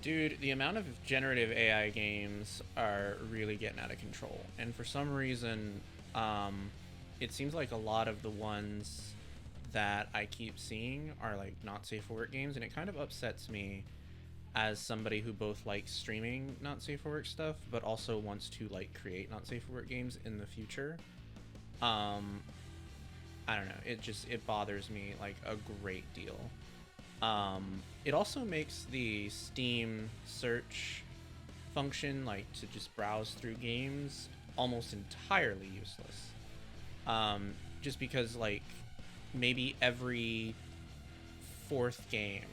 Dude, the amount of generative AI games are really getting out of control. And for some reason, it seems like a lot of the ones that I keep seeing are like not safe for work games, and it kind of upsets me as somebody who both likes streaming not safe for work stuff, but also wants to like create not safe for work games in the future. Um, I don't know. It bothers me like a great deal. It also makes the Steam search function, like to just browse through games, almost entirely useless. Just because, like, maybe every fourth game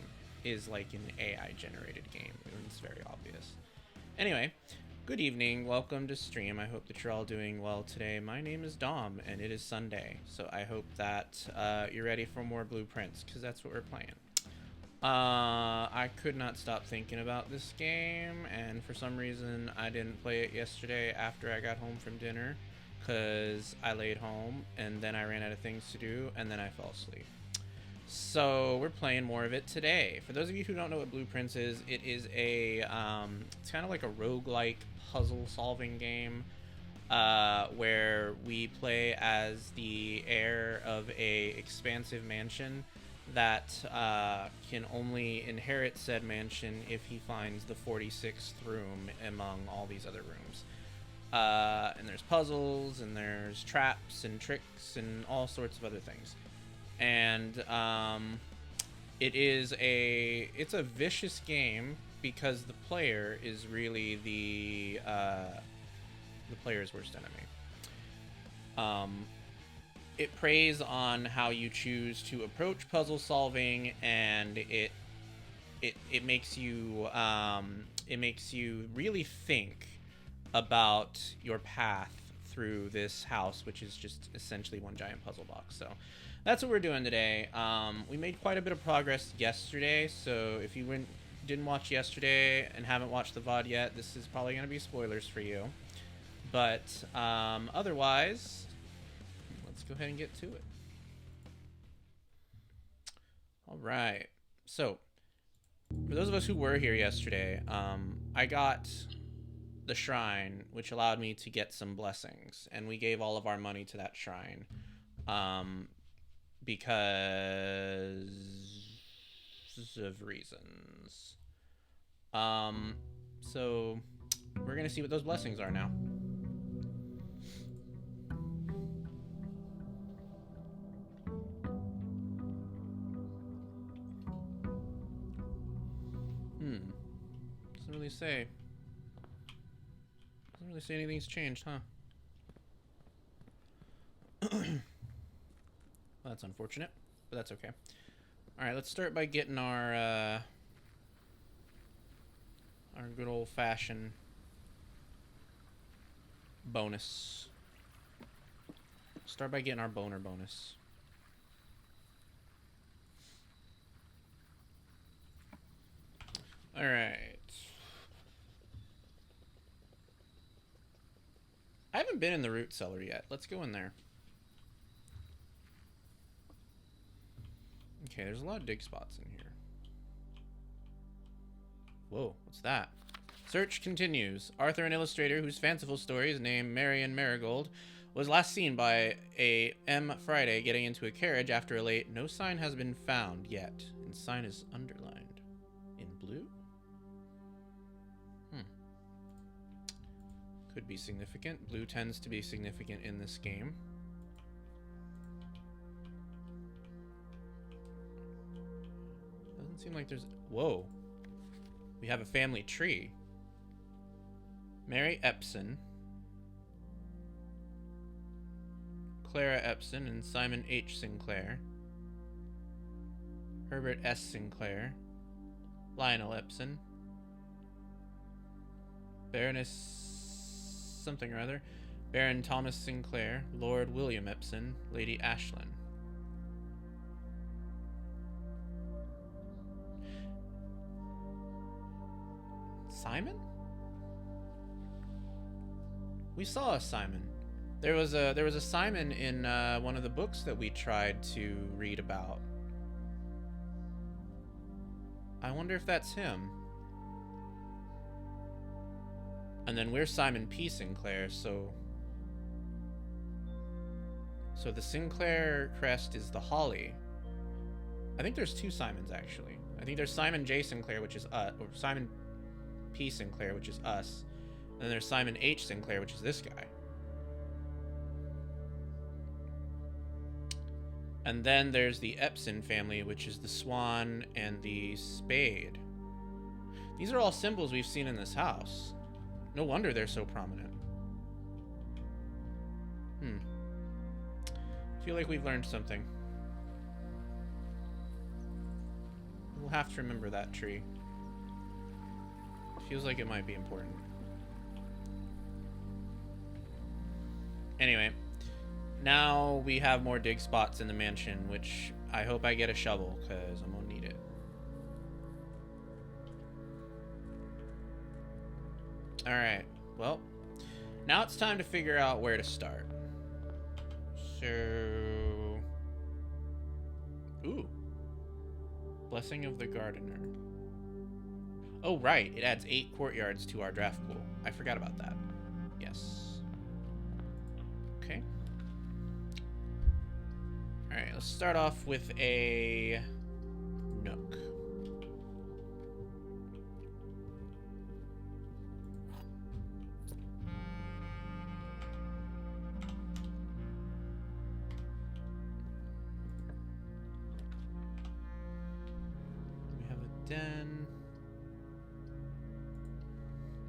is like an AI generated game. It's very obvious. Anyway, good evening. Welcome to stream. I hope that you're all doing well today. My name is Dom, and it is Sunday, so I hope that you're ready for more blueprints, because that's what we're playing. I could not stop thinking about this game, and for some reason I didn't play it yesterday after I got home from dinner, because I laid home, and then I ran out of things to do, and then I fell asleep. So we're playing more of it today. For those of you who don't know what Blueprints is, it is a, it's kind of like a roguelike puzzle-solving game, where we play as the heir of a expansive mansion that can only inherit said mansion if he finds the 46th room among all these other rooms. And there's puzzles, and there's traps and tricks and all sorts of other things. And it's a vicious game because the player is really the player's worst enemy. It preys on how you choose to approach puzzle solving, and it makes you really think about your path through this house, which is just essentially one giant puzzle box. So that's what we're doing today. We made quite a bit of progress yesterday, so if you didn't watch yesterday and haven't watched the VOD yet, this is probably going to be spoilers for you. But otherwise, let's go ahead and get to it. All right. So, for those of us who were here yesterday, I got the shrine, which allowed me to get some blessings, and we gave all of our money to that shrine, because of reasons. So we're gonna see what those blessings are now. Doesn't really say. Doesn't really say anything's changed, huh? Well, that's unfortunate, but that's okay. All right, let's start by getting our good old-fashioned bonus. Start by getting our boner bonus. All right. I haven't been in the root cellar yet. Let's go in there. Okay, there's a lot of dig spots in here. Whoa, what's that? Search continues. Arthur, an illustrator whose fanciful story is named Marion Marigold, was last seen by a M. Friday getting into a carriage after a late "no sign has been found yet," and sign is underlined in blue. Could be significant. Blue tends to be significant in this game. Doesn't seem like there's... Whoa. We have a family tree. Mary Epson, Clara Epson, and Simon H. Sinclair. Herbert S. Sinclair. Lionel Epson. Baroness something or other. Baron Thomas Sinclair. Lord William Epson. Lady Ashland. Simon? We saw a Simon. There was a Simon in one of the books that we tried to read about. I wonder if that's him. And then we're Simon P. Sinclair, so the Sinclair crest is the holly. I think there's two Simons, actually. I think there's Simon J. Sinclair, which is us, or Simon P. Sinclair, which is us. And then there's Simon H. Sinclair, which is this guy. And then there's the Epson family, which is the swan and the spade. These are all symbols we've seen in this house. No wonder they're so prominent. I feel like we've learned something. We'll have to remember that tree. Feels like it might be important. Anyway, now we have more dig spots in the mansion, which I hope I get a shovel, because I'm gonna need it. Alright, well, now it's time to figure out where to start. So... Ooh. Blessing of the Gardener. Oh, right. It adds 8 courtyards to our draft pool. I forgot about that. Yes. Okay. Alright, let's start off with a nook. Den,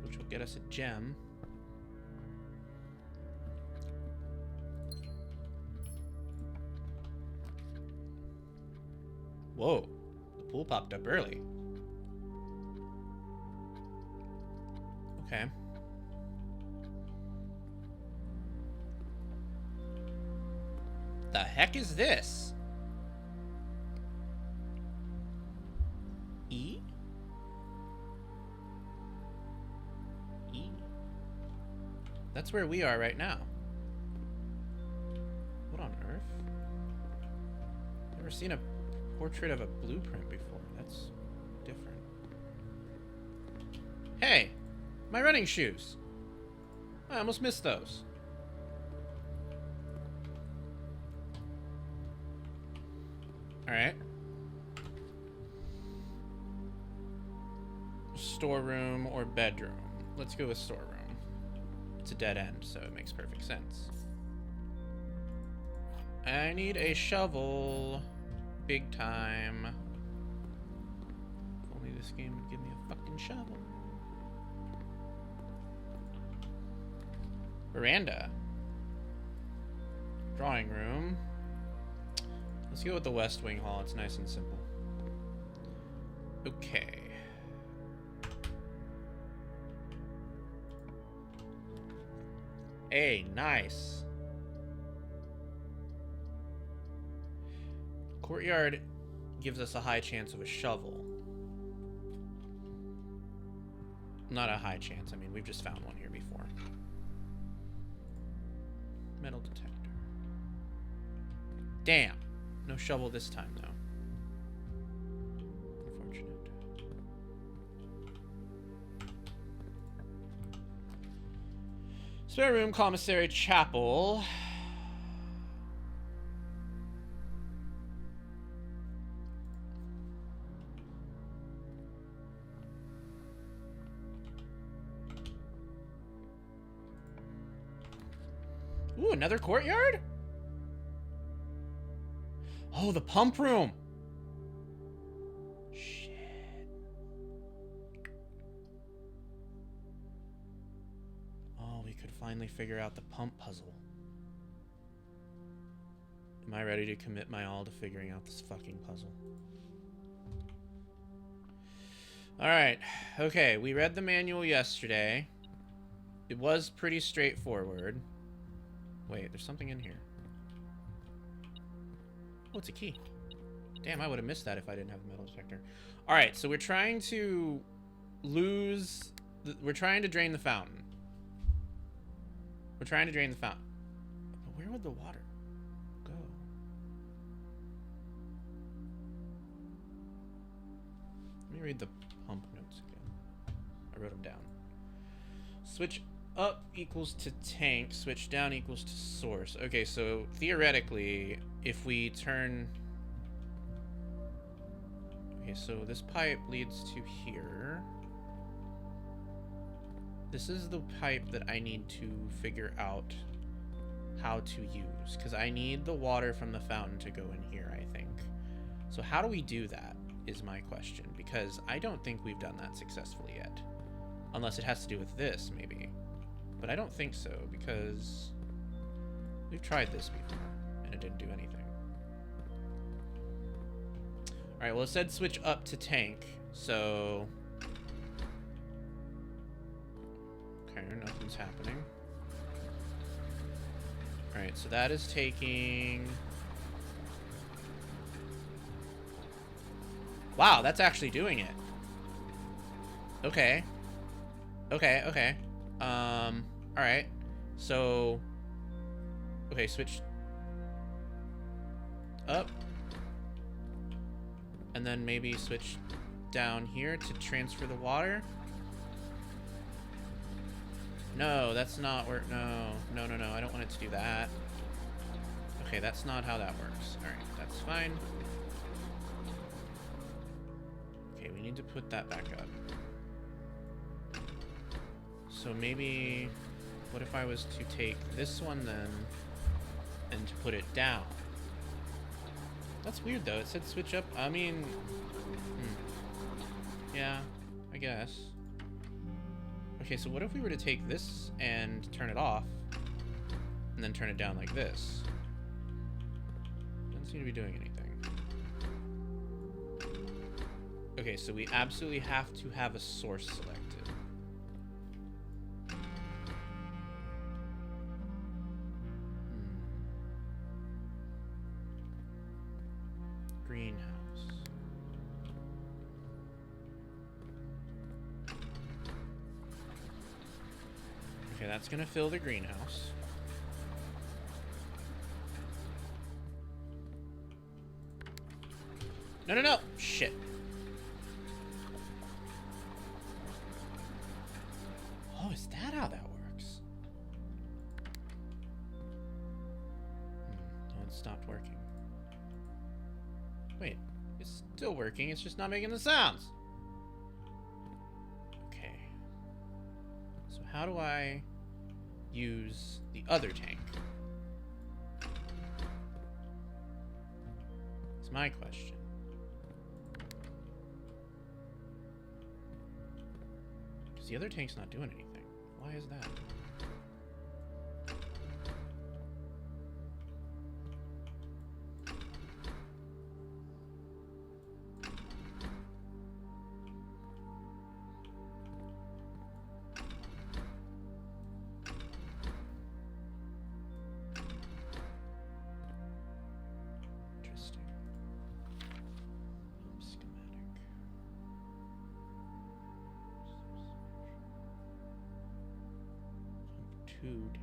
which will get us a gem. Whoa, the pool popped up early. Okay. The heck is this? E? E? That's where we are right now. What on earth? Never seen a portrait of a blueprint before. That's different. Hey! My running shoes! I almost missed those. Alright. Storeroom or bedroom? Let's go with storeroom. It's a dead end, so it makes perfect sense. I need a shovel. Big time. If only this game would give me a fucking shovel. Veranda. Drawing room. Let's go with the West Wing Hall. It's nice and simple. Okay. Hey, nice. Courtyard gives us a high chance of a shovel. Not a high chance. I mean, we've just found one here before. Metal detector. Damn. No shovel this time, though. Unfortunate. Spare room, commissary, chapel. Ooh, another courtyard? Oh, the pump room. Shit. Oh, we could finally figure out the pump puzzle. Am I ready to commit my all to figuring out this fucking puzzle? Alright. Okay, we read the manual yesterday. It was pretty straightforward. Wait, there's something in here. Oh, it's a key. Damn, I would have missed that if I didn't have the metal detector. Alright, so we're trying to lose... we're trying to drain the fountain. We're trying to drain the fountain. But where would the water go? Let me read the pump notes again. I wrote them down. Switch up equals to tank, switch down equals to source. Okay, so theoretically, if we turn... Okay, so this pipe leads to here. This is the pipe that I need to figure out how to use, because I need the water from the fountain to go in here, I think. So how do we do that is my question, because I don't think we've done that successfully yet. Unless it has to do with this, maybe. But I don't think so, because we've tried this before, and it didn't do anything. Alright, well, it said switch up to tank, so... Okay, nothing's happening. Alright, so that is taking... Wow, that's actually doing it. Okay. Okay. Alright. So... Okay, switch... up. And then maybe switch down here to transfer the water. No, that's not where... No, I don't want it to do that. Okay, that's not how that works. Alright, that's fine. Okay, we need to put that back up. So maybe... What if I was to take this one then and to put it down? That's weird though. It said switch up. I mean... Yeah, I guess. Okay, so what if we were to take this and turn it off and then turn it down like this? Doesn't seem to be doing anything. Okay, so we absolutely have to have a source selected. Greenhouse. Okay, that's gonna fill the greenhouse. No! Shit. Oh, is that how that works? No, it stopped working. Wait, it's still working, it's just not making the sounds. Okay. So how do I use the other tank? It's my question. Because the other tank's not doing anything. Why is that?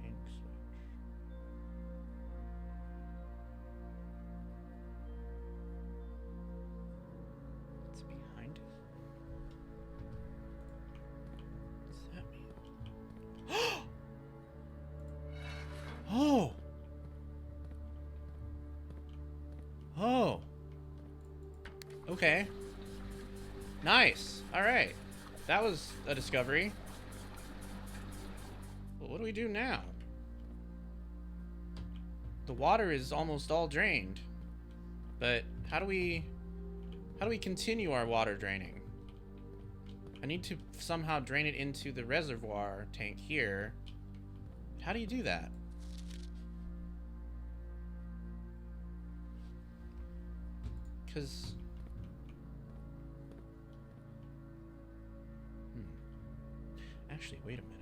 Tank switch. It's behind it. What does that mean? Oh! Okay. Nice. Alright. That was a discovery. What do we do now? The water is almost all drained. But how do we continue our water draining? I need to somehow drain it into the reservoir tank here. How do you do that? Because... Actually, wait a minute.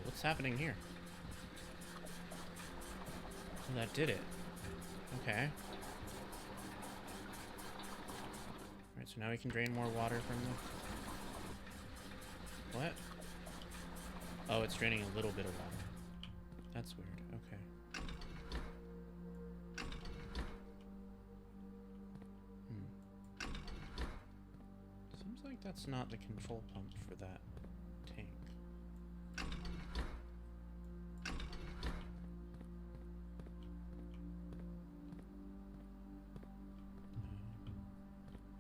What's happening here? Oh, that did it. Okay. Alright, so now we can drain more water from the... What? Oh, it's draining a little bit of water. That's weird. Okay. Seems like that's not the control pump for that tank.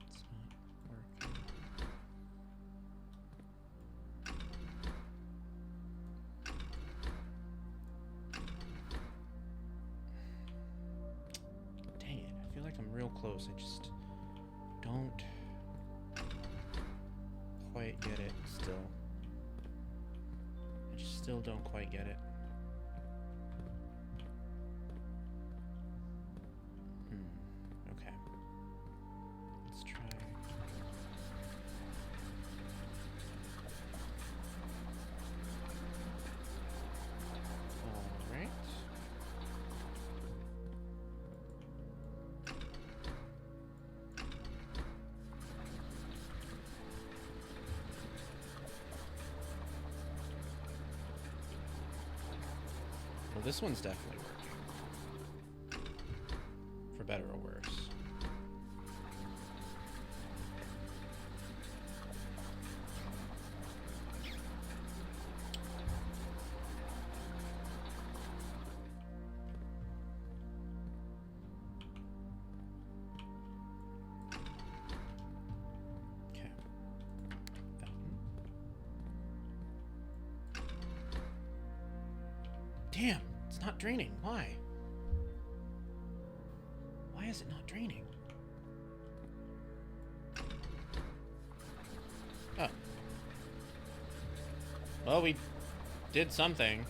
It's not working. Dang it, I feel like I'm real close. I just don't quite get it still. I just still don't quite get it. Okay. Let's try. Alright. Well, this one's definitely working. For better or worse. Okay. Fountain. Damn, it's not draining. Why? Why is it not draining? Oh. Well, we did something.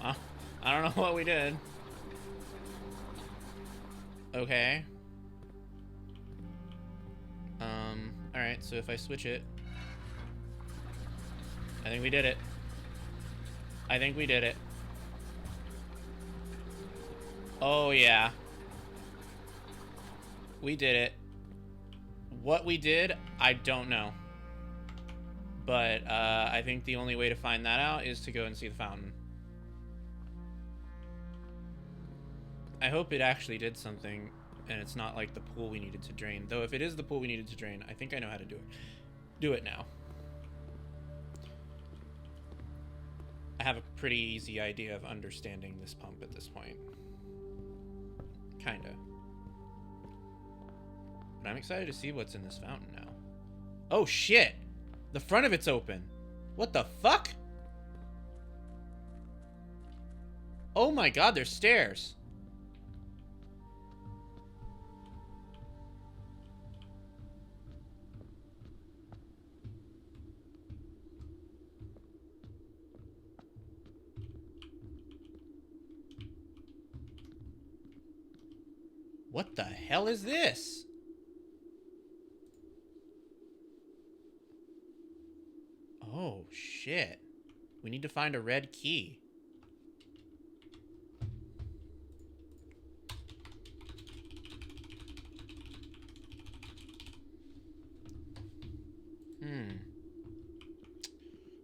I don't know what we did. Okay. Alright, so if I switch it... I think we did it. I think we did it. Oh, yeah. We did it. What we did, I don't know. But, I think the only way to find that out is to go and see the fountain. I hope it actually did something, and it's not like the pool we needed to drain. Though if it is the pool we needed to drain, I think I know how to do it. Do it now. I have a pretty easy idea of understanding this pump at this point. Kinda. But I'm excited to see what's in this fountain now. Oh shit! The front of it's open! What the fuck? Oh my god, there's stairs! What the hell is this? Oh, shit. We need to find a red key.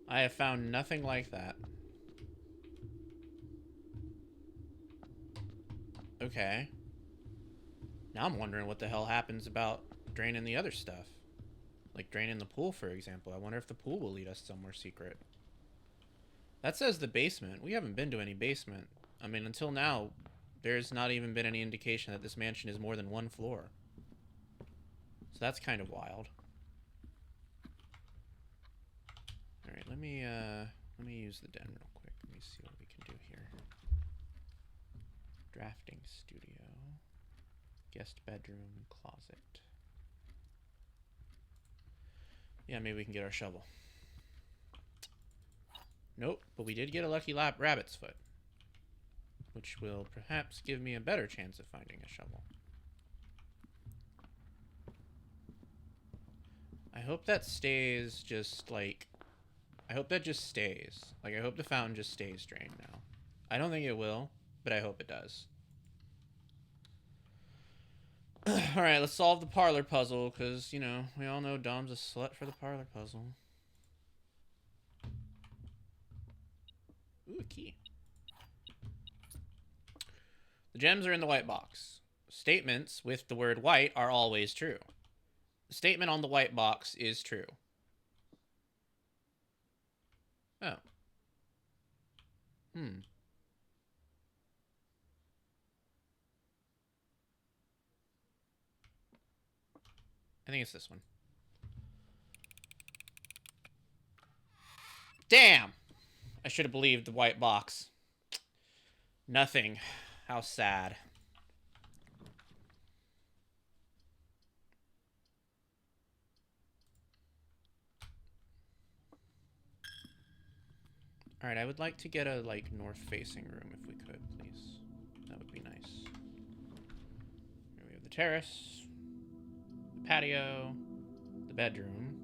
I have found nothing like that. Okay. Now I'm wondering what the hell happens about draining the other stuff. Like draining the pool, for example. I wonder if the pool will lead us somewhere secret. That says the basement. We haven't been to any basement. I mean, until now, there's not even been any indication that this mansion is more than one floor. So that's kind of wild. Alright, let me use the den real quick. Let me see what we can do here. Drafting studio. Guest bedroom, closet. Yeah, maybe we can get our shovel. Nope, but we did get a lucky rabbit's foot, which will perhaps give me a better chance of finding a shovel. I hope that stays just, like, I hope that just stays. Like, I hope the fountain just stays drained now. I don't think it will, but I hope it does. Alright, let's solve the parlor puzzle, because, you know, we all know Dom's a slut for the parlor puzzle. Ooh, a key. The gems are in the white box. Statements with the word white are always true. The statement on the white box is true. Oh. I think it's this one. Damn! I should have believed the white box. Nothing. How sad. Alright, I would like to get a, like, north-facing room if we could, please. That would be nice. Here we have the terrace, the patio, the bedroom.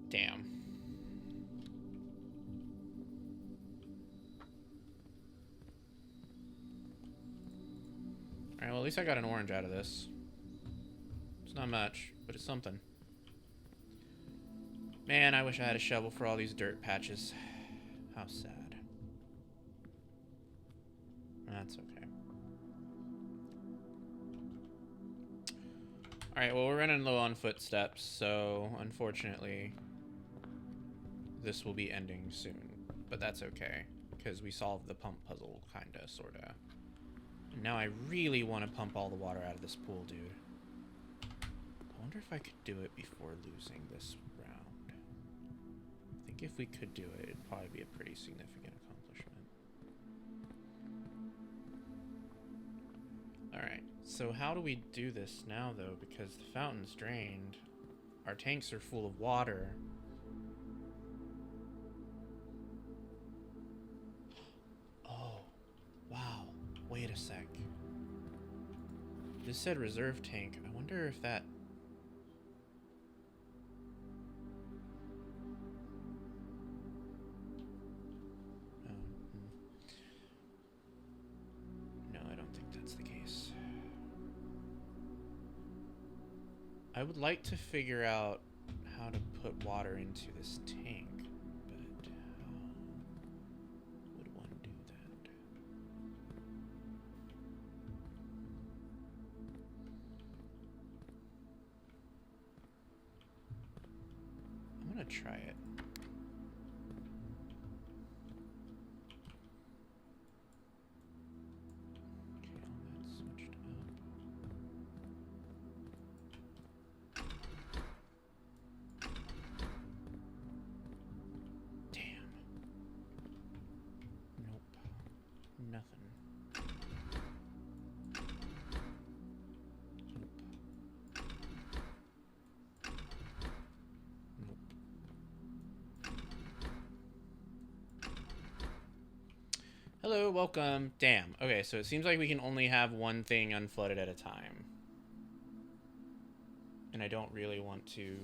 Damn. Alright, well, at least I got an orange out of this. It's not much, but it's something. Man, I wish I had a shovel for all these dirt patches. How sad. That's okay. Alright, well, we're running low on footsteps, so unfortunately, this will be ending soon. But that's okay, because we solved the pump puzzle, kinda, sorta. And now I really want to pump all the water out of this pool, dude. I wonder if I could do it before losing this round. I think if we could do it, it'd probably be a pretty significant accomplishment. Alright, so how do we do this now, though? Because the fountain's drained. Our tanks are full of water. Oh, wow. Wait a sec. This said reserve tank. I wonder if that... No, I don't think that's the case. I would like to figure out how to put water into this tank, but how would one do that? I'm gonna try it. Okay, all that's switched up. Damn. Nope. Nothing. Nope. Hello, welcome. Damn. Okay, so it seems like we can only have one thing unflooded at a time. And I don't really want to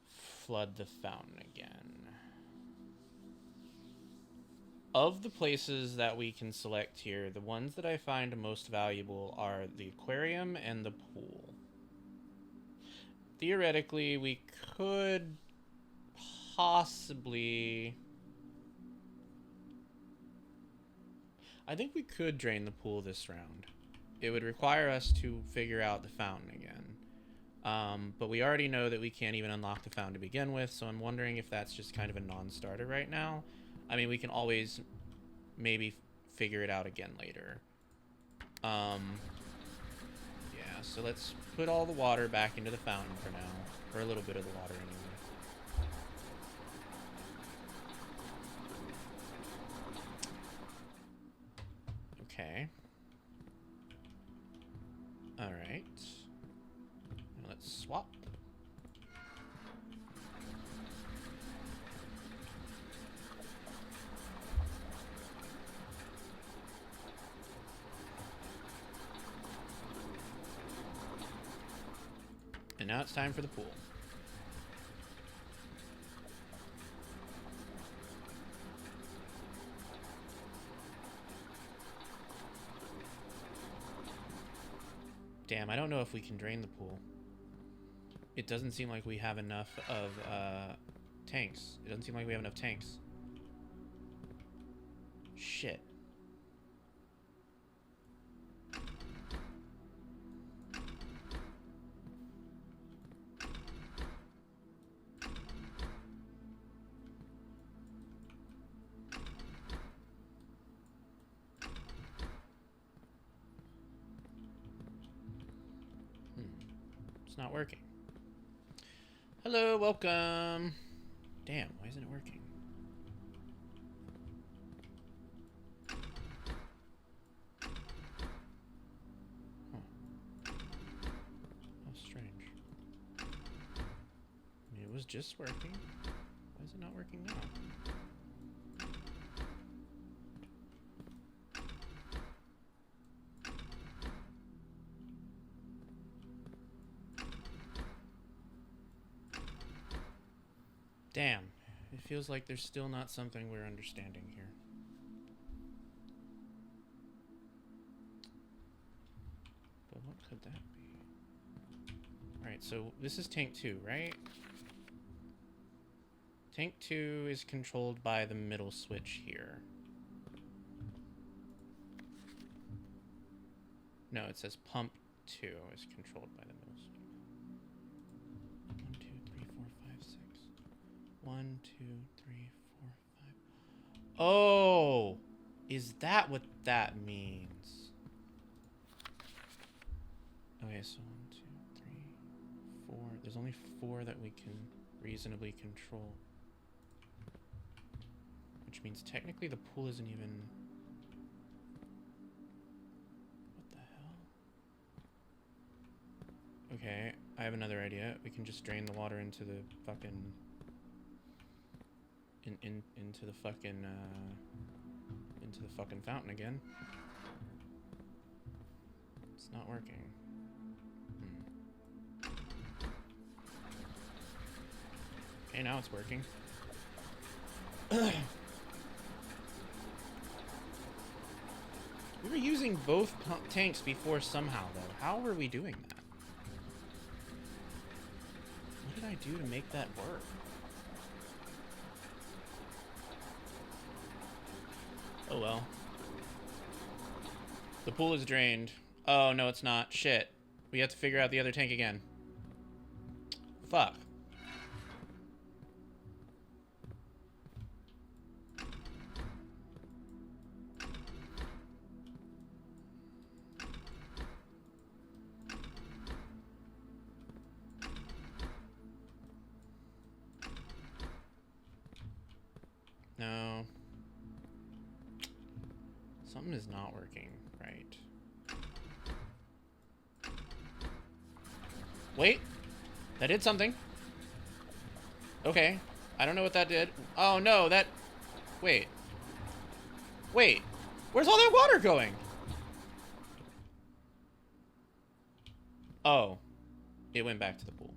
flood the fountain again. Of the places that we can select here, the ones that I find most valuable are the aquarium and the pool. Theoretically, we could possibly... I think we could drain the pool this round. It would require us to figure out the fountain again. But we already know that we can't even unlock the fountain to begin with, so I'm wondering if that's just kind of a non-starter right now. I mean, we can always maybe figure it out again later. Yeah, so let's put all the water back into the fountain for now. Or a little bit of the water anyway. Okay. Alright. Let's swap. now it's time for the pool. Damn, I don't know if we can drain the pool. It doesn't seem like we have enough of tanks. It doesn't seem like we have enough tanks. Shit. It's not working. Hello, welcome. Damn, why isn't it working? Huh. How strange. I mean, it was just working. Why is it not working now? Damn, it feels like there's still not something we're understanding here. But what could that be? Alright, so this is tank 2, right? Tank 2 is controlled by the middle switch here. No, it says pump 2 is controlled by the middle switch. 1, 2, 3, 4, 5, 6. 1, 2, 3, 4, 5. Oh! Is that what that means? Okay, so 1, 2, 3, 4. There's only 4 that we can reasonably control. Which means technically the pool isn't even... What the hell? Okay, I have another idea. We can just drain the water into the fucking... into the fucking fountain again. It's not working. Okay, now it's working. We were using both tanks before somehow, though. How were we doing that? What did I do to make that work? Oh well. The pool is drained. Oh, no, it's not. Shit. We have to figure out the other tank again. Fuck. No. Something is not working right. Wait. That did something. Okay. I don't know what that did. Oh, no, that... Wait. Wait. Where's all that water going? Oh. It went back to the pool.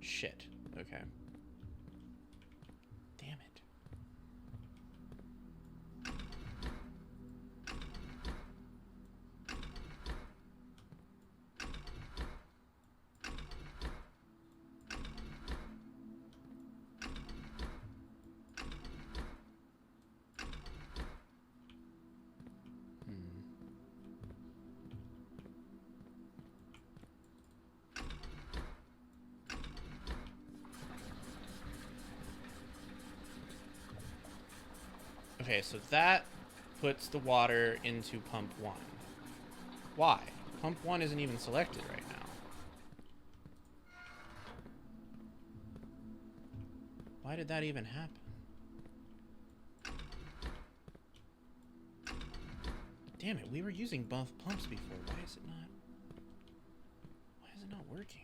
Shit. Okay. Damn it. Okay, so that puts the water into pump 1. Why? Pump 1 isn't even selected right now. Why did that even happen? Damn it, we were using both pumps before. Why is it not working?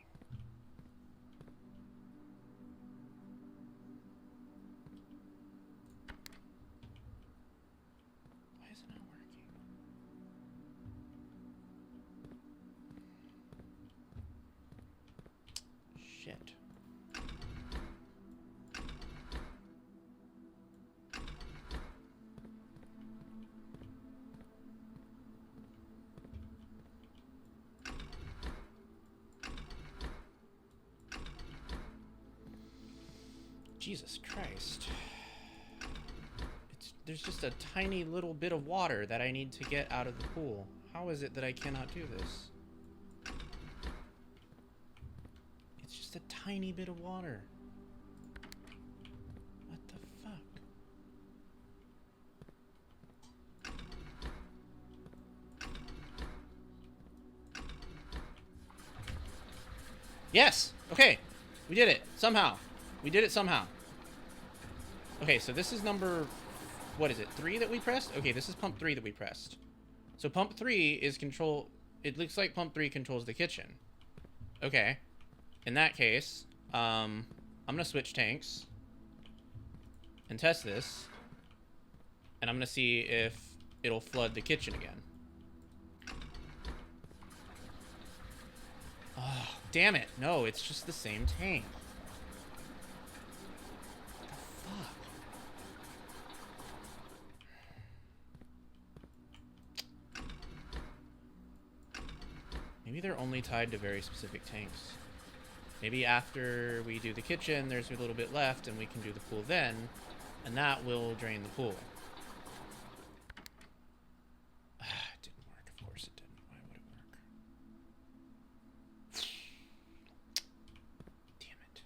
Jesus Christ. There's just a tiny little bit of water that I need to get out of the pool. How is it that I cannot do this? It's just a tiny bit of water. What the fuck? Yes! Okay. We did it. Somehow. We did it somehow. Okay, so this is number... What is it? 3 that we pressed? Okay, this is pump 3 that we pressed. So pump 3 is control... It looks like pump 3 controls the kitchen. Okay. In that case, I'm gonna switch tanks and test this. And I'm gonna see if it'll flood the kitchen again. Oh, damn it. No, it's just the same tank. What the fuck? Maybe they're only tied to very specific tanks. Maybe after we do the kitchen, there's a little bit left, and we can do the pool then, and that will drain the pool. It didn't work. Of course it didn't. Why would it work? Damn it.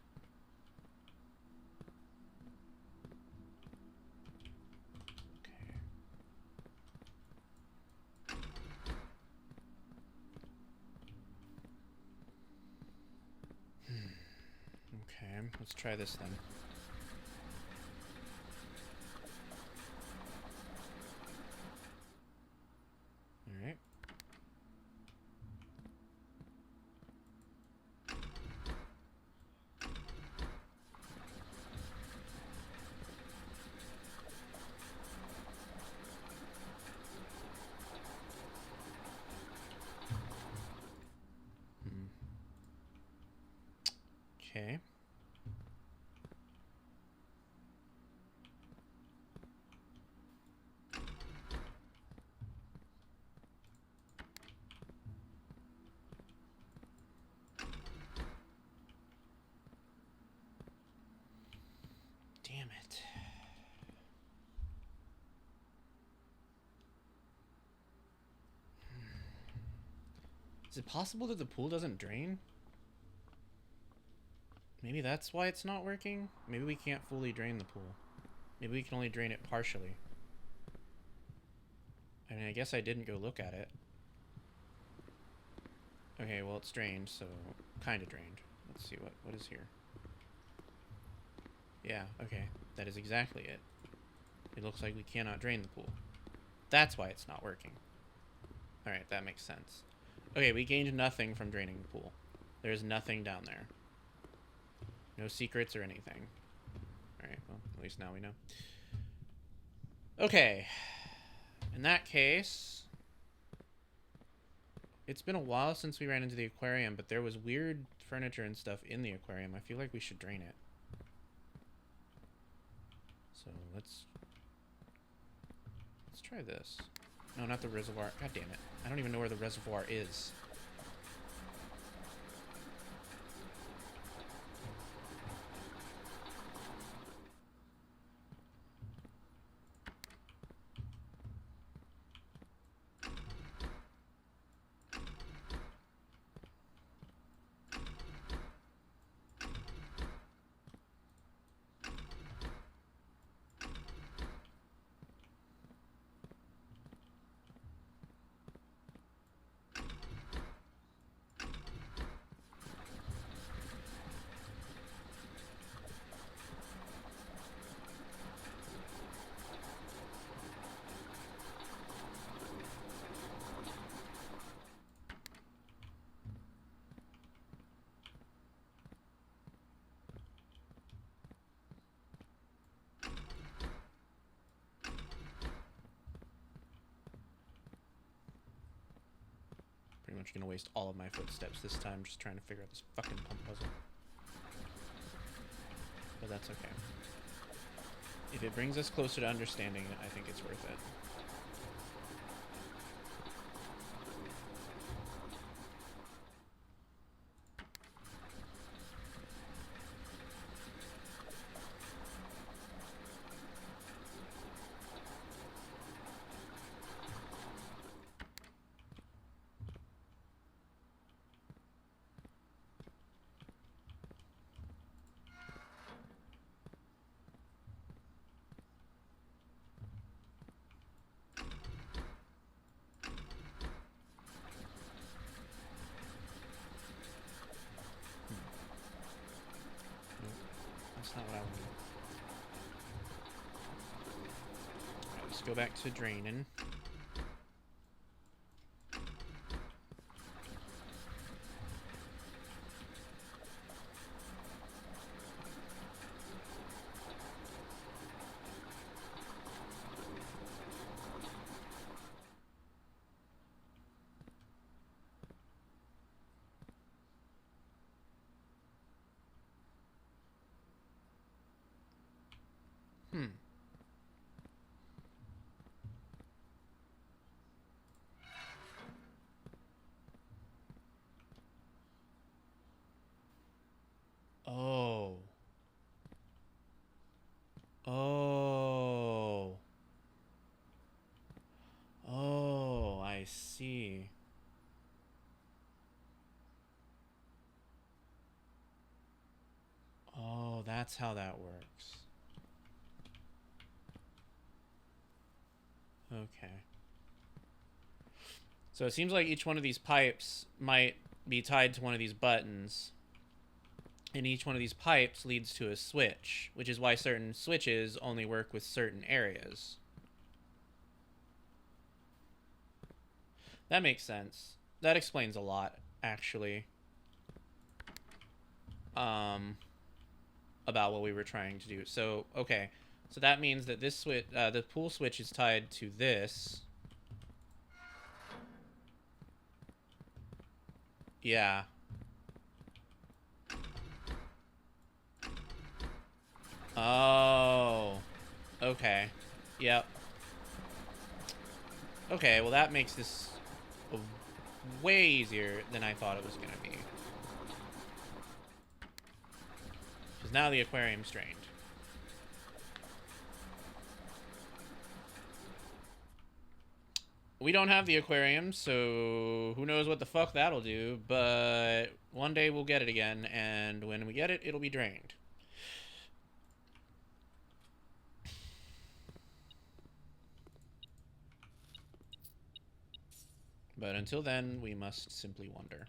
Okay, let's try this then. All right. Okay. Damn it. Is it possible that the pool doesn't drain? Maybe that's why it's not working? Maybe we can't fully drain the pool. Maybe we can only drain it partially. I mean, I guess I didn't go look at it. Okay, well, it's drained, so kind of drained. Let's see what is here. Yeah, okay. That is exactly it. It looks like we cannot drain the pool. That's why it's not working. Alright, that makes sense. Okay, we gained nothing from draining the pool. There's nothing down there. No secrets or anything. Alright, well, at least now we know. Okay. In that case... It's been a while since we ran into the aquarium, but there was weird furniture and stuff in the aquarium. I feel like we should drain it. So let's try this. No, not the reservoir. God damn it. I don't even know where the reservoir is. Pretty much gonna waste all of my footsteps this time just trying to figure out this fucking pump puzzle. But that's okay. If it brings us closer to understanding it, I think it's worth it. go back to draining. Oh. Oh. Oh, I see. Oh, that's how that works. Okay. So it seems like each one of these pipes might be tied to one of these buttons. And each one of these pipes leads to a switch, which is why certain switches only work with certain areas. That makes sense. That explains a lot, actually. About what we were trying to do. So, okay. So that means that this switch, the pool switch is tied to this. Yeah. Oh. Okay. Yep. Okay, well that makes this way easier than I thought it was going to be. Because now the aquarium's drained. We don't have the aquarium, so who knows what the fuck that'll do, but one day we'll get it again, and when we get it, it'll be drained. But until then, we must simply wonder.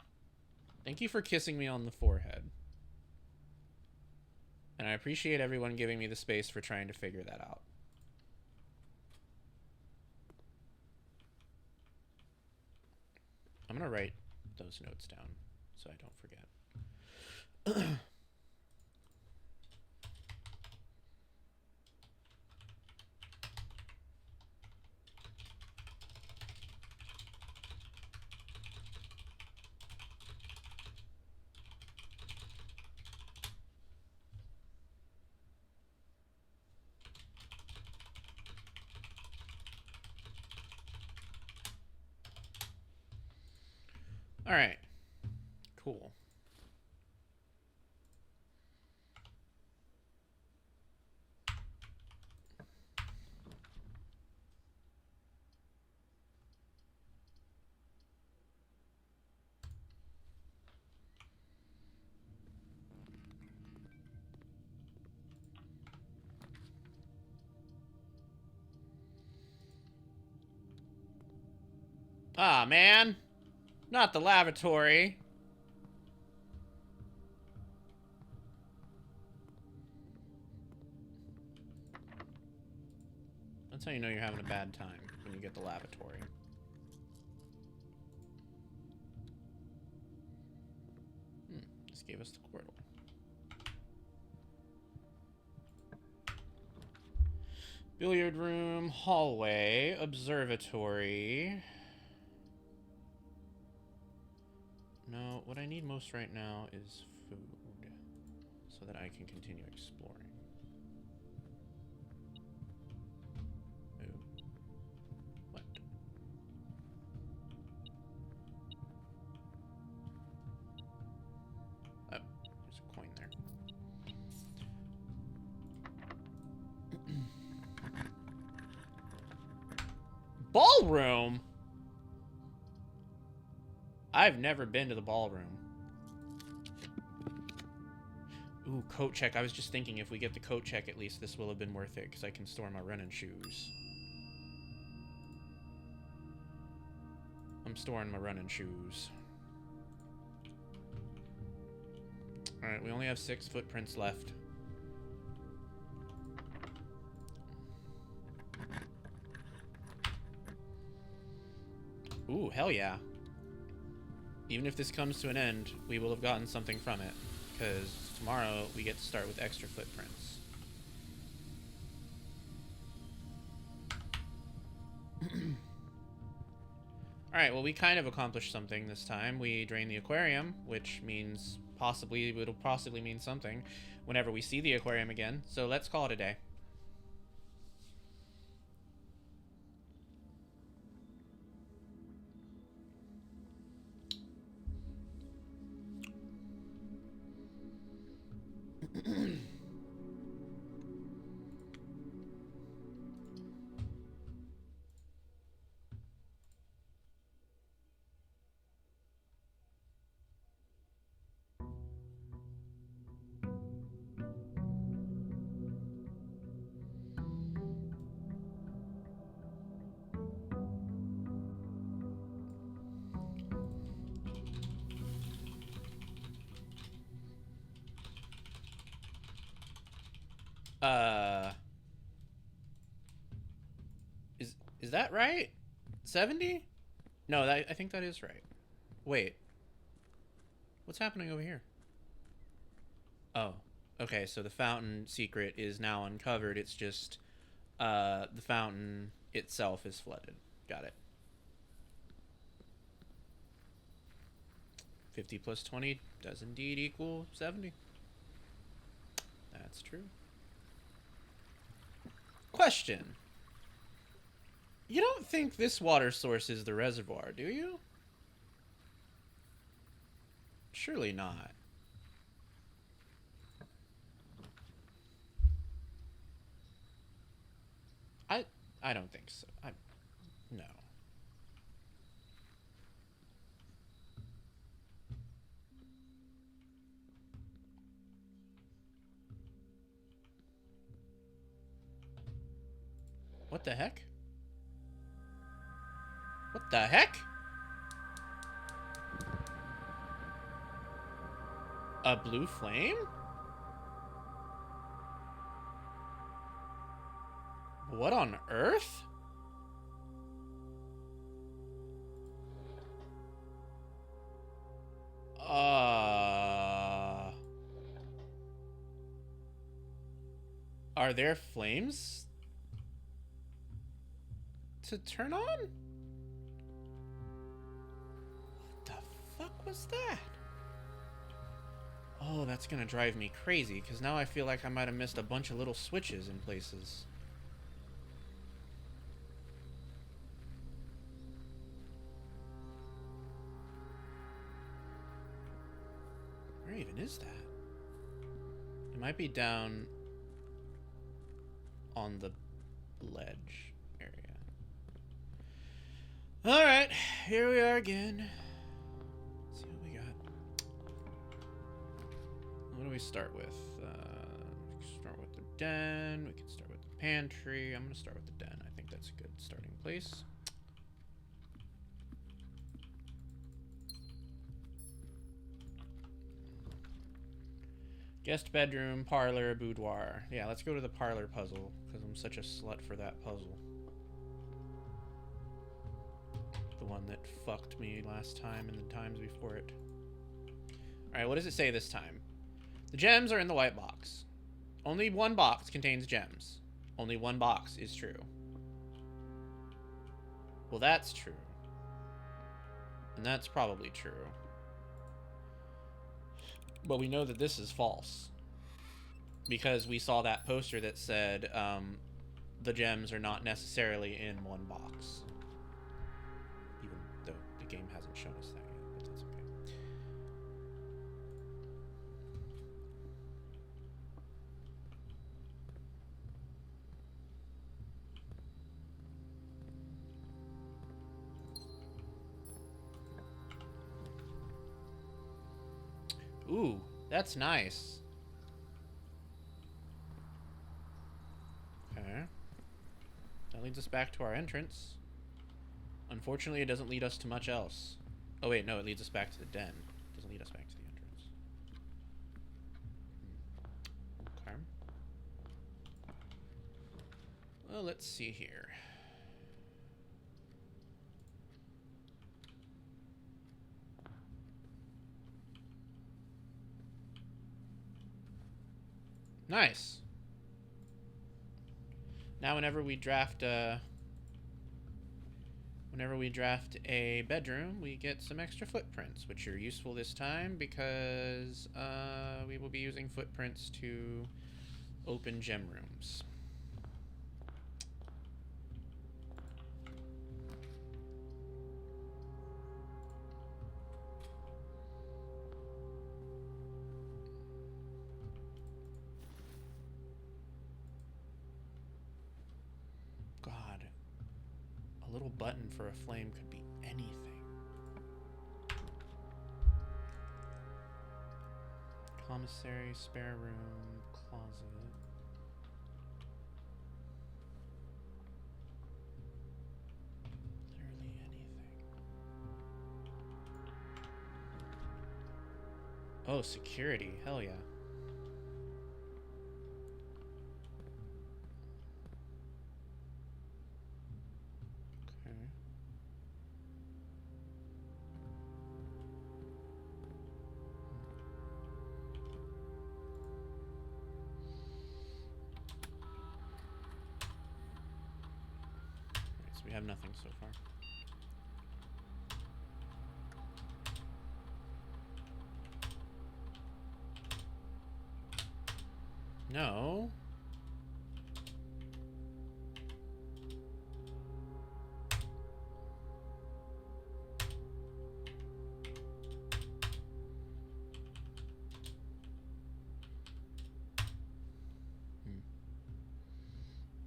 Thank you for kissing me on the forehead. And I appreciate everyone giving me the space for trying to figure that out. I'm going to write those notes down so I don't forget. All right. Cool. Ah, man. Not the lavatory. That's how you know you're having a bad time, when you get the lavatory. This gave us the Quirtle. Billiard room, hallway, observatory. No, what I need most right now is food, so that I can continue exploring. Ooh. What? Oh, there's a coin there. Ballroom? I've never been to the ballroom. Ooh, coat check. I was just thinking if we get the coat check at least, this will have been worth it, because I can store my running shoes. I'm storing my running shoes. Alright, we only have 6 footprints left. Ooh, hell yeah. Even if this comes to an end, we will have gotten something from it. Because tomorrow we get to start with extra footprints. Alright, well we kind of accomplished something this time. We drained the aquarium, which means it'll possibly mean something whenever we see the aquarium again. So let's call it a day. Uh... Is that right? 70? No, I think that is right. Wait. What's happening over here? Oh. Okay, so the fountain secret is now uncovered. It's just the fountain itself is flooded. Got it. 50 plus 20 does indeed equal 70. That's true. Question. You don't think this water source is the reservoir, do you? Surely not. I don't think so. No. What the heck? What the heck? A blue flame? What on earth? Are there flames to turn on? What the fuck was that? Oh, that's gonna drive me crazy, because now I feel like I might have missed a bunch of little switches in places. Where even is that? It might be down on the ledge area. Alright, here we are again. Let's see what we got. What do we start with? We can start with the den. We can start with the pantry. I'm going to start with the den. I think that's a good starting place. Guest bedroom, parlor, boudoir. Yeah, let's go to the parlor puzzle, because I'm such a slut for that puzzle. The one that fucked me last time and the times before it. Alright, what does it say this time? The gems are in the white box. Only one box contains gems. Only one box is true. Well, that's true. And that's probably true. But we know that this is false. Because we saw that poster that said the gems are not necessarily in one box. Even though the game hasn't shown us that yet, but that's okay. Ooh, that's nice. Okay. That leads us back to our entrance. Unfortunately, it doesn't lead us to much else. Oh wait, no, it leads us back to the den. It doesn't lead us back to the entrance. Okay. Well, let's see here. Nice. Now whenever we draft a bedroom, we get some extra footprints, which are useful this time because we will be using footprints to open gem rooms. God, a little button for a flame could be anything. Commissary, spare room, closet. Literally anything. Oh, security. Hell yeah. Okay. So we have nothing so far. No.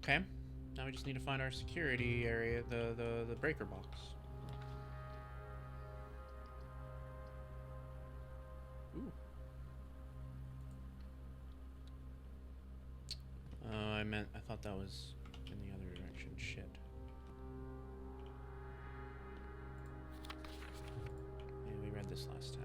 Okay. Now we just need to find our security area, the breaker box. Ooh. I thought that was in the other direction. Shit. Yeah, we read this last time.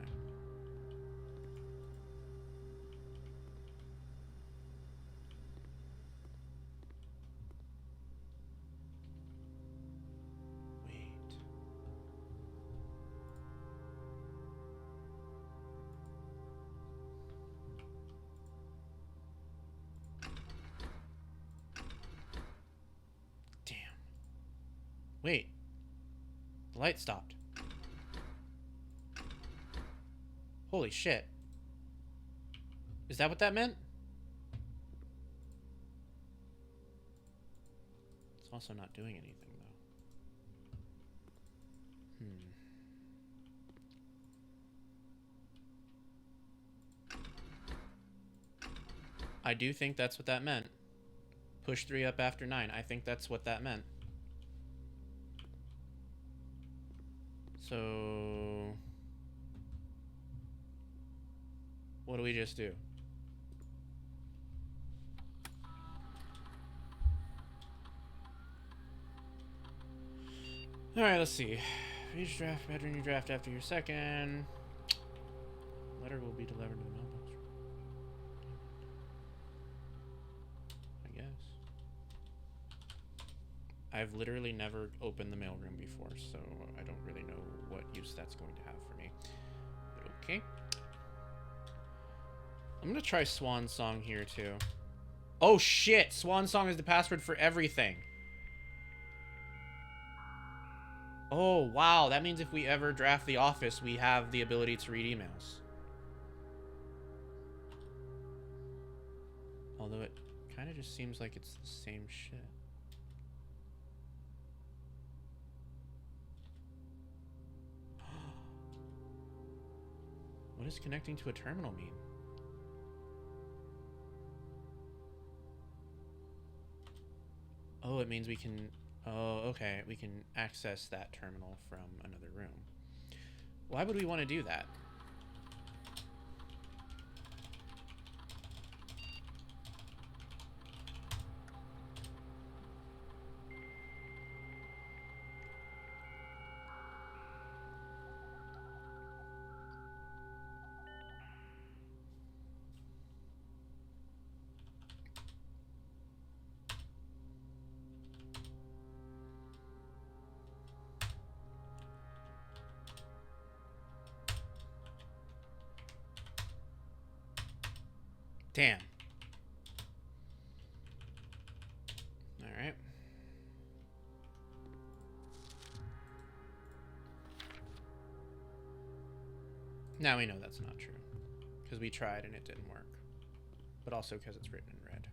Wait. The light stopped. Holy shit. Is that what that meant? It's also not doing anything, though. I do think that's what that meant. Push 3 up after 9. I think that's what that meant. So... what do we just do? Alright, let's see. Each draft bedroom you draft after your second. Letter will be delivered to the mailbox. I guess. I've literally never opened the mailroom before, so I don't really know what use that's going to have for me. But okay. I'm gonna try Swan Song here too. Oh shit! Swan Song is the password for everything. Oh wow, that means if we ever draft The Office, we have the ability to read emails. Although it kind of just seems like it's the same shit. What does connecting to a terminal mean? Oh, it means we can... oh, okay. We can access that terminal from another room. Why would we want to do that? Damn. Alright. Now we know that's not true. Because we tried and it didn't work. But also because it's written in red.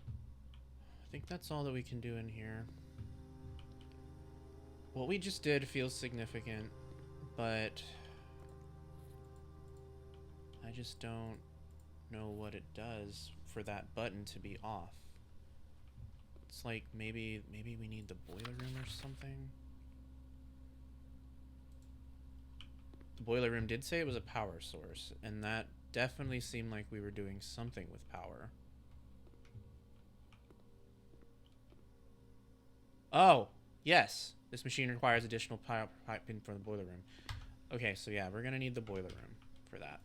I think that's all that we can do in here. What we just did feels significant, but I just don't know what it does for that button to be off. It's like maybe we need the boiler room or something. The boiler room did say it was a power source, and that definitely seemed like we were doing something with power. Oh, yes. This machine requires additional piping for the boiler room. Okay, so yeah, we're gonna need the boiler room for that.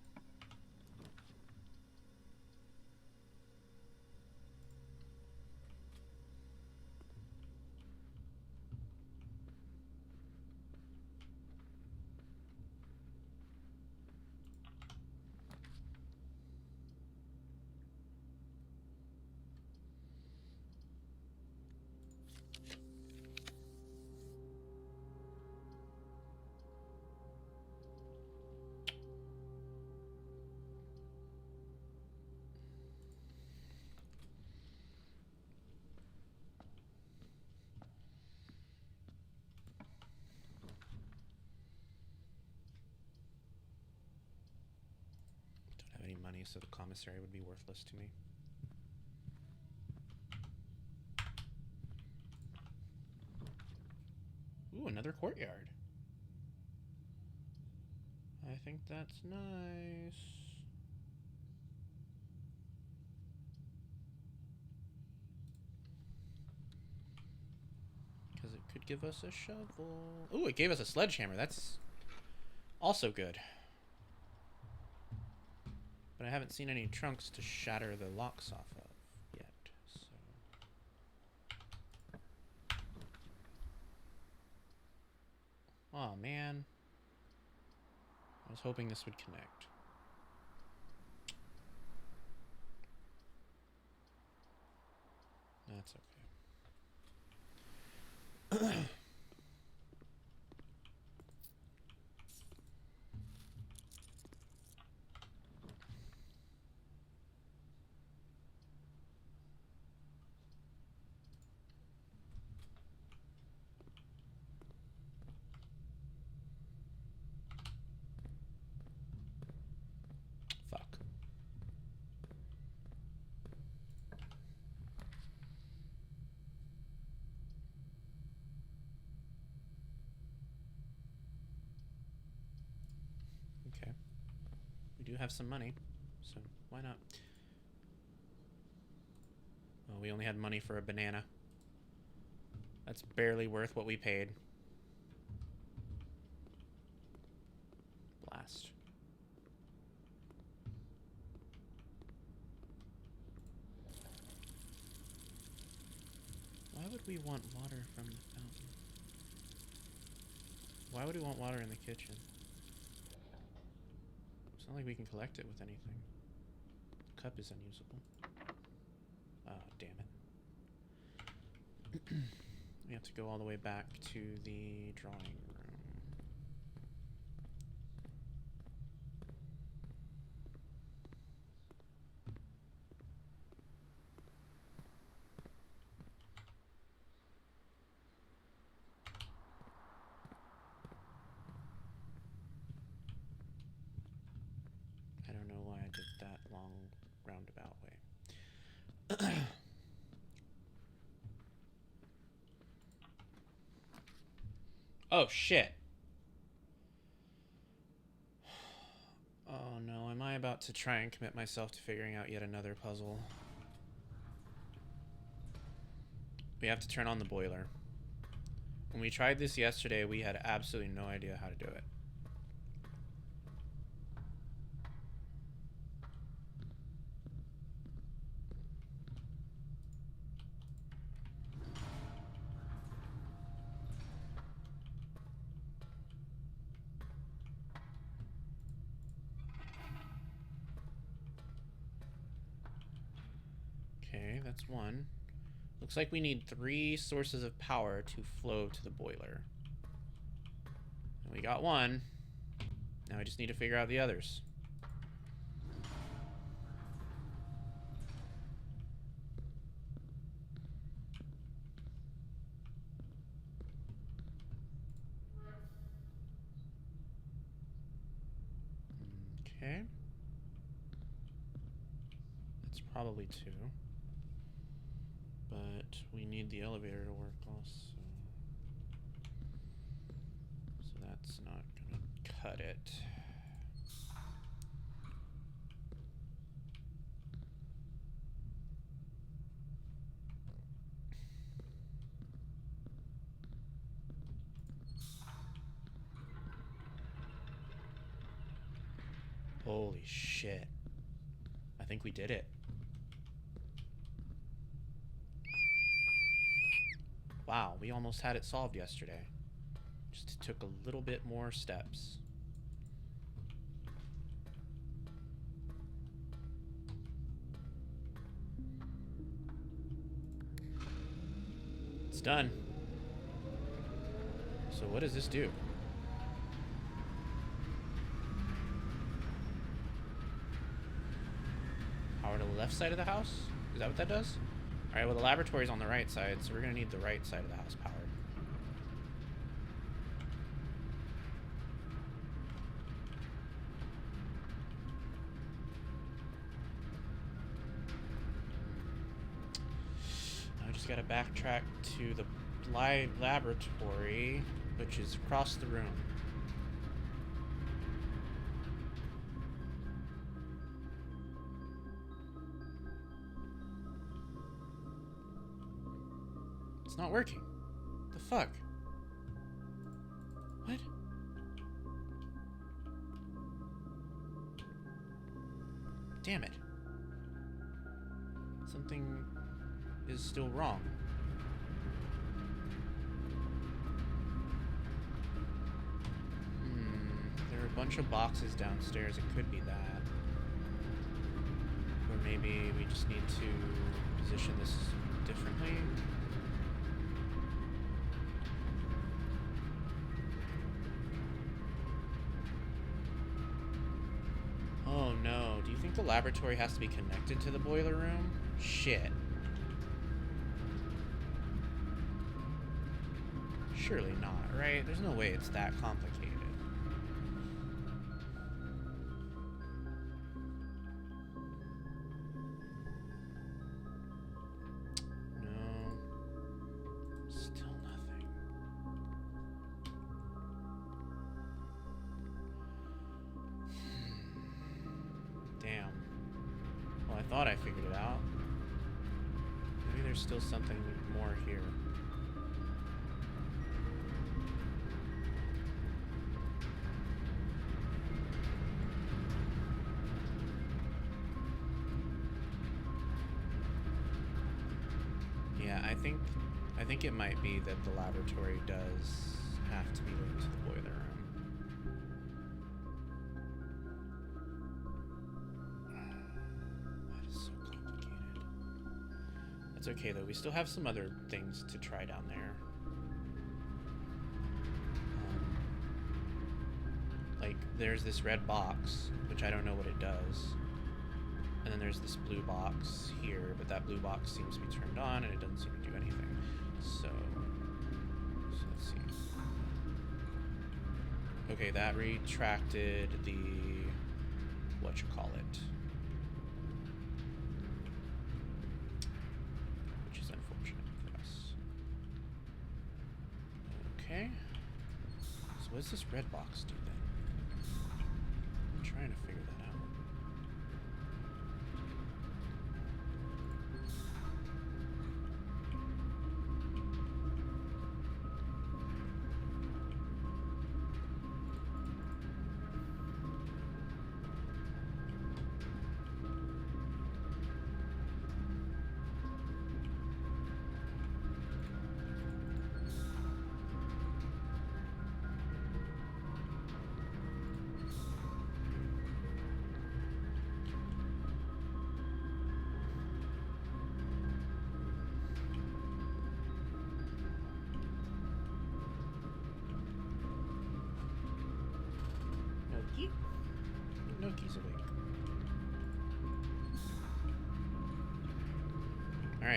Don't have any money, so the commissary would be worthless to me. Ooh, another courtyard. I think that's nice. Because it could give us a shovel. Ooh, it gave us a sledgehammer. That's also good. But I haven't seen any trunks to shatter the locks off of yet, so... Oh, man. I was hoping this would connect. That's okay. Fuck. Okay. We do have some money, so why not? Oh, we only had money for a banana. That's barely worth what we paid. Blast. Why would we want water from the fountain? Why would we want water in the kitchen? It's not like we can collect it with anything. The cup is unusable. Oh, damn it. We have to go all the way back to the drawing room. I don't know why I did that long roundabout way. Oh, shit. Oh, no. Am I about to try and commit myself to figuring out yet another puzzle? We have to turn on the boiler. When we tried this yesterday, we had absolutely no idea how to do it. Okay, that's one. Looks like we need 3 sources of power to flow to the boiler. And we got one. Now we just need to figure out the others. Okay. That's probably 2. But we need the elevator to work also. So that's not gonna cut it. Holy shit. I think we did it. Wow, we almost had it solved yesterday. Just took a little bit more steps. It's done. So what does this do? Power to the left side of the house? Is that what that does? Alright, well the laboratory's on the right side, so we're gonna need the right side of the house powered. Now I just gotta backtrack to the laboratory, which is across the room. It's not working. The fuck? What? Damn it. Something is still wrong. There are a bunch of boxes downstairs. It could be that. Or maybe we just need to position this differently. Oh no, do you think the laboratory has to be connected to the boiler room? Shit. Surely not, right? There's no way it's that complicated. No. Still nothing. Damn. Well, I thought I figured it out. Maybe there's still something more here. Yeah, I think it might be that the laboratory does have to be linked to the boiler room. That is so complicated. That's okay though, we still have some other things to try down there. Like, there's this red box, which I don't know what it does. And then there's this blue box here, but that blue box seems to be turned on and it doesn't seem to do anything. So let's see. Okay, that retracted the whatchamacallit. Which is unfortunate for us. Okay. So what does this red box do then? I'm trying to figure that out.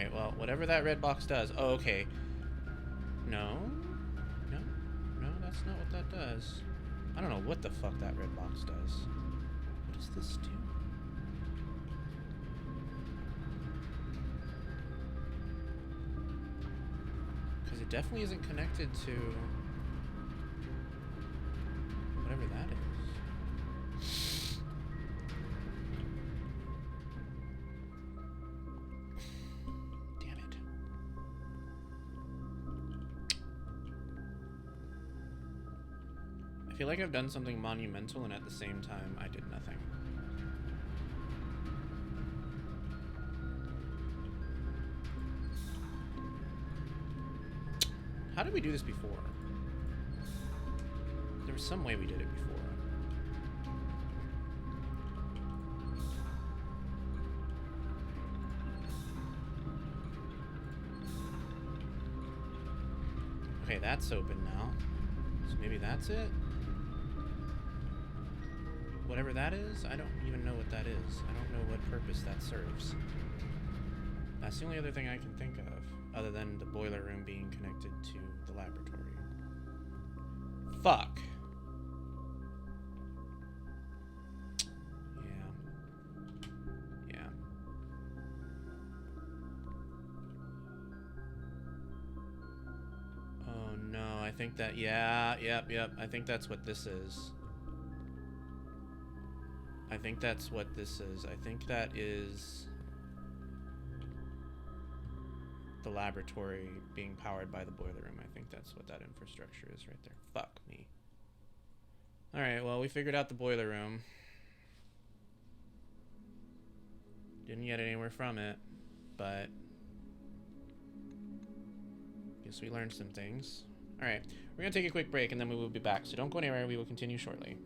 Alright, well, whatever that red box does. Oh, okay. No. No. No, that's not what that does. I don't know what the fuck that red box does. What does this do? Because it definitely isn't connected to whatever that is. Damn it. I feel like I've done something monumental and at the same time I did nothing. How did we do this before? There was some way we did it before. Okay, that's open now. So maybe that's it? Whatever that is, I don't even know what that is. I don't know what purpose that serves. That's the only other thing I can think of, other than the boiler room being connected to the laboratory. Fuck. Yeah. Oh no, I think that, yep. I think that's what this is. I think that's what this is. I think that is the laboratory being powered by the boiler room. I think that's what that infrastructure is right there. Fuck me. Alright, well, we figured out the boiler room. Didn't get anywhere from it, but guess we learned some things. Alright, we're gonna take a quick break and then we will be back, so don't go anywhere. We will continue shortly.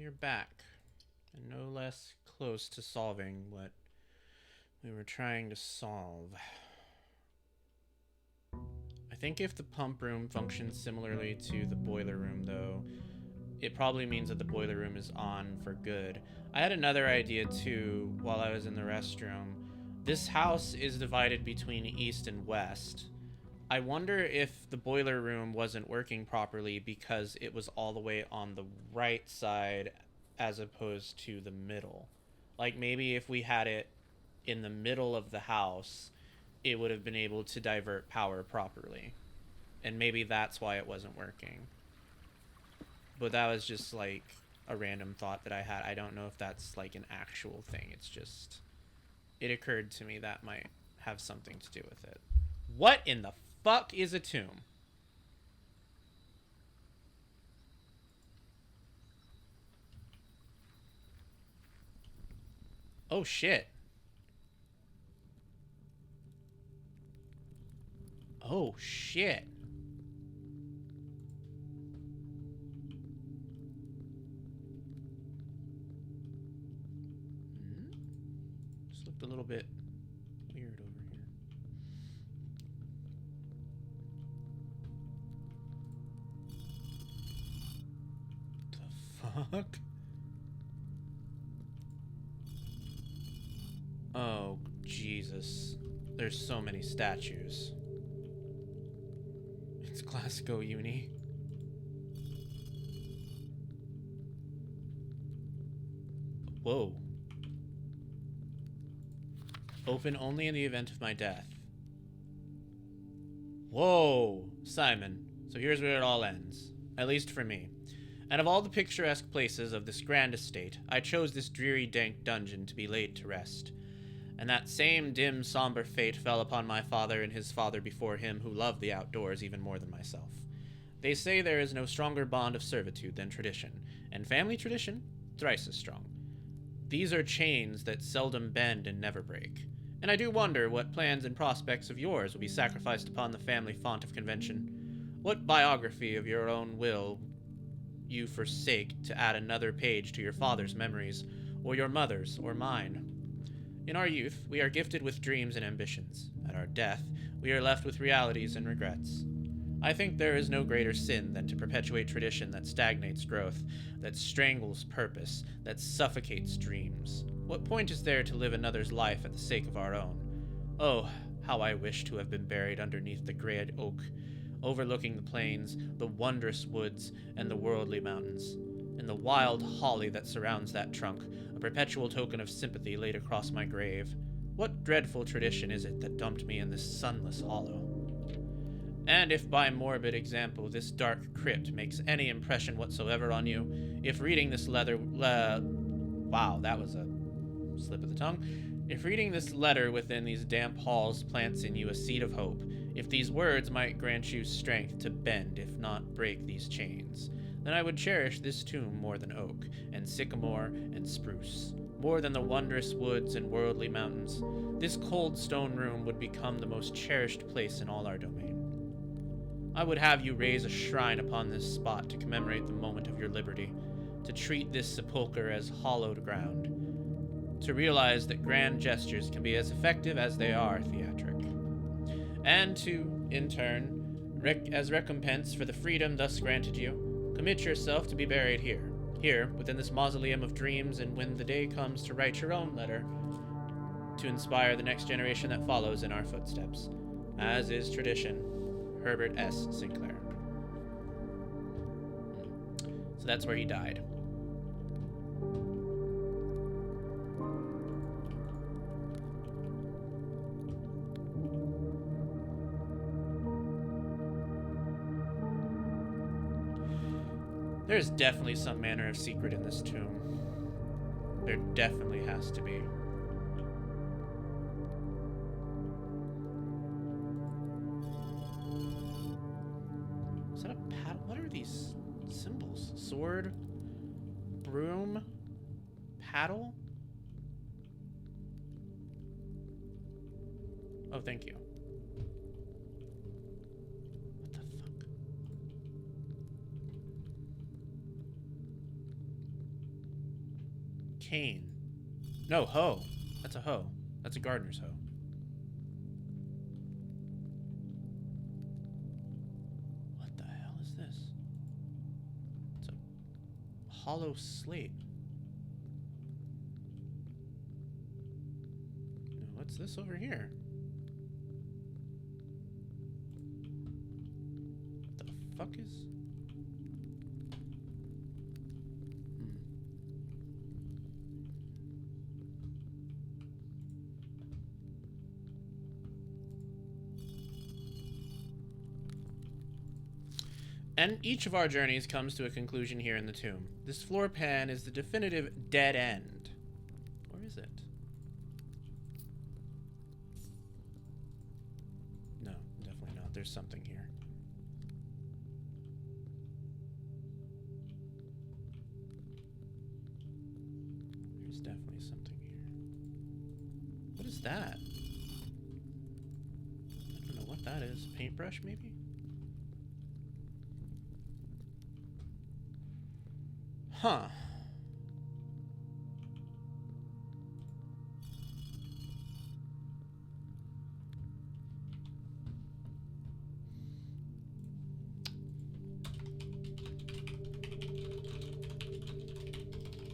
we are back, and no less close to solving what we were trying to solve. I think if the pump room functions similarly to the boiler room, though, it probably means that the boiler room is on for good. I had another idea, too, while I was in the restroom. This house is divided between east and west. I wonder if the boiler room wasn't working properly because it was all the way on the right side as opposed to the middle. Like, maybe if we had it in the middle of the house, it would have been able to divert power properly. And maybe that's why it wasn't working. But that was just, like, a random thought that I had. I don't know if that's, like, an actual thing. It's just... It occurred to me that might have something to do with it. What in the fuck is a tomb? Oh, shit. Oh, shit. Just looked a little bit weird over here. The fuck? Oh, Jesus. There's so many statues. It's Glasgow Uni. Whoa. Open only in the event of my death. Whoa, Simon. So here's where it all ends. At least for me. And of all the picturesque places of this grand estate, I chose this dreary, dank dungeon to be laid to rest. And that same dim, somber fate fell upon my father and his father before him, who loved the outdoors even more than myself. They say there is no stronger bond of servitude than tradition, and family tradition, thrice as strong. These are chains that seldom bend and never break. And I do wonder what plans and prospects of yours will be sacrificed upon the family font of convention. What biography of your own will you forsake to add another page to your father's memories, or your mother's, or mine? In our youth, we are gifted with dreams and ambitions. At our death, we are left with realities and regrets. I think there is no greater sin than to perpetuate tradition that stagnates growth, that strangles purpose, that suffocates dreams. What point is there to live another's life at the sake of our own? Oh, how I wish to have been buried underneath the great oak, overlooking the plains, the wondrous woods, and the worldly mountains. And the wild holly that surrounds that trunk, a perpetual token of sympathy laid across my grave. What dreadful tradition is it that dumped me in this sunless hollow? And if by morbid example this dark crypt makes any impression whatsoever on you, if reading this wow, that was a slip of the tongue. If reading this letter within these damp halls plants in you a seed of hope, if these words might grant you strength to bend, if not break these chains, then I would cherish this tomb more than oak, and sycamore, and spruce. More than the wondrous woods and worldly mountains. This cold stone room would become the most cherished place in all our domain. I would have you raise a shrine upon this spot to commemorate the moment of your liberty, to treat this sepulchre as hallowed ground, to realize that grand gestures can be as effective as they are theatric, and to, in turn, as recompense for the freedom thus granted you, commit yourself to be buried here, within this mausoleum of dreams, and when the day comes to write your own letter, to inspire the next generation that follows in our footsteps. As is tradition, Herbert S. Sinclair. So that's where he died. There's definitely some manner of secret in this tomb. There definitely has to be. Is that a paddle? What are these symbols? Sword? Broom? Paddle? Oh, thank you. cane. No, hoe. That's a hoe. That's a gardener's hoe. What the hell is this? It's a hollow slate. What's this over here? What the fuck is... And each of our journeys comes to a conclusion here in the tomb. This floor pan is the definitive dead end. Or is it? No, definitely not. There's something here. There's definitely something here. What is that? I don't know what that is. Paintbrush, maybe? Huh.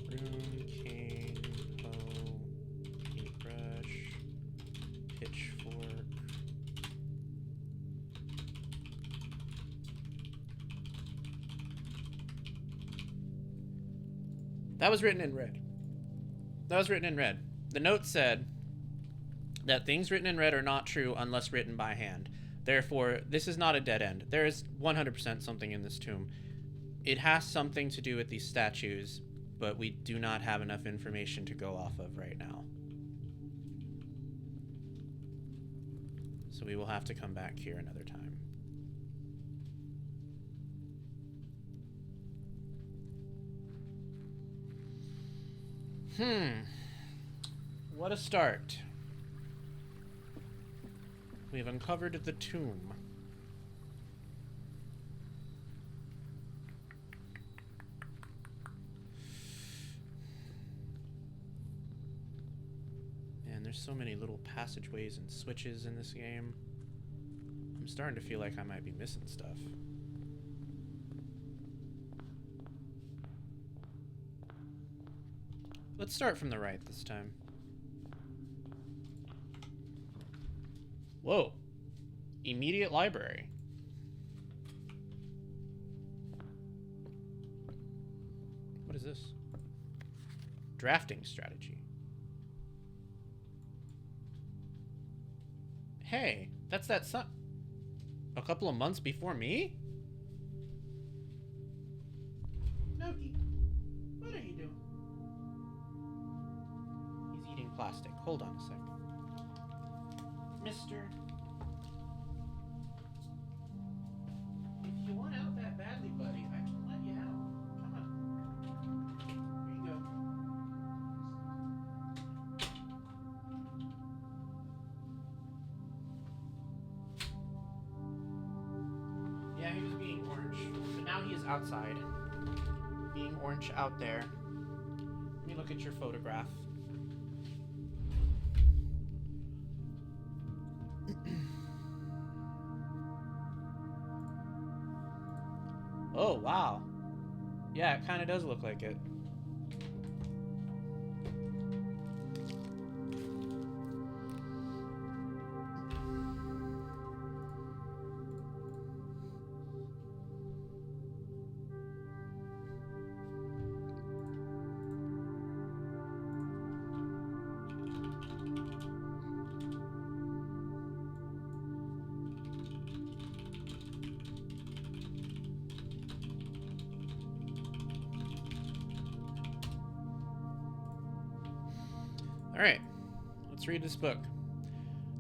Broom, cane, hoe, paintbrush, pitchfork. That was written in red. That was written in red. The note said that things written in red are not true unless written by hand. Therefore, this is not a dead end. There is 100% something in this tomb. It has something to do with these statues, but we do not have enough information to go off of right now. So we will have to come back here another time. What a start. We have uncovered the tomb. Man, there's so many little passageways and switches in this game. I'm starting to feel like I might be missing stuff. Let's start from the right this time. Whoa. Immediate library. What is this? Drafting strategy. Hey, that's that son. A couple of months before me? Noki, what are you doing? He's eating plastic. Hold on a sec. Mister, if you want out that badly, buddy, I can let you out. Come on. Here you go. Yeah, he was being orange, but now he is outside. Being orange out there. Let me look at your photograph. Oh, wow. Yeah, it kind of does look like it. Alright, let's read this book.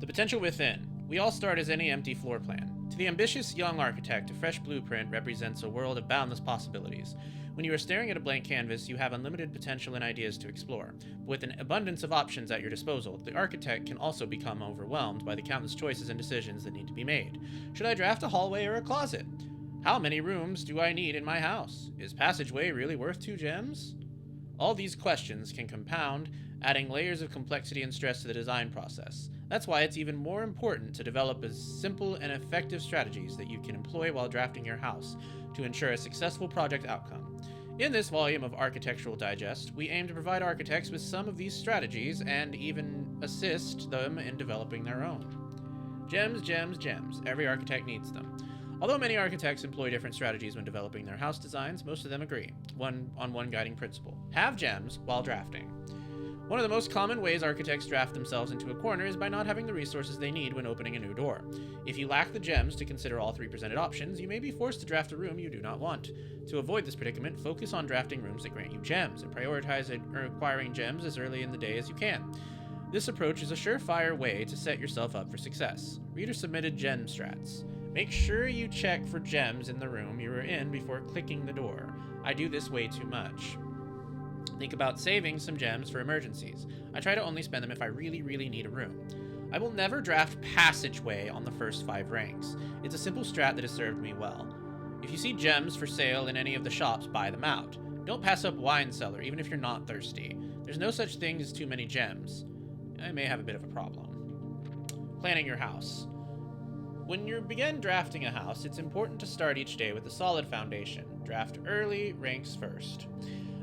The Potential Within. We all start as any empty floor plan. To the ambitious young architect, a fresh blueprint represents a world of boundless possibilities. When you are staring at a blank canvas, you have unlimited potential and ideas to explore. But with an abundance of options at your disposal, the architect can also become overwhelmed by the countless choices and decisions that need to be made. Should I draft a hallway or a closet? How many rooms do I need in my house? Is passageway really worth 2 gems? All these questions can compound, adding layers of complexity and stress to the design process. That's why it's even more important to develop as simple and effective strategies that you can employ while drafting your house to ensure a successful project outcome. In this volume of Architectural Digest, we aim to provide architects with some of these strategies and even assist them in developing their own. Gems, gems, gems. Every architect needs them. Although many architects employ different strategies when developing their house designs, most of them agree on one guiding principle: have gems while drafting. One of the most common ways architects draft themselves into a corner is by not having the resources they need when opening a new door. If you lack the gems to consider all three presented options, you may be forced to draft a room you do not want. To avoid this predicament, focus on drafting rooms that grant you gems, and prioritize acquiring gems as early in the day as you can. This approach is a surefire way to set yourself up for success. Reader-submitted gem strats. Make sure you check for gems in the room you are in before clicking the door. I do this way too much. Think about saving some gems for emergencies. I try to only spend them if I really, really need a room. I will never draft passageway on the first 5 ranks. It's a simple strat that has served me well. If you see gems for sale in any of the shops, buy them out. Don't pass up wine cellar, even if you're not thirsty. There's no such thing as too many gems. I may have a bit of a problem. Planning your house. When you begin drafting a house, it's important to start each day with a solid foundation. Draft early, ranks first.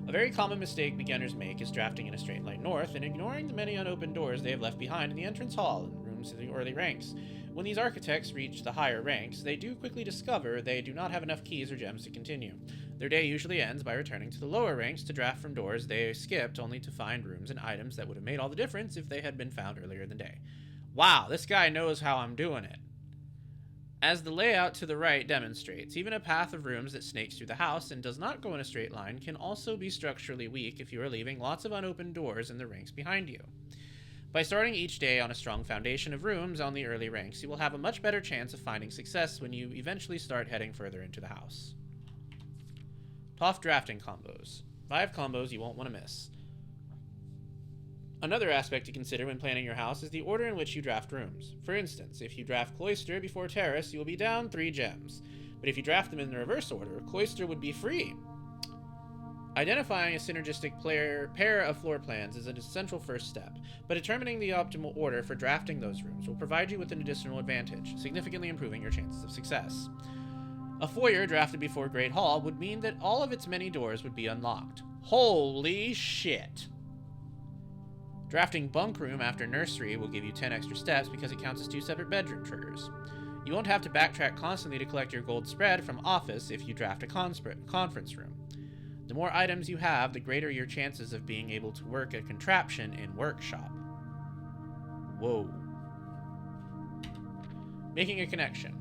A very common mistake beginners make is drafting in a straight line north and ignoring the many unopened doors they have left behind in the entrance hall and rooms in the early ranks. When these architects reach the higher ranks, they do quickly discover they do not have enough keys or gems to continue. Their day usually ends by returning to the lower ranks to draft from doors they skipped, only to find rooms and items that would have made all the difference if they had been found earlier in the day. Wow, this guy knows how I'm doing it. As the layout to the right demonstrates, even a path of rooms that snakes through the house and does not go in a straight line can also be structurally weak if you are leaving lots of unopened doors in the ranks behind you. By starting each day on a strong foundation of rooms on the early ranks, you will have a much better chance of finding success when you eventually start heading further into the house. Tough drafting combos. 5 combos you won't want to miss. Another aspect to consider when planning your house is the order in which you draft rooms. For instance, if you draft cloister before terrace, you will be down 3 gems. But if you draft them in the reverse order, cloister would be free. Identifying a synergistic pair of floor plans is an essential first step, but determining the optimal order for drafting those rooms will provide you with an additional advantage, significantly improving your chances of success. A foyer drafted before Great Hall would mean that all of its many doors would be unlocked. Holy shit! Drafting bunk room after nursery will give you 10 extra steps because it counts as 2 separate bedroom triggers. You won't have to backtrack constantly to collect your gold spread from office if you draft a conference room. The more items you have, the greater your chances of being able to work a contraption in workshop. Whoa. Making a connection.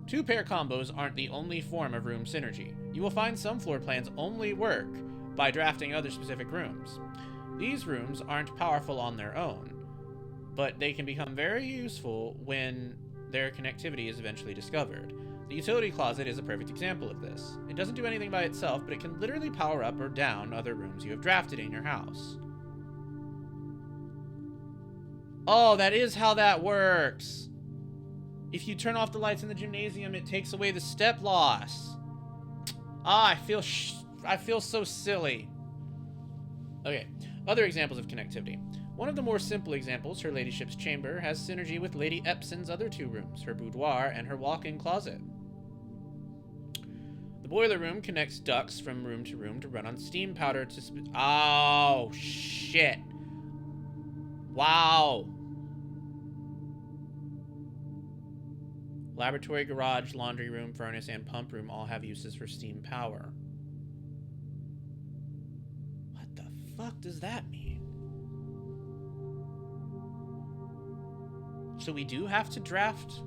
2-pair combos aren't the only form of room synergy. You will find some floor plans only work by drafting other specific rooms. These rooms aren't powerful on their own, but they can become very useful when their connectivity is eventually discovered. The utility closet is a perfect example of this. It doesn't do anything by itself, but it can literally power up or down other rooms you have drafted in your house. Oh, that is how that works! If you turn off the lights in the gymnasium, it takes away the step loss. Ah, I feel so silly. Okay. Other examples of connectivity. One of the more simple examples, her ladyship's chamber, has synergy with Lady Epson's other 2 rooms, her boudoir and her walk-in closet. The boiler room connects ducts from room to run on steam powder to... Oh, shit. Wow. Laboratory, garage, laundry room, furnace, and pump room all have uses for steam power. What does that mean? So we do have to draft?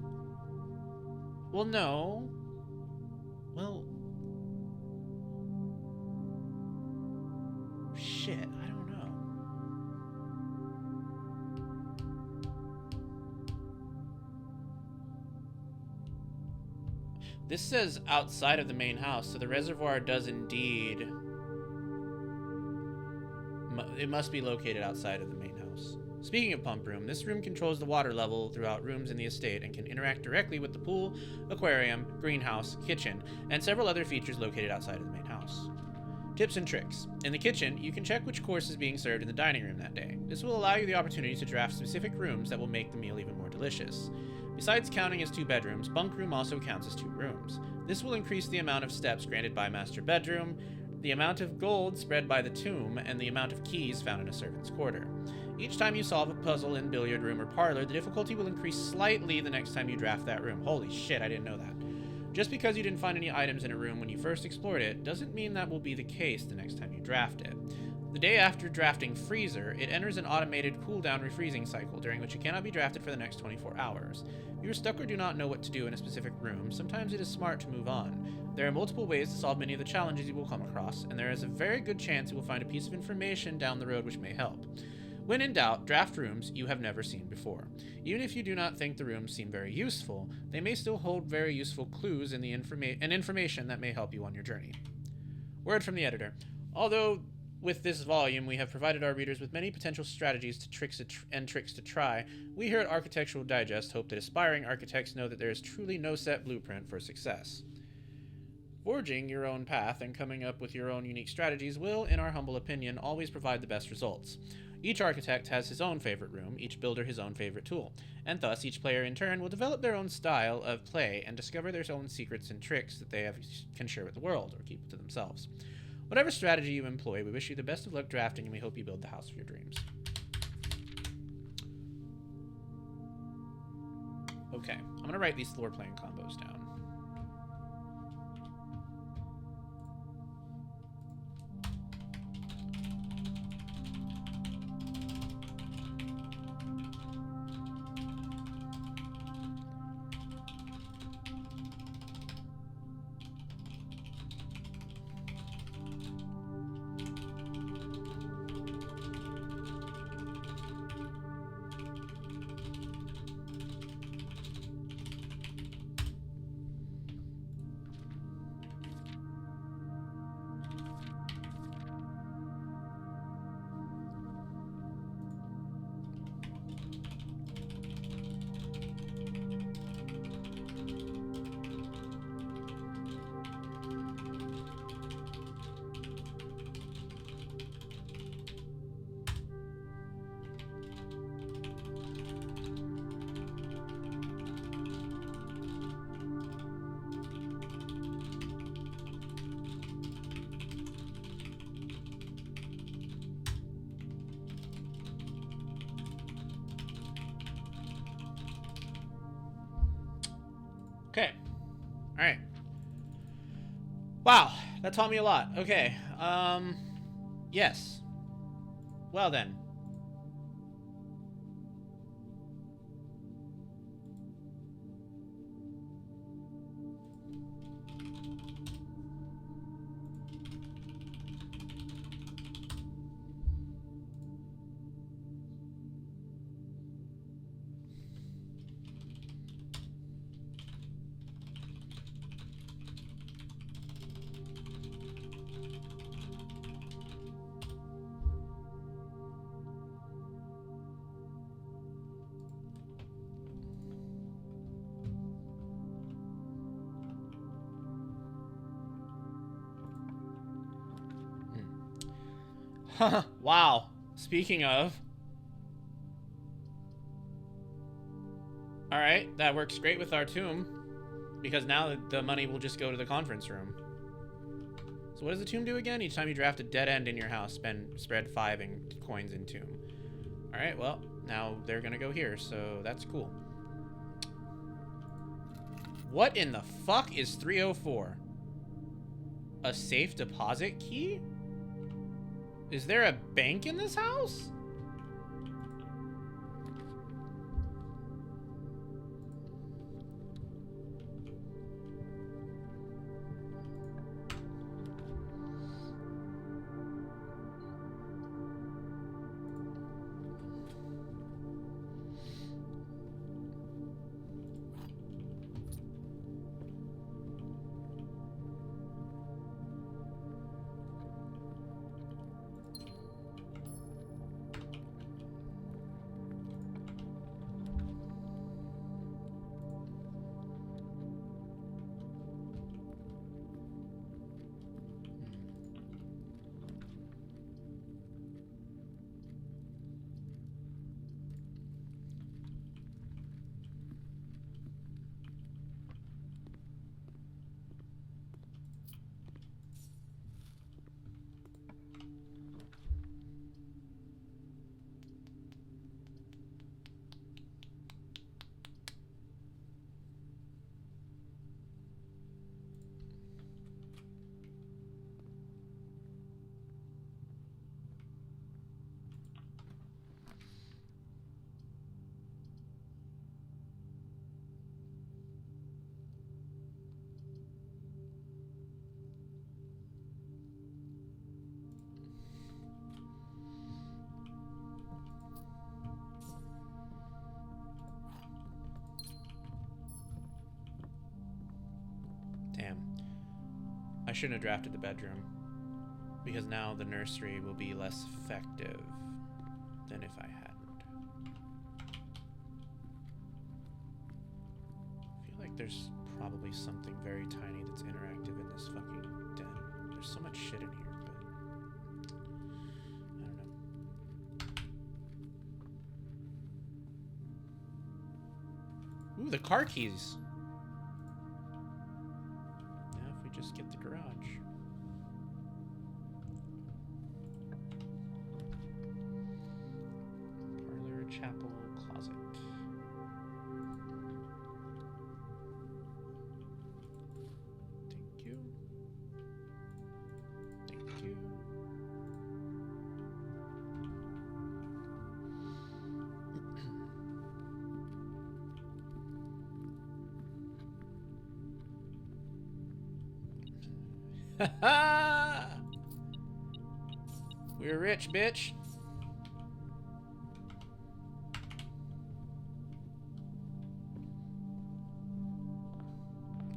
Well, no. Well... Shit, I don't know. This says outside of the main house, so the reservoir does indeed... It must be located outside of the main house. Speaking of pump room, this room controls the water level throughout rooms in the estate and can interact directly with the pool, aquarium, greenhouse, kitchen, and several other features located outside of the main house. Tips and tricks. In the kitchen, you can check which course is being served in the dining room that day. This will allow you the opportunity to draft specific rooms that will make the meal even more delicious. Besides counting as 2 bedrooms, bunk room also counts as 2 rooms. This will increase the amount of steps granted by master bedroom, the amount of gold spread by the tomb, and the amount of keys found in a servant's quarter. Each time you solve a puzzle in billiard room or parlor, the difficulty will increase slightly the next time you draft that room. Holy shit, I didn't know that. Just because you didn't find any items in a room when you first explored it, doesn't mean that will be the case the next time you draft it. The day after drafting Freezer, it enters an automated cooldown refreezing cycle, during which it cannot be drafted for the next 24 hours. If you are stuck or do not know what to do in a specific room, sometimes it is smart to move on. There are multiple ways to solve many of the challenges you will come across, and there is a very good chance you will find a piece of information down the road which may help. When in doubt, draft rooms you have never seen before. Even if you do not think the rooms seem very useful, they may still hold very useful clues in the information that may help you on your journey. Word from the editor. Although with this volume we have provided our readers with many potential strategies to tricks to try, we here at Architectural Digest hope that aspiring architects know that there is truly no set blueprint for success. Forging your own path and coming up with your own unique strategies will, in our humble opinion, always provide the best results. Each architect has his own favorite room, each builder his own favorite tool, and thus each player in turn will develop their own style of play and discover their own secrets and tricks that they can share with the world, or keep to themselves. Whatever strategy you employ, we wish you the best of luck drafting, and we hope you build the house of your dreams. Okay, I'm going to write these floor plan combos down. Okay. All right. Wow, that taught me a lot. Okay. Yes. Well then. Wow. Speaking of. Alright, that works great with our tomb. Because now the money will just go to the conference room. So what does the tomb do again? Each time you draft a dead end in your house, spread 5 in coins in tomb. Alright, well, now they're gonna go here, so that's cool. What in the fuck is 304? A safe deposit key? Is there a bank in this house? shouldn't have drafted the bedroom, because now the nursery will be less effective than if I hadn't. I feel like there's probably something very tiny that's interactive in this fucking den. There's so much shit in here, but I don't know. Ooh, the car keys. Now if we just get the garage. Parlor, chapel, closet. Thank you. Thank you. We're rich, bitch.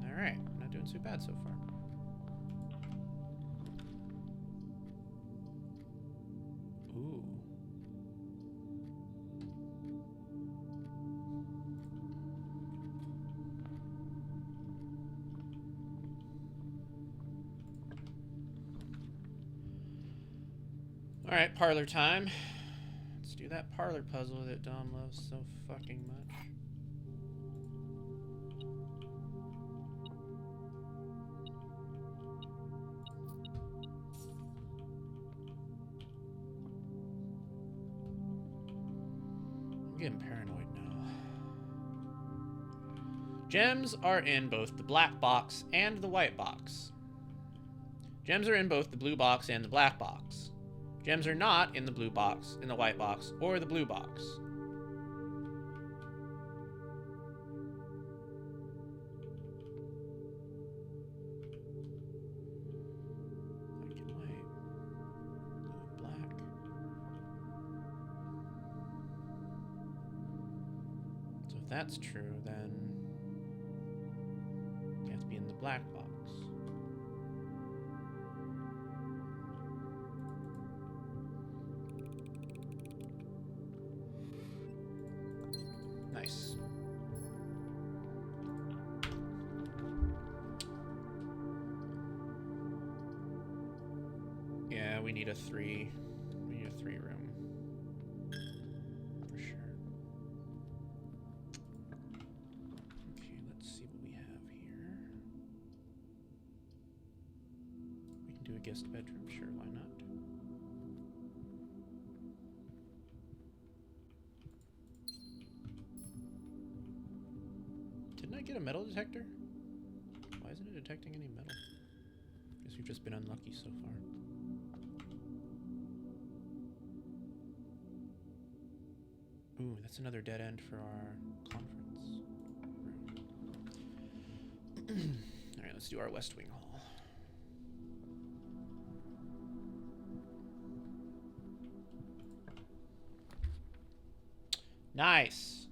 Alright, not doing too bad so far. Ooh. Alright, parlor time. Let's do that parlor puzzle that Dom loves so fucking much. I'm getting paranoid now. Gems are in both the black box and the white box. Gems are in both the blue box and the black box. Gems are not in the blue box, in the white box, or the blue box. Black and white. Blue and black. So if that's true, then they have to be in the black box. Nice. Yeah, we need a 3. We need a 3 room. For sure. Okay, let's see what we have here. We can do a guest bedroom, sure, why not? Didn't I get a metal detector? Why isn't it detecting any metal? Guess we've just been unlucky so far. Ooh, that's another dead end for our conference room. Alright, let's do our West Wing hall. Nice!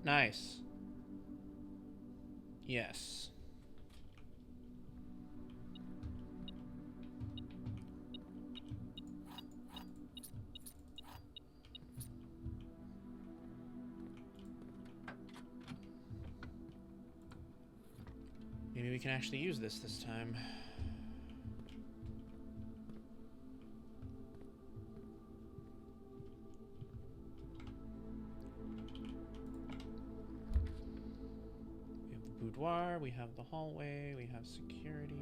Nice. Yes. Maybe we can actually use this time. Boudoir, we have the hallway, we have security.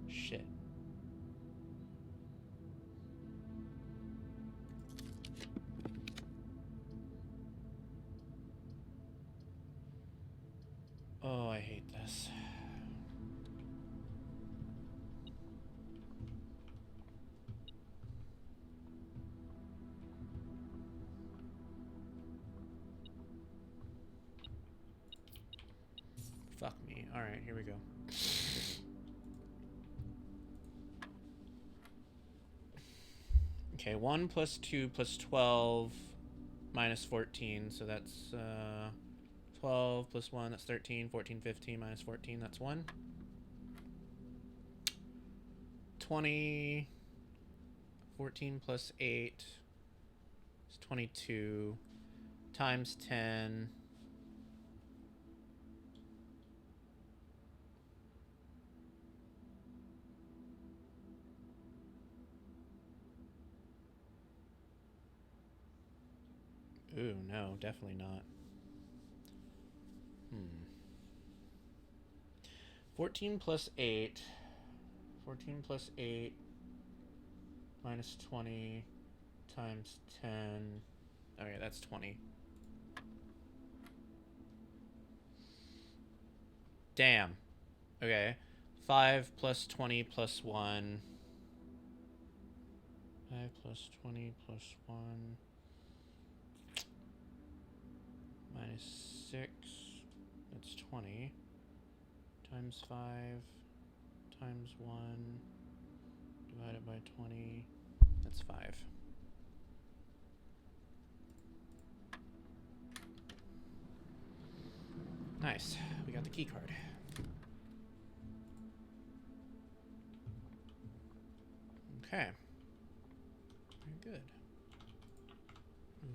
Shit. Oh, I hate this. Alright, here we go. Okay, 1 plus 2 plus 12 minus 14, so that's 12 plus 1, that's 13, 14, 15 minus 14, that's 1. 20, 14 plus 8 is 22, times 10. Ooh, no, definitely not. 14 plus 8. 14 plus 8 minus 20 times 10. Okay, that's 20. Damn. Okay. 5 plus 20 plus 1. 5 plus 20 plus 1. Minus 6. That's 20. Times 5. Times 1. Divided by 20. That's 5. Nice. We got the key card. Okay. Very good.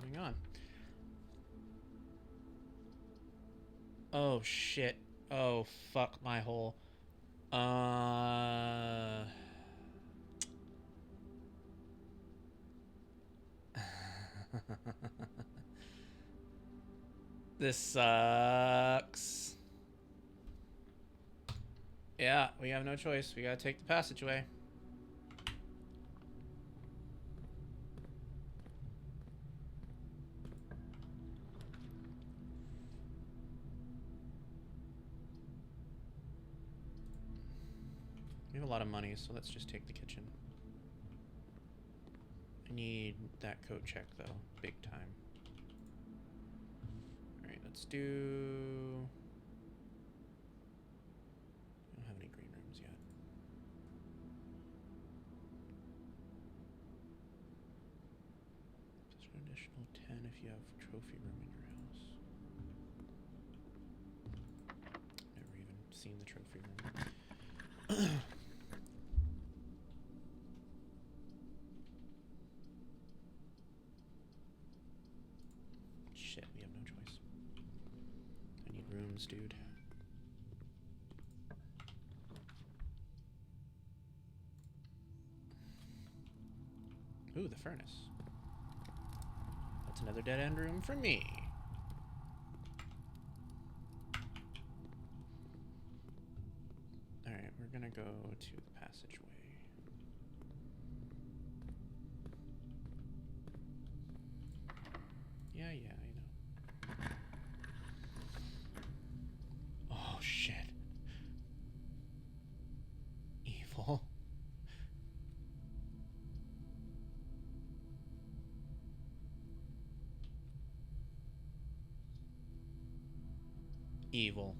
Moving on. Oh, shit. Oh, fuck my hole. This sucks. Yeah, we have no choice. We gotta take the passageway. We have a lot of money, so let's just take the kitchen. I need that coat check, though. Big time. Alright, let's do... I don't have any green rooms yet. Just an additional 10 if you have a trophy room in your house. Never even seen the trophy room. Shit, we have no choice. I need rooms, dude. Ooh, the furnace. That's another dead-end room for me. Alright, we're gonna go to the passageway. Yeah, I know. Oh, shit. Evil. Evil.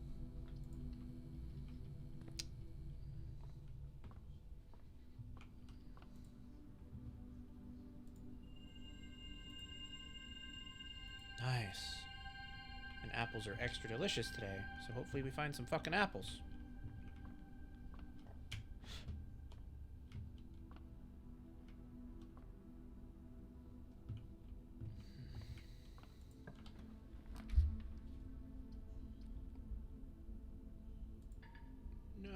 Nice. And apples are extra delicious today, so hopefully we find some fucking apples. No.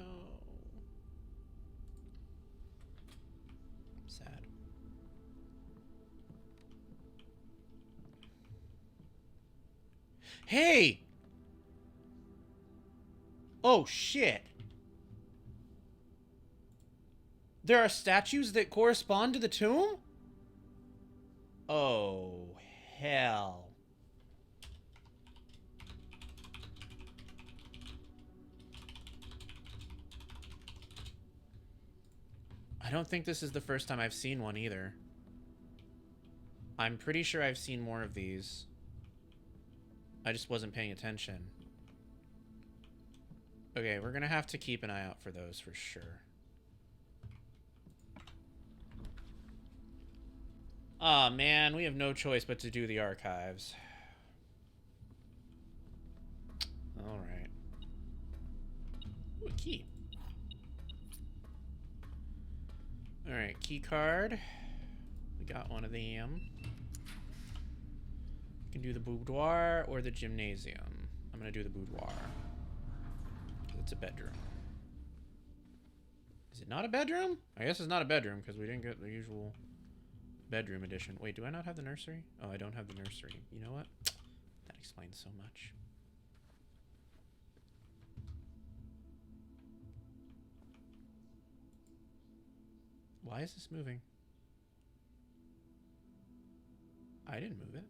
Sad. Hey! Oh, shit. There are statues that correspond to the tomb? Oh, hell. I don't think this is the first time I've seen one either. I'm pretty sure I've seen more of these. I just wasn't paying attention. Okay, we're gonna have to keep an eye out for those for sure. Aw, man, we have no choice but to do the archives. Alright. Ooh, a key. Alright, key card. We got one of them. We can do the boudoir or the gymnasium. I'm gonna do the boudoir. It's a bedroom. Is it not a bedroom? I guess it's not a bedroom because we didn't get the usual bedroom edition. Wait, do I not have the nursery? Oh, I don't have the nursery. You know what? That explains so much. Why is this moving? I didn't move it.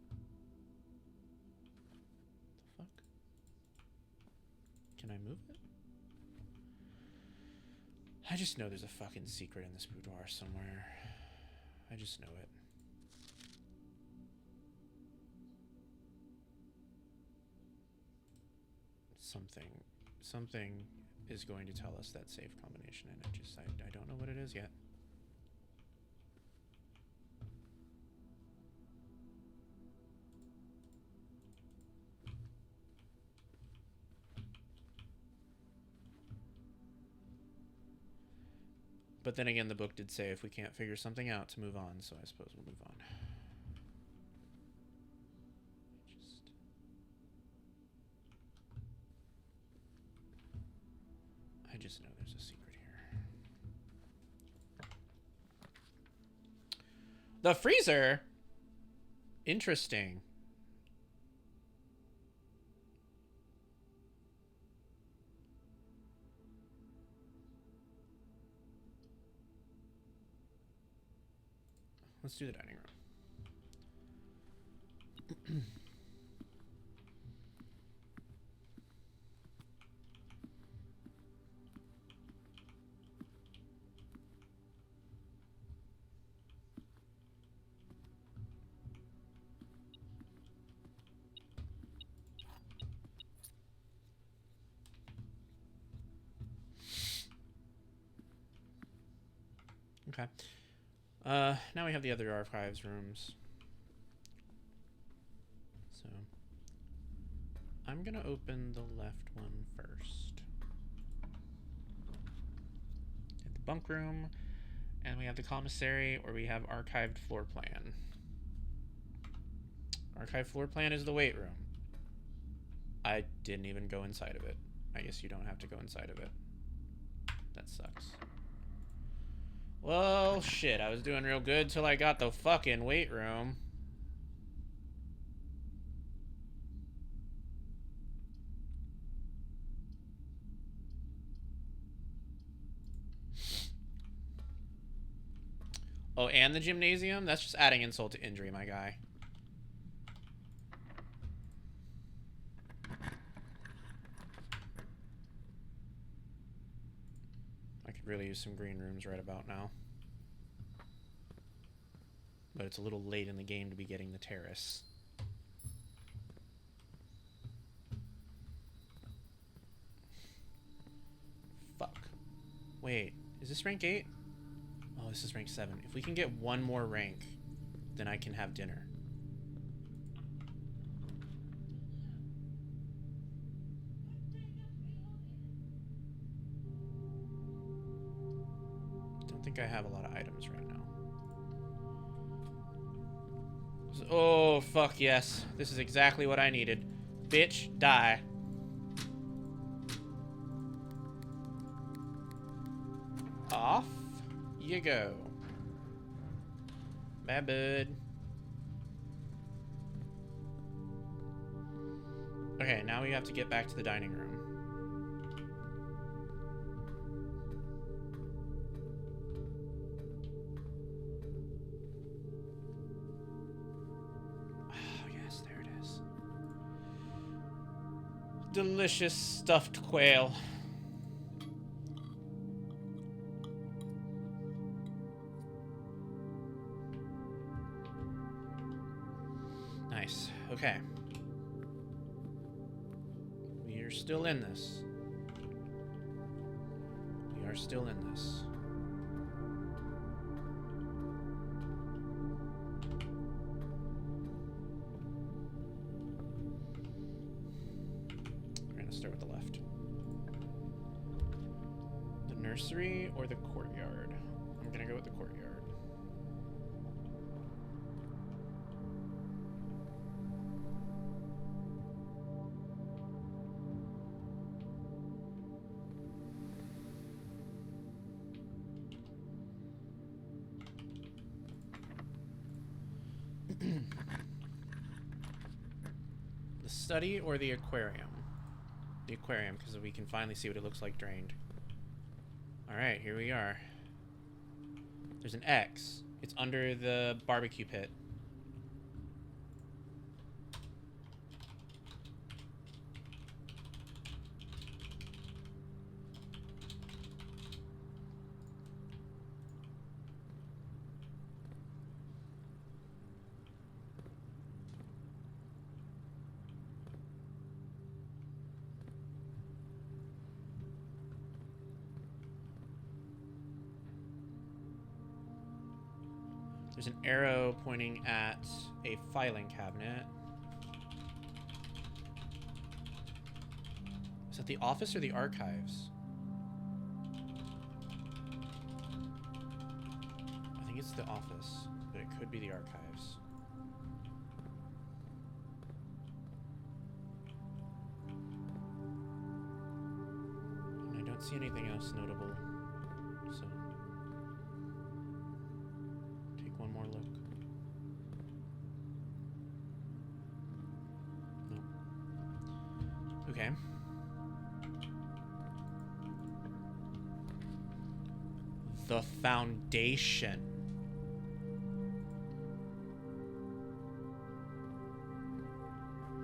The fuck? Can I move it? I just know there's a fucking secret in this boudoir somewhere. I just know it. Something is going to tell us that safe combination, and I don't know what it is yet. But then again, the book did say if we can't figure something out to move on, so I suppose we'll move on. I just know there's a secret here. The freezer? Interesting. Let's do the dining room. Okay. Now we have the other archives rooms. So I'm gonna open the left one first. At the bunk room, and we have the commissary, or we have archived floor plan. Archived floor plan is the weight room. I didn't even go inside of it. I guess you don't have to go inside of it. That sucks. Well, shit, I was doing real good till I got the fucking weight room. Oh, and the gymnasium? That's just adding insult to injury, my guy. I could really use some green rooms right about now. But it's a little late in the game to be getting the terrace. Fuck. Wait, is this rank 8? Oh, this is rank 7. If we can get one more rank, then I can have dinner. Don't think I have a lot of items right now. Oh, fuck yes. This is exactly what I needed. Bitch, die. Off you go. Bye, bud. Okay, now we have to get back to the dining room. Oh, yes, there it is. Delicious stuffed quail. Nice. Okay. We're still in this. are still in this. We're gonna start with the left. The nursery or the courtyard? I'm gonna go with the courtyard. The study or the aquarium? The aquarium, because we can finally see what it looks like drained. Alright, here we are. There's an X. It's under the barbecue pit. There's an arrow pointing at a filing cabinet. Is that the office or the archives? I think it's the office, but it could be the archives. And I don't see anything else notable, so... one more look. No. Okay. The foundation.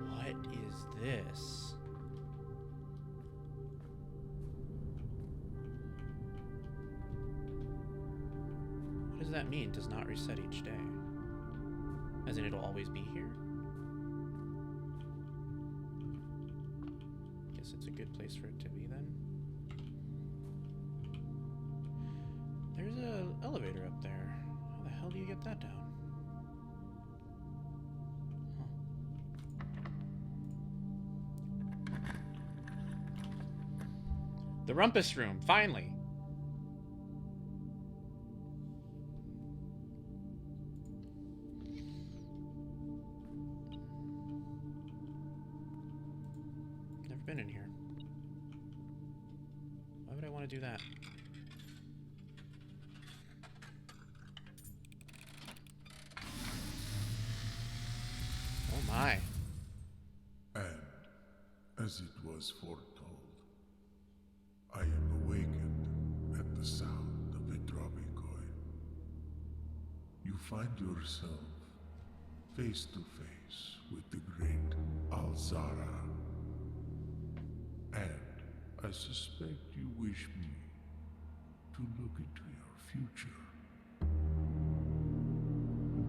What is this? What does that mean? Does not reset each day. As in it'll always be here? Guess it's a good place for it to be then. There's an elevator up there. How the hell do you get that down? Huh. The rumpus room, finally! Been in here. Why would I want to do that? Oh my. And as it was foretold, I am awakened at the sound of a dropping coin. You find yourself face to face with the great Alzara. And I suspect you wish me to look into your future.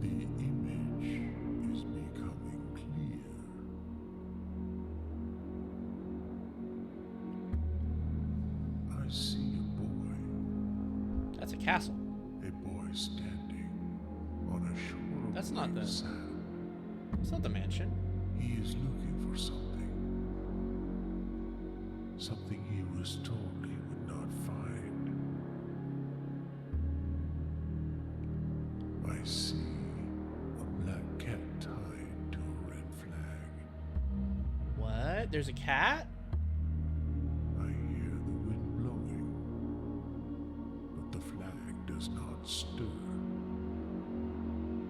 The image is becoming clear. I see a boy. That's a castle. A boy standing on a shore of That's not the sand. It's not the mansion. He is looking for something. Something he was told he would not find. I see a black cat tied to a red flag. What? There's a cat? I hear the wind blowing, but the flag does not stir.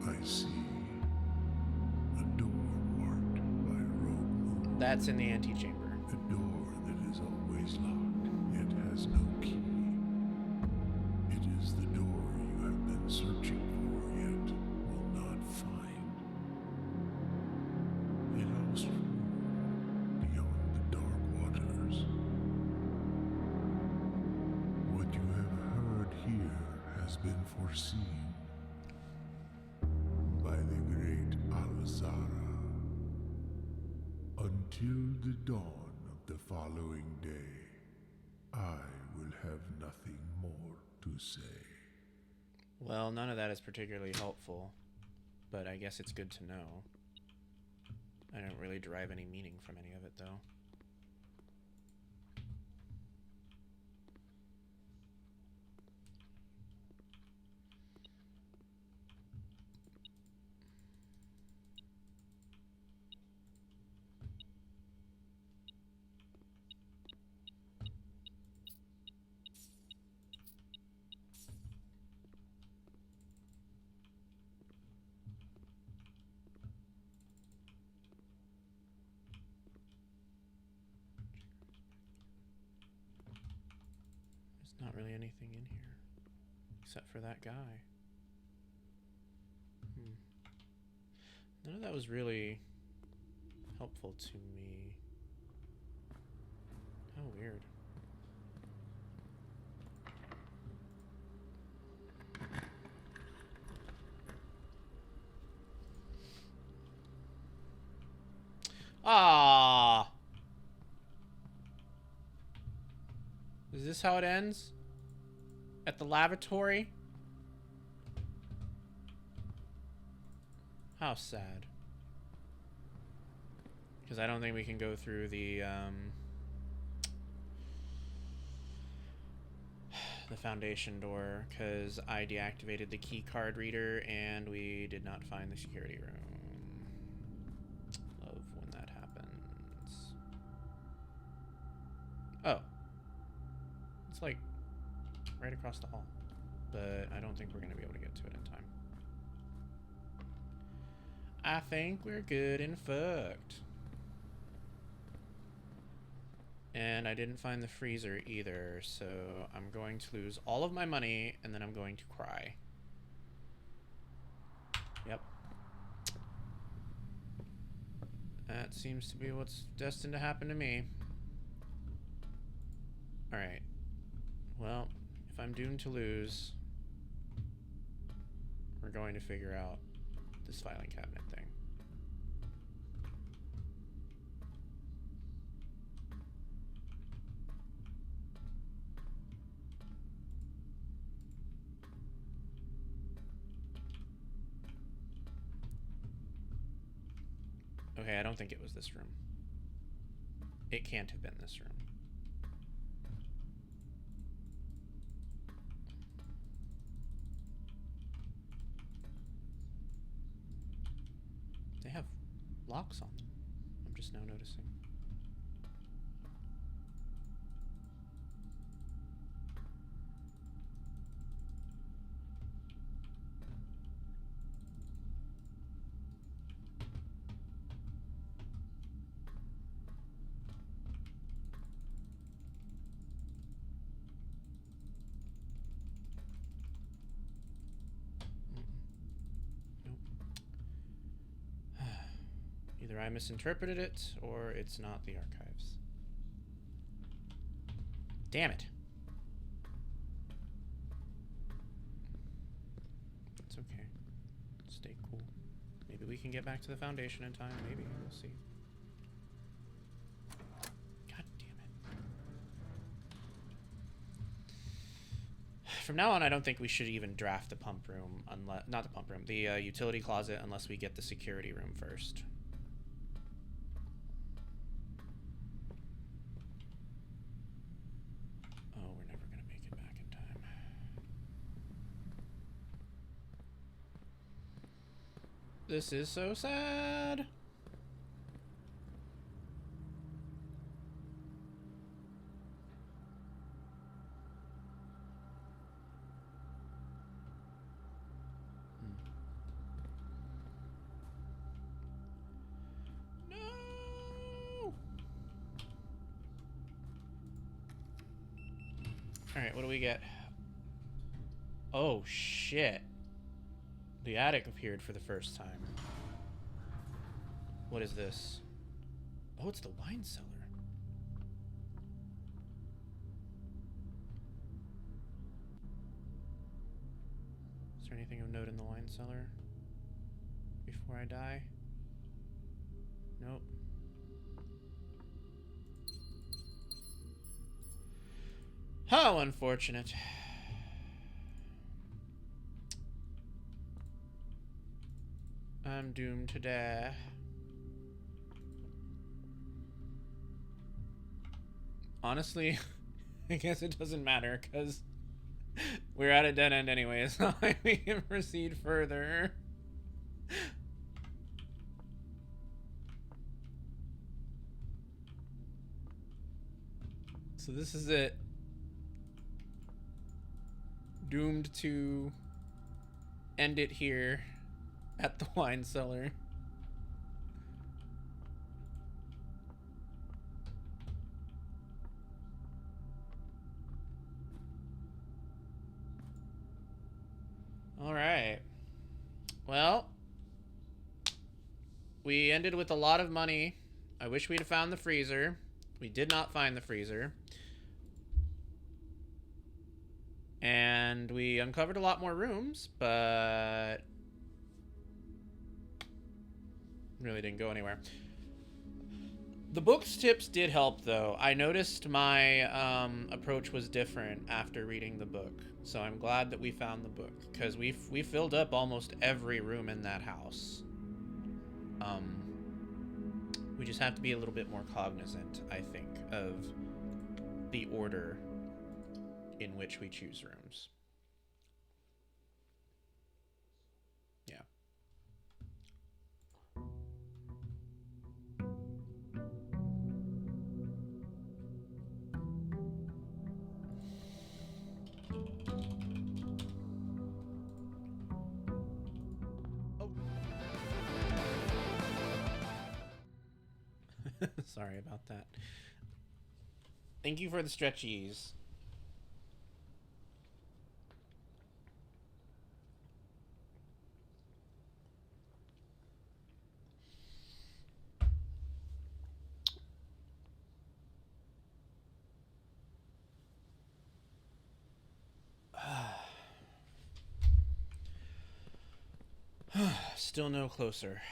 I see a door marked by a rogue moon. That's in the antechamber. A door that is always locked, yet has no key. It is the door you have been searching for, yet will not find. A lost room beyond the dark waters. What you have heard here has been foreseen by the great Alzara. Until the dawn of the following day, I will have nothing more to say. Well, none of that is particularly helpful, but I guess it's good to know. I don't really derive any meaning from any of it, though. There's not really anything in here, except for that guy. None of that was really helpful to me. How weird. Ah! Is this how it ends? At the lavatory? How sad. Because I don't think we can go through the foundation door, because I deactivated the key card reader and we did not find the security room. Love when that happens. Oh. It's like right across the hall. But I don't think we're going to be able to get to it in time. I think we're good and fucked. And I didn't find the freezer either, so I'm going to lose all of my money, and then I'm going to cry. Yep. That seems to be what's destined to happen to me. Alright. Well, if I'm doomed to lose, we're going to figure out this filing cabinet thing. Okay, I don't think it was this room. It can't have been this room. They have locks on them. I'm just now noticing. Either I misinterpreted it, or it's not the archives. Damn it. It's okay. Stay cool. Maybe we can get back to the foundation in time. Maybe. We'll see. God damn it. From now on, I don't think we should even draft the pump room, unless... Not the pump room. The utility closet, unless we get the security room first. This is so sad. No. All right, what do we get? Oh shit. The attic appeared for the first time. What is this? Oh, it's the wine cellar. Is there anything of note in the wine cellar before I die? Nope. How unfortunate. I'm doomed to die. Honestly, I guess it doesn't matter, because we're at a dead end anyway, so we can proceed further. So this is it. Doomed to end it here at the wine cellar. All right. Well, we ended with a lot of money. I wish we'd have found the freezer. We did not find the freezer. And we uncovered a lot more rooms, but really didn't go anywhere. The book's tips did help, though. I noticed my approach was different after reading the book. So I'm glad that we found the book, because we filled up almost every room in that house. We just have to be a little bit more cognizant, I think, of the order in which we choose rooms. Yeah. Oh. Sorry about that. Thank you for the stretchies. Still no closer.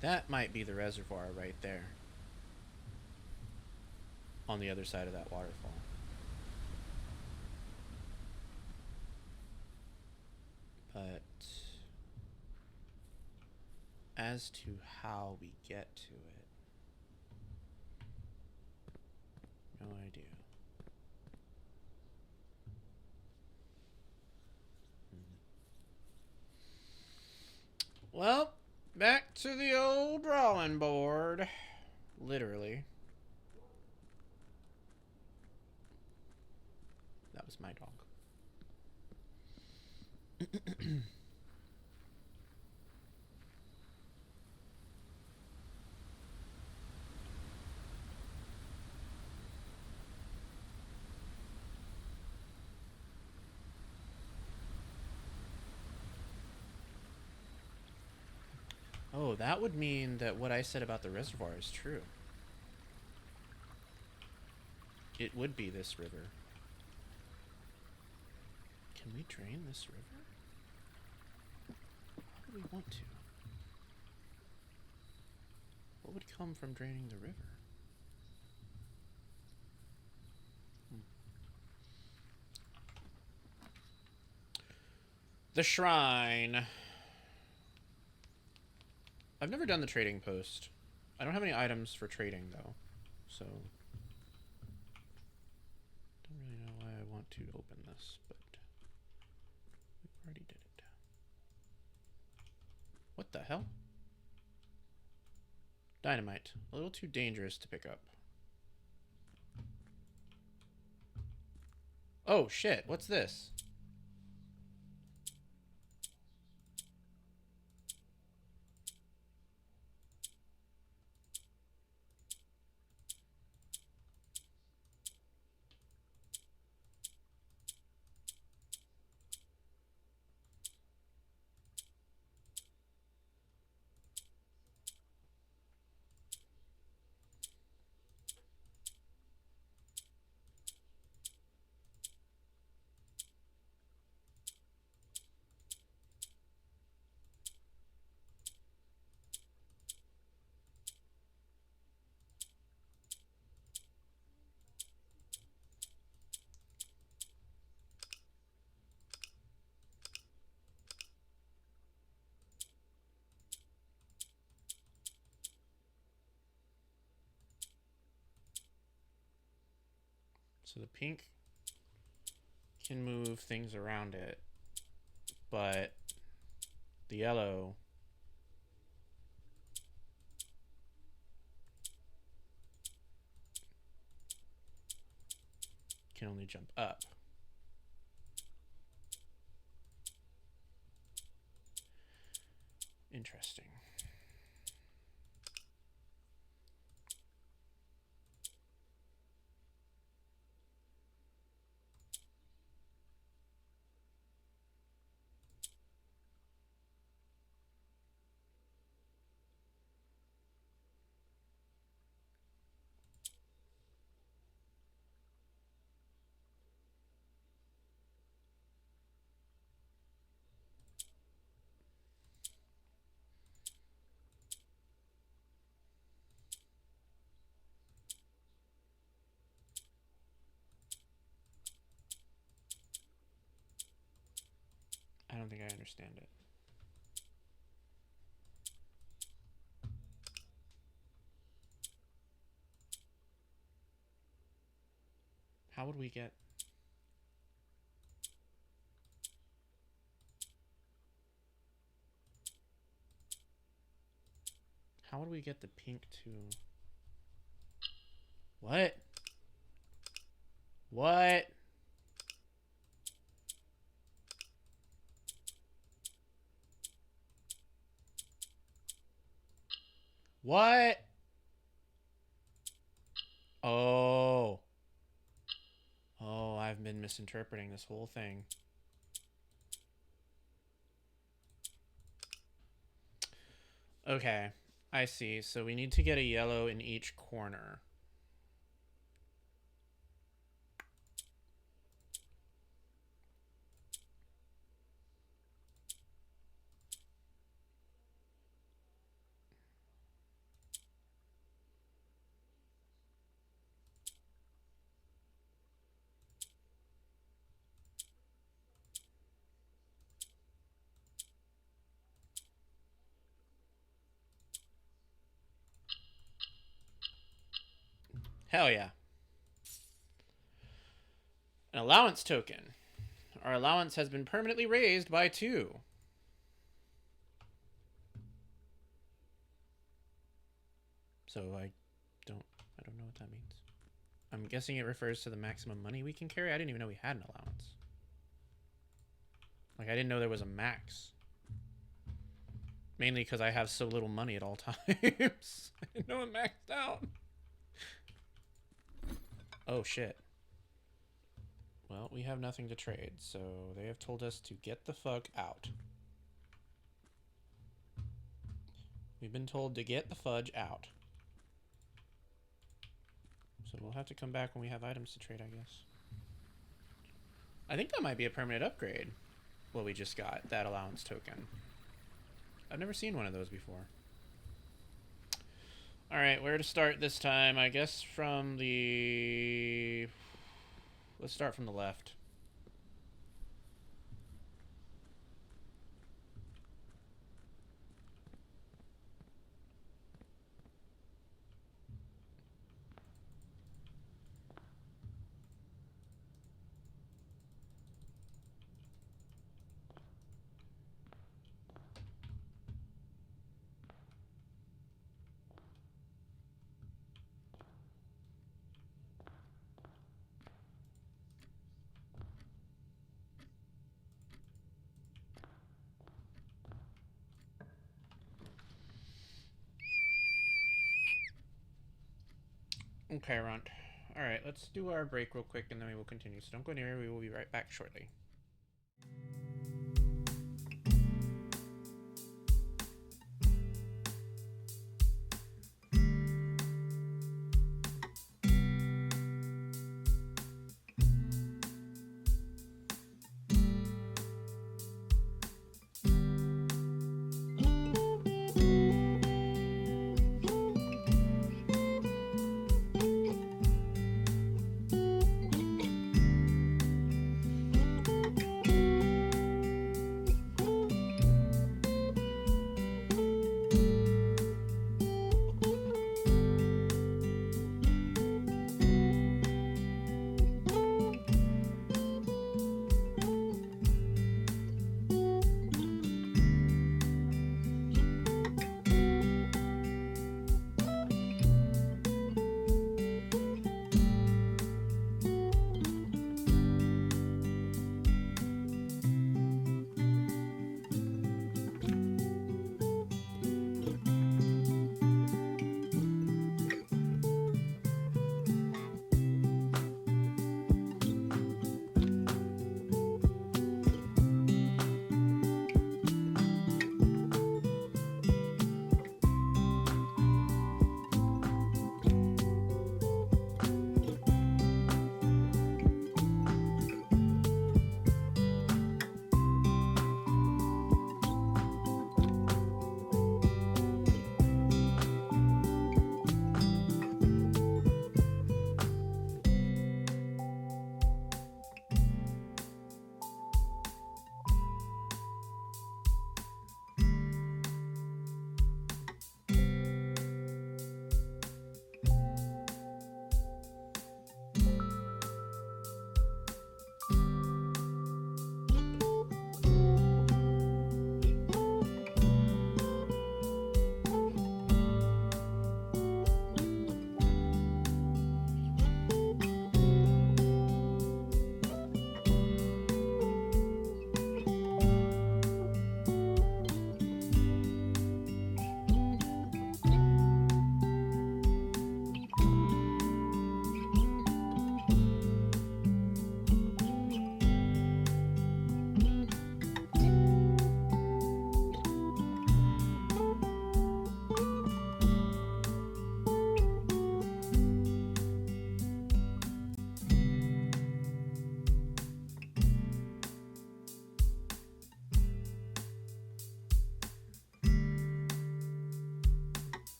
That might be the reservoir right there. On the other side of that waterfall. But as to how we get to it, no idea. Well, back to the old drawing board. Literally. That was my dog. Oh, that would mean that what I said about the reservoir is true. It would be this river. Can we drain this river? How do we want to? What would come from draining the river? The shrine. I've never done the trading post. I don't have any items for trading, though. So don't really know why I want to open this, but we already did it. What the hell? Dynamite. A little too dangerous to pick up. Oh, shit. What's this? So the pink can move things around it, but the yellow can only jump up. Interesting. I don't think I understand it. How would we get... How would we get the pink to... What? What? What? Oh. Oh, I've been misinterpreting this whole thing. Okay, I see. So we need to get a yellow in each corner. Hell yeah. An allowance token. Our allowance has been permanently raised by 2. So I don't know what that means. I'm guessing it refers to the maximum money we can carry. I didn't even know we had an allowance. Like, I didn't know there was a max. Mainly because I have so little money at all times. I didn't know it maxed out. Oh, shit. Well, we have nothing to trade, so they have told us to get the fuck out. We've been told to get the fudge out. So we'll have to come back when we have items to trade, I guess. I think that might be a permanent upgrade. What we just got, that allowance token. I've never seen one of those before. Alright, where to start this time? I guess from the... Let's start from the left. Okay, Runt. Alright, let's do our break real quick and then we will continue. So don't go anywhere, we will be right back shortly.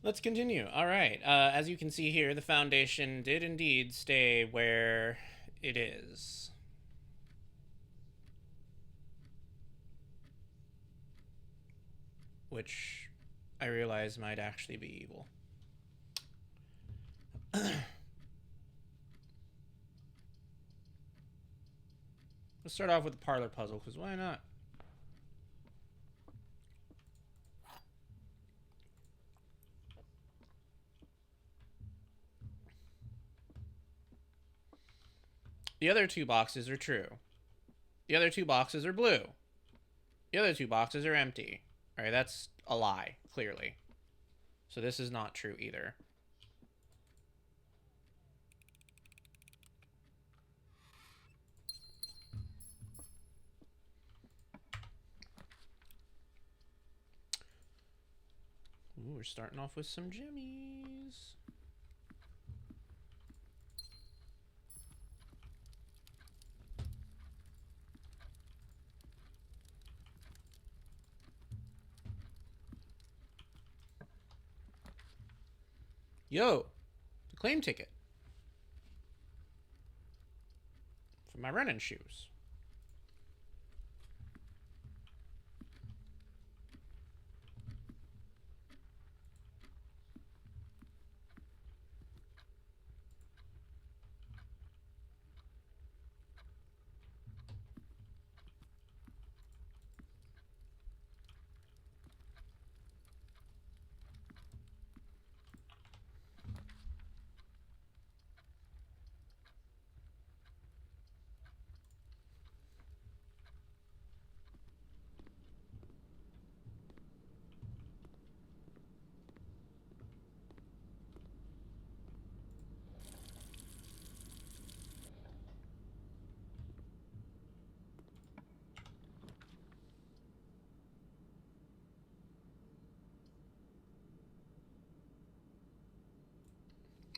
Let's continue. All right. As you can see here, the foundation did indeed stay where it is. Which I realize might actually be evil. Let's start off with the parlor puzzle, because why not? The other two boxes are true. The other two boxes are blue. The other two boxes are empty. Alright, that's a lie, clearly. So this is not true either. Ooh, we're starting off with some jimmies. Yo, the claim ticket for my running shoes.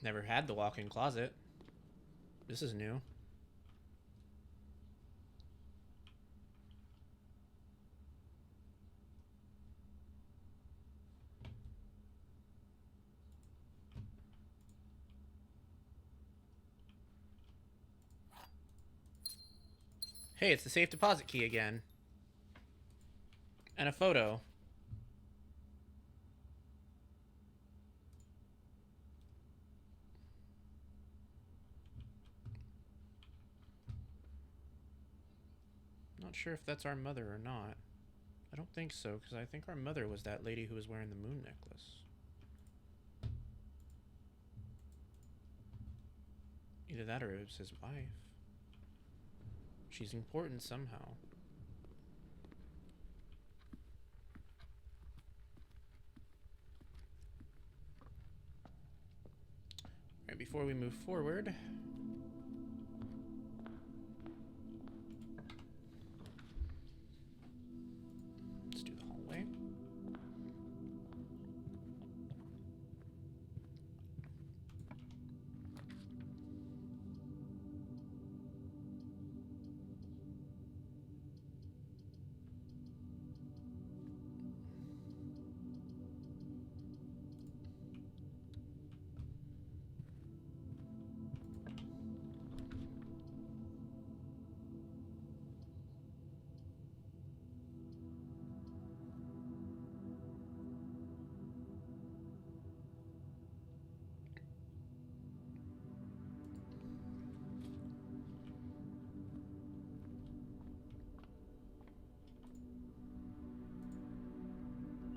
Never had the walk-in closet. This is new. Hey, it's the safe deposit key again. And a photo. Not sure if that's our mother or not. I don't think so, because I think our mother was that lady who was wearing the moon necklace. Either that or it was his wife. She's important somehow. Alright, before we move forward, let's do the hallway.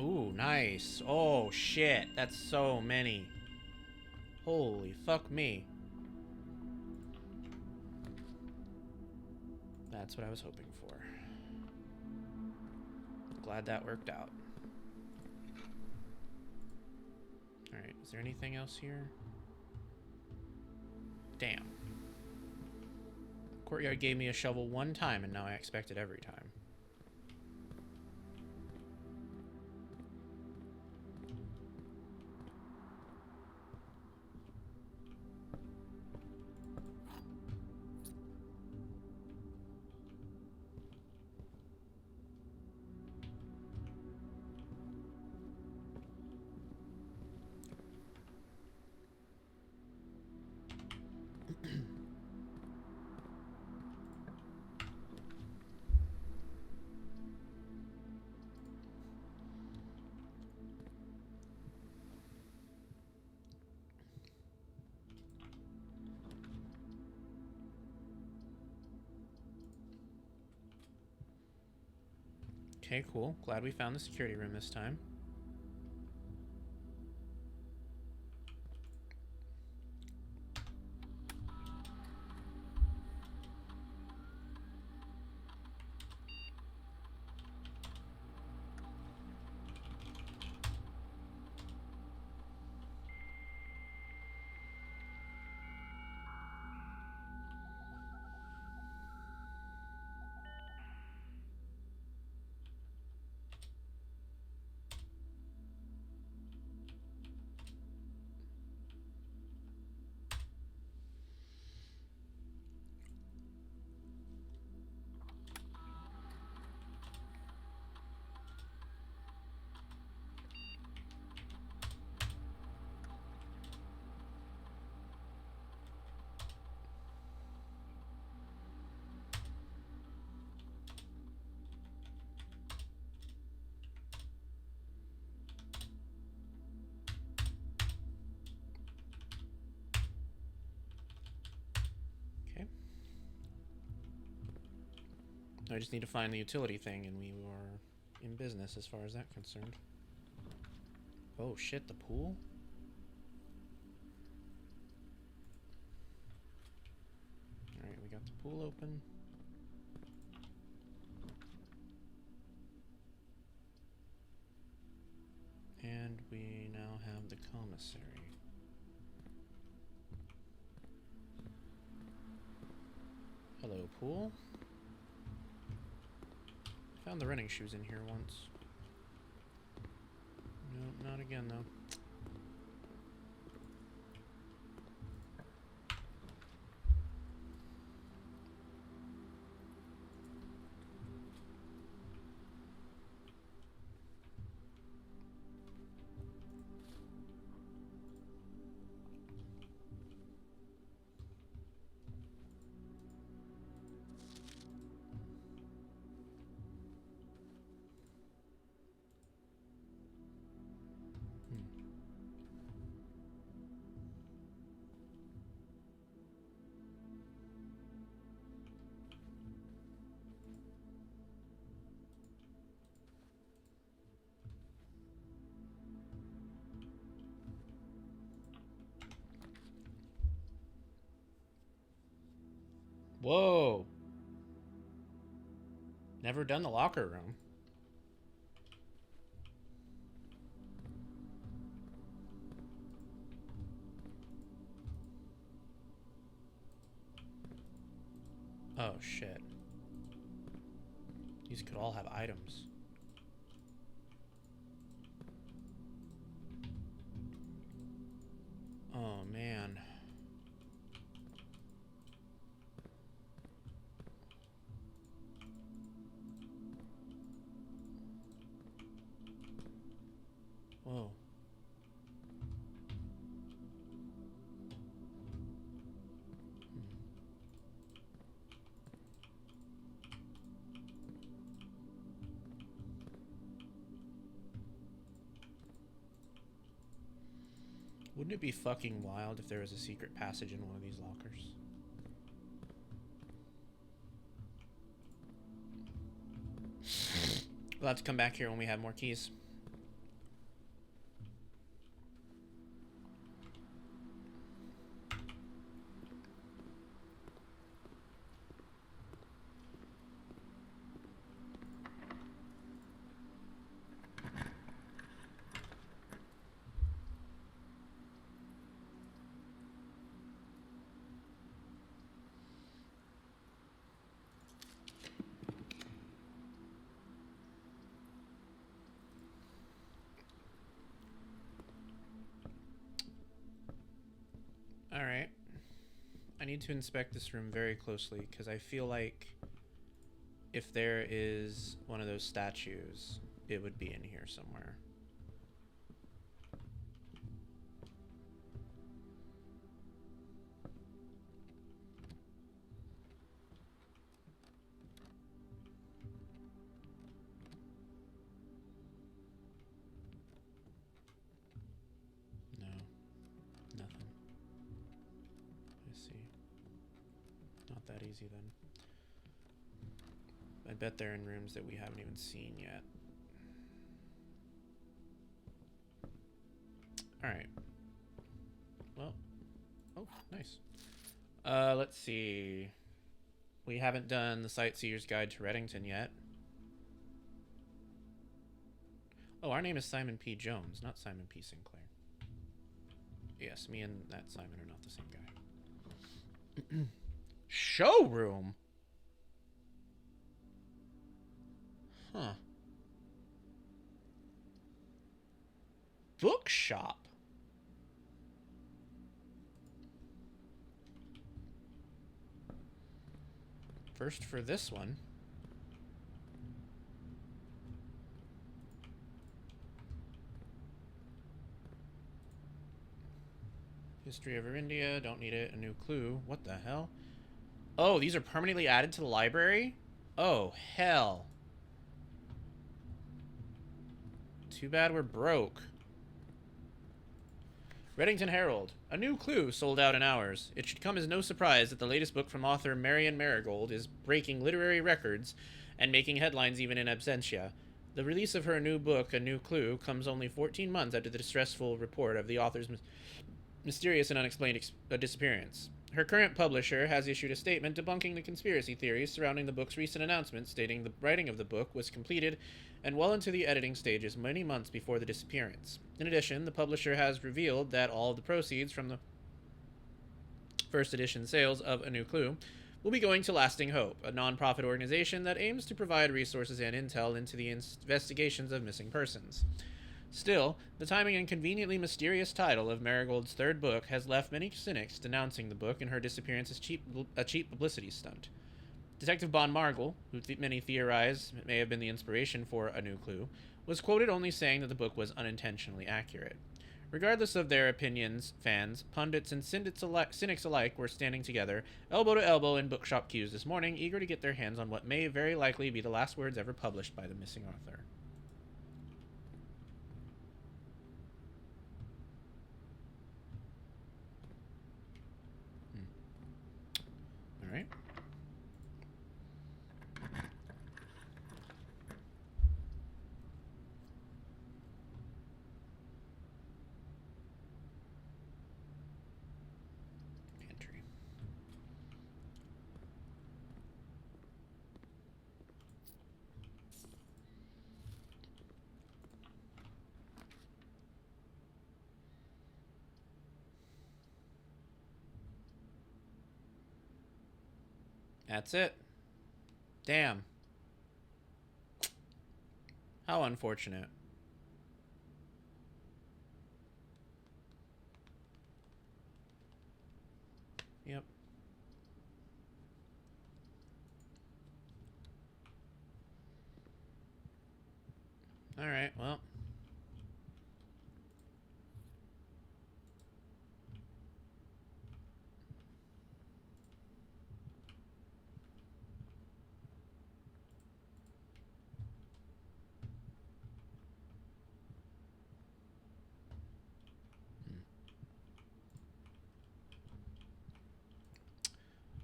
Ooh, nice. Oh, shit. That's so many. Holy fuck me. That's what I was hoping for. Glad that worked out. Alright, is there anything else here? Damn. Courtyard gave me a shovel one time, and now I expect it every time. Okay, cool. Glad we found the security room this time. Okay. I just need to find the utility thing, and we are in business as far as that's concerned. Oh shit, the pool? Alright, we got the pool open. And we now have the commissary. Hello, pool. Found the running shoes in here once. Nope, not again though. Whoa! Never done the locker room. Oh shit. These could all have items. Oh man. Whoa. Wouldn't it be fucking wild if there was a secret passage in one of these lockers? We'll have to come back here when we have more keys. Alright. I need to inspect this room very closely because I feel like if there is one of those statues, it would be in here somewhere. No. Nothing. I see. Not that easy then. I bet they're in rooms that we haven't even seen yet. Alright. Well. Oh, nice. Let's see. We haven't done the Sightseer's Guide to Reddington yet. Oh, our name is Simon P. Jones, not Simon P. Sinclair. Yes, me and that Simon are not the same guy. Showroom? Huh. Bookshop? First for this one. History over India, don't need it. A new clue. What the hell? Oh, these are permanently added to the library? Oh, hell. Too bad we're broke. Reddington Herald. A new clue sold out in hours. It should come as no surprise that the latest book from author Marion Marigold is breaking literary records and making headlines even in absentia. The release of her new book, A New Clue, comes only 14 months after the distressful report of the author's mysterious and unexplained disappearance. Her current publisher has issued a statement debunking the conspiracy theories surrounding the book's recent announcement, stating the writing of the book was completed and well into the editing stages many months before the disappearance. In addition, the publisher has revealed that all of the proceeds from the first edition sales of A New Clue will be going to Lasting Hope, a non-profit organization that aims to provide resources and intel into the investigations of missing persons. Still, the timing and conveniently mysterious title of Marigold's third book has left many cynics denouncing the book and her disappearance as a cheap publicity stunt. Detective Bon Margle, who many theorize may have been the inspiration for A New Clue, was quoted only saying that the book was unintentionally accurate. Regardless of their opinions, fans, pundits, and cynics alike were standing together, elbow to elbow in bookshop queues this morning, eager to get their hands on what may very likely be the last words ever published by the missing author. Alright. Pantry. That's it. Damn. How unfortunate. Yep. Alright, well.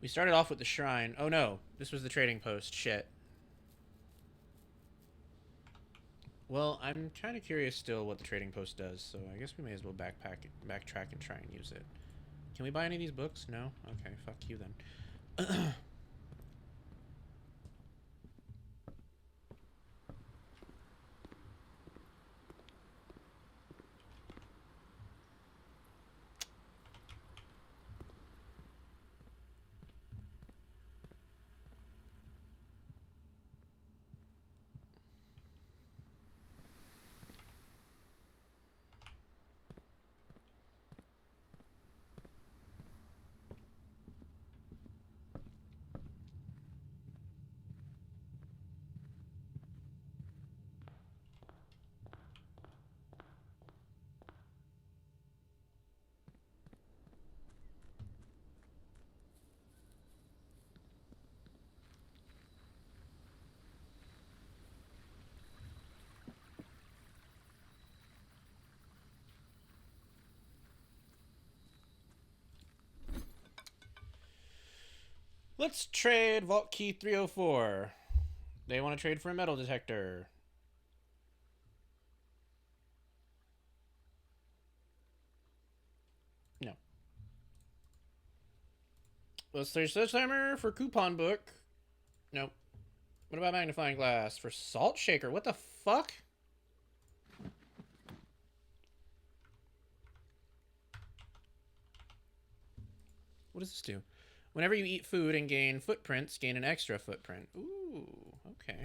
We started off with the shrine. Oh no, this was the trading post. Shit. Well, I'm kind of curious still what the trading post does, so I guess we may as well backtrack and try and use it. Can we buy any of these books? No? Okay, fuck you then. Let's trade Vault Key 304. They want to trade for a metal detector. No. Let's say search timer for coupon book. Nope. What about magnifying glass? For salt shaker? What the fuck? What does this do? Whenever you eat food and gain footprints, gain an extra footprint. Ooh, okay.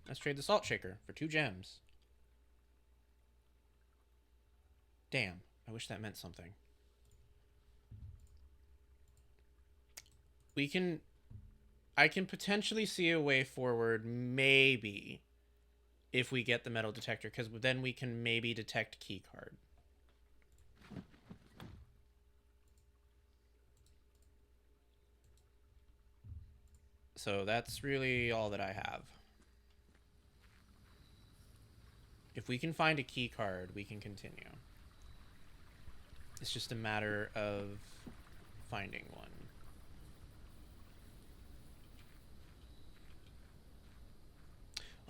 Let's trade the salt shaker for 2 gems. Damn, I wish that meant something. I can potentially see a way forward, maybe, if we get the metal detector, because then we can maybe detect key card. So that's really all that I have. If we can find a key card, we can continue. It's just a matter of finding one.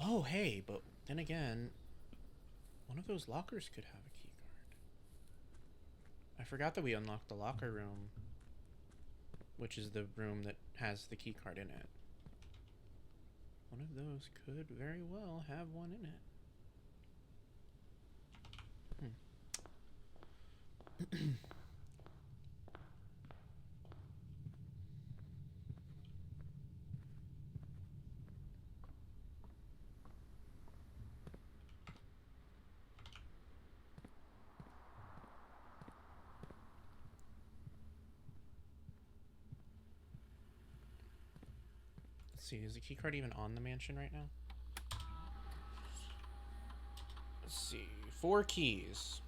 Oh, hey, but then again, one of those lockers could have a key card. I forgot that we unlocked the locker room, which is the room that has the key card in it. One of those could very well have one in it. Let's see, is the key card even on the mansion right now? Let's see, 4 keys.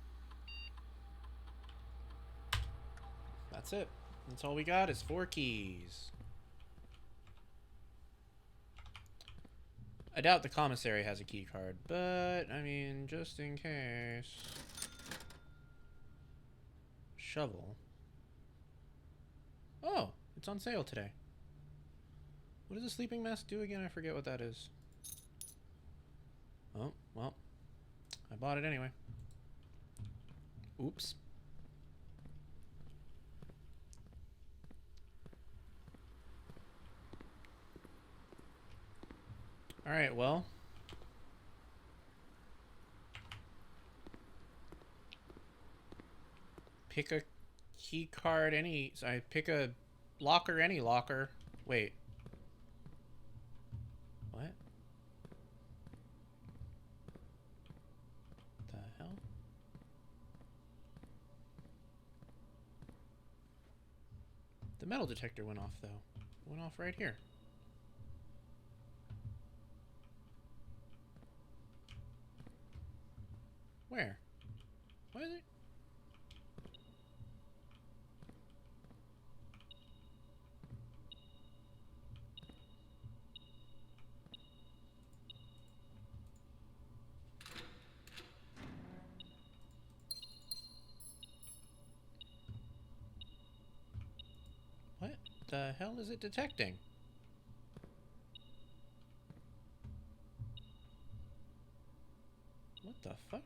That's it. That's all we got is 4 keys. I doubt the commissary has a key card, but, I mean, just in case. Shovel. Oh, it's on sale today. What does a sleeping mask do again? I forget what that is. Oh, well, I bought it anyway. Oops. Alright, well. Pick a key card any... I pick a locker any locker. Wait. What? The hell? The metal detector went off, though. It went off right here. Where? What is it? What the hell is it detecting? What the fuck?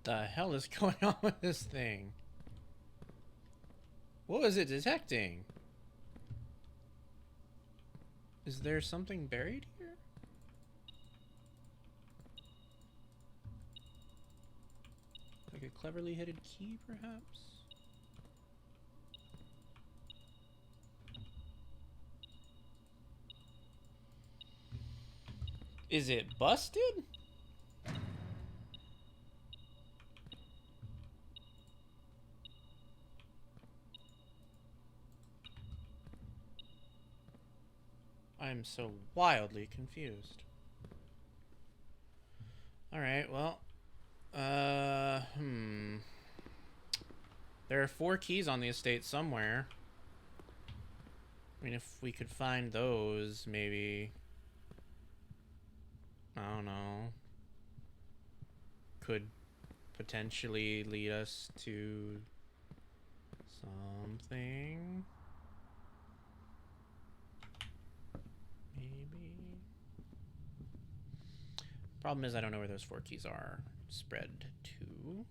The hell is going on with this thing? What was it detecting? Is there something buried here? Like a cleverly hidden key, perhaps? Is it busted? I'm so wildly confused. Alright, well. There are 4 keys on the estate somewhere. I mean, if we could find those, maybe... I don't know. Could potentially lead us to something. Maybe. Problem is I don't know where those 4 keys are spread to.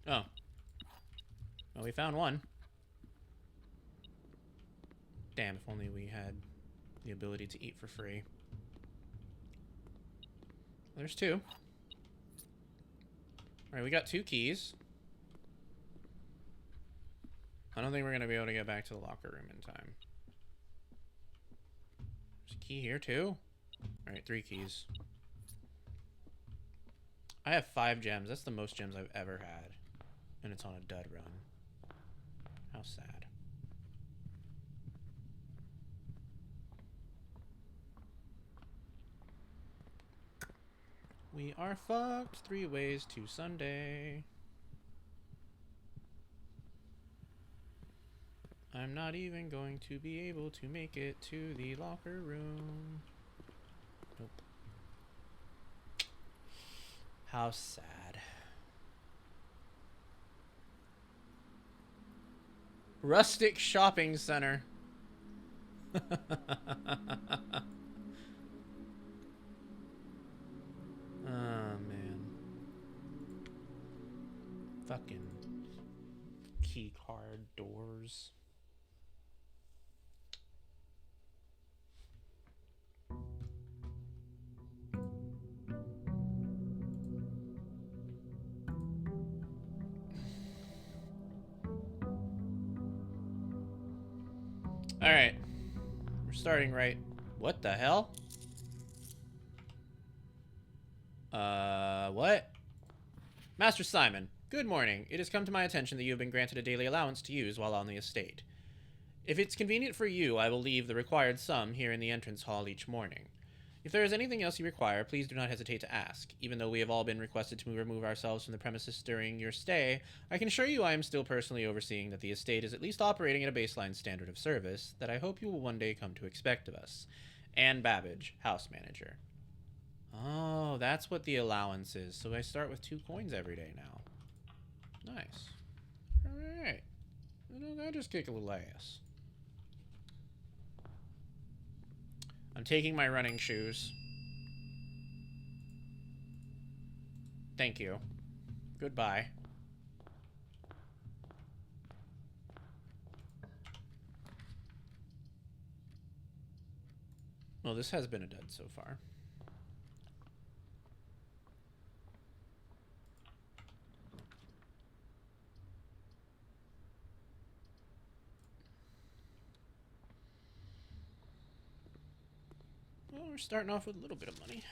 Oh. Well, we found one. Damn, if only we had the ability to eat for free. There's 2. Alright, we got 2 keys. I don't think we're going to be able to get back to the locker room in time. There's a key here, too. Alright, 3 keys. I have 5 gems. That's the most gems I've ever had. And it's on a dud run. How sad. We are fucked 3 ways to Sunday. I'm not even going to be able to make it to the locker room. Nope. How sad. Rustic shopping center. Oh, man. Fucking key card doors. Alright. We're starting right. What the hell? What? Master Simon, good morning. It has come to my attention that you have been granted a daily allowance to use while on the estate. If it's convenient for you, I will leave the required sum here in the entrance hall each morning. If there is anything else you require, please do not hesitate to ask. Even though we have all been requested to remove ourselves from the premises during your stay, I can assure you I am still personally overseeing that the estate is at least operating at a baseline standard of service that I hope you will one day come to expect of us. Anne Babbage, house manager. Oh, that's what the allowance is. So I start with 2 coins every day now. Nice. Alright. That'll just kick a little ass. I'm taking my running shoes. Thank you. Goodbye. Well, this has been a dud so far. Well, we're starting off with a little bit of money.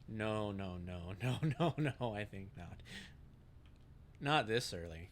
No, no, no, no, no, no, I think not. Not this early.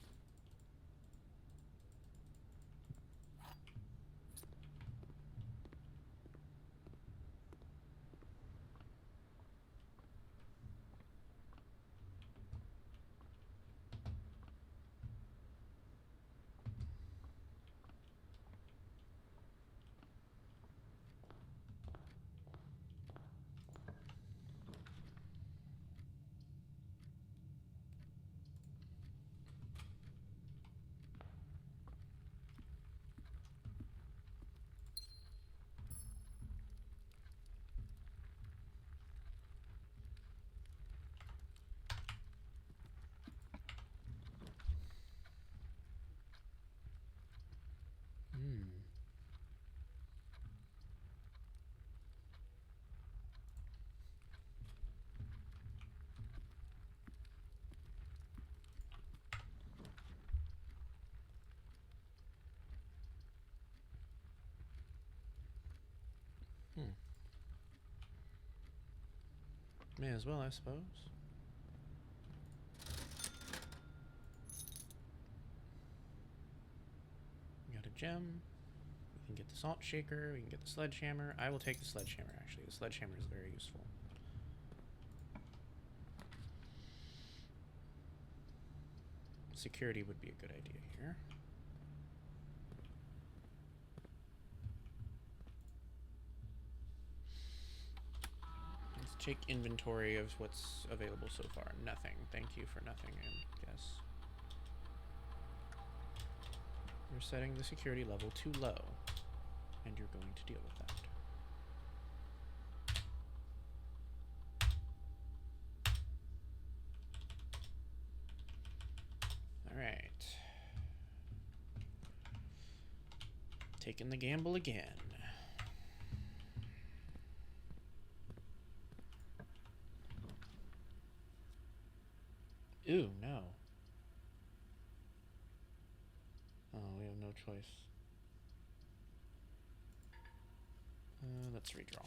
May as well, I suppose. Got a gem. can get the salt shaker. We can get the sledgehammer. I will take the sledgehammer, actually. The sledgehammer is very useful. Security would be a good idea here. Let's take inventory of what's available so far. Nothing. Thank you for nothing, I guess. You're setting the security level too low, and you're going to deal with that. Alright. Taking the gamble again. Ooh, no. Oh, we have no choice. Let's redraw.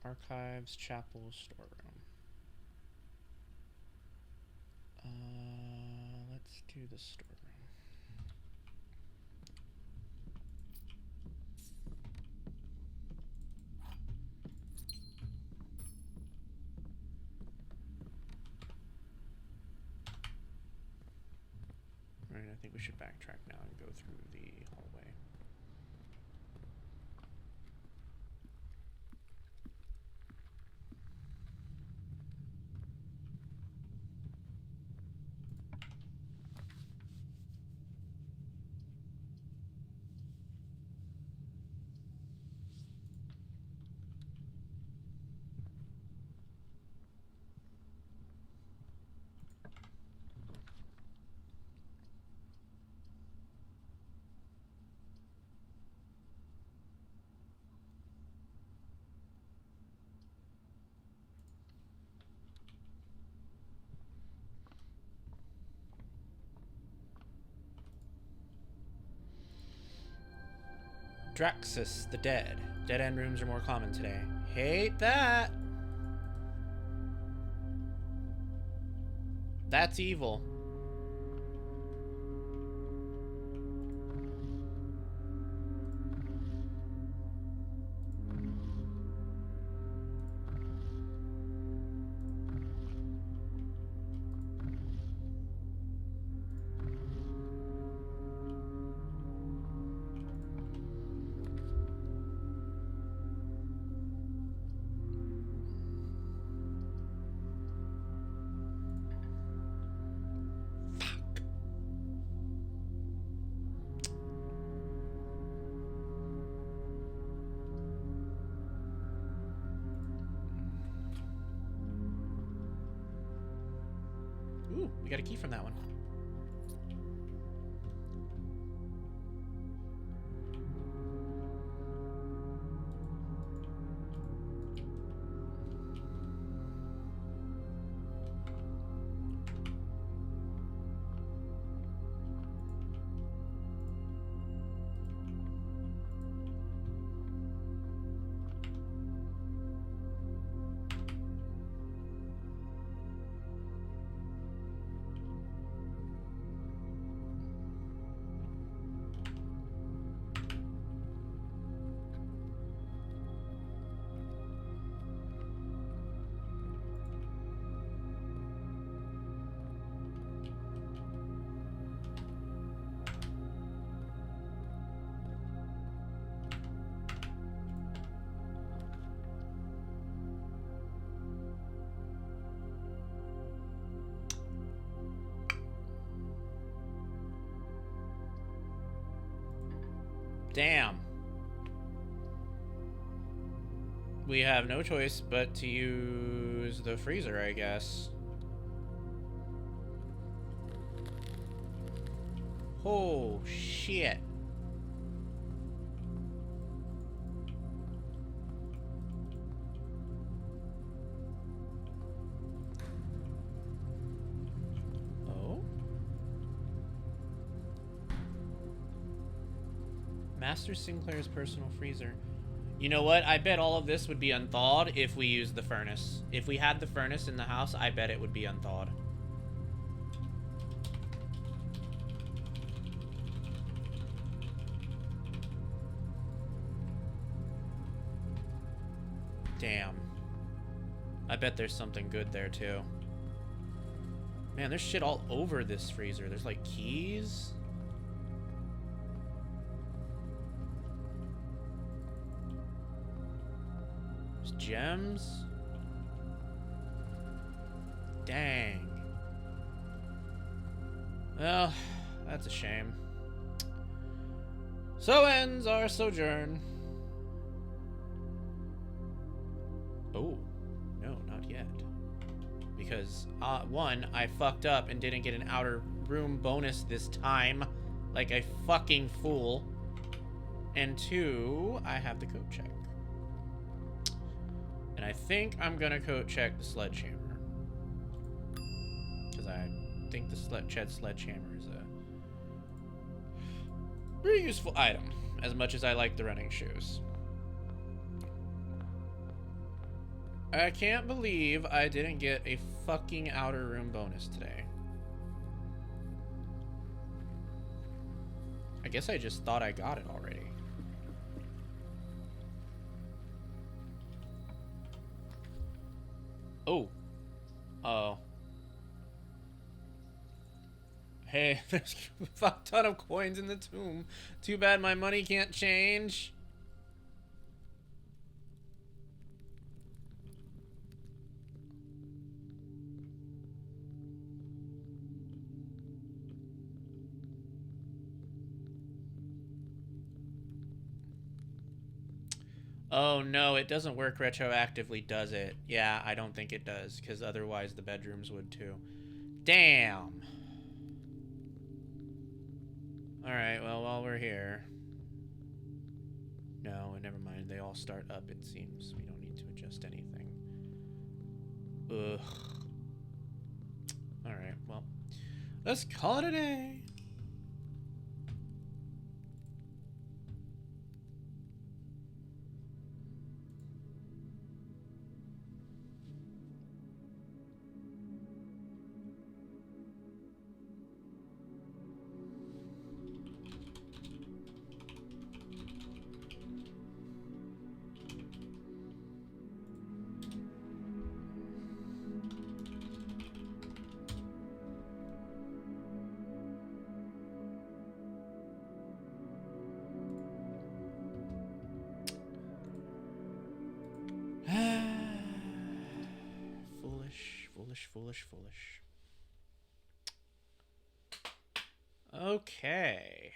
Archives, chapel, storeroom. Let's do the storeroom. Right, I think we should backtrack now and go through the hallway. Draxus, the dead. Dead-end rooms are more common today. Hate that! That's evil. Ooh, we got a key from that one. Damn. We have no choice but to use the freezer, I guess. Oh, shit. Oh? Master Sinclair's personal freezer. You know what? I bet all of this would be unthawed if we used the furnace. If we had the furnace in the house, I bet it would be unthawed. Damn. I bet there's something good there, too. Man, there's shit all over this freezer. There's, like, keys. There's gems. Dang. Well, that's a shame. So ends our sojourn. Oh, no, not yet. Because, one, I fucked up and didn't get an outer room bonus this time. Like a fucking fool. And two, I have the code check. And I think I'm gonna code check the sledgehammer. Because I think the sledgehammer is a pretty useful item, as much as I like the running shoes. I can't believe I didn't get a fucking outer room bonus today. I guess I just thought I got it already. Oh. Oh. Hey, there's a fuck ton of coins in the tomb. Too bad my money can't change. Oh no, it doesn't work retroactively, does it? Yeah, I don't think it does, because otherwise the bedrooms would too. Damn. Alright, well, while we're here... No, never mind. They all start up, it seems. We don't need to adjust anything. Ugh. Alright, well. Let's call it a day. Foolish. Okay.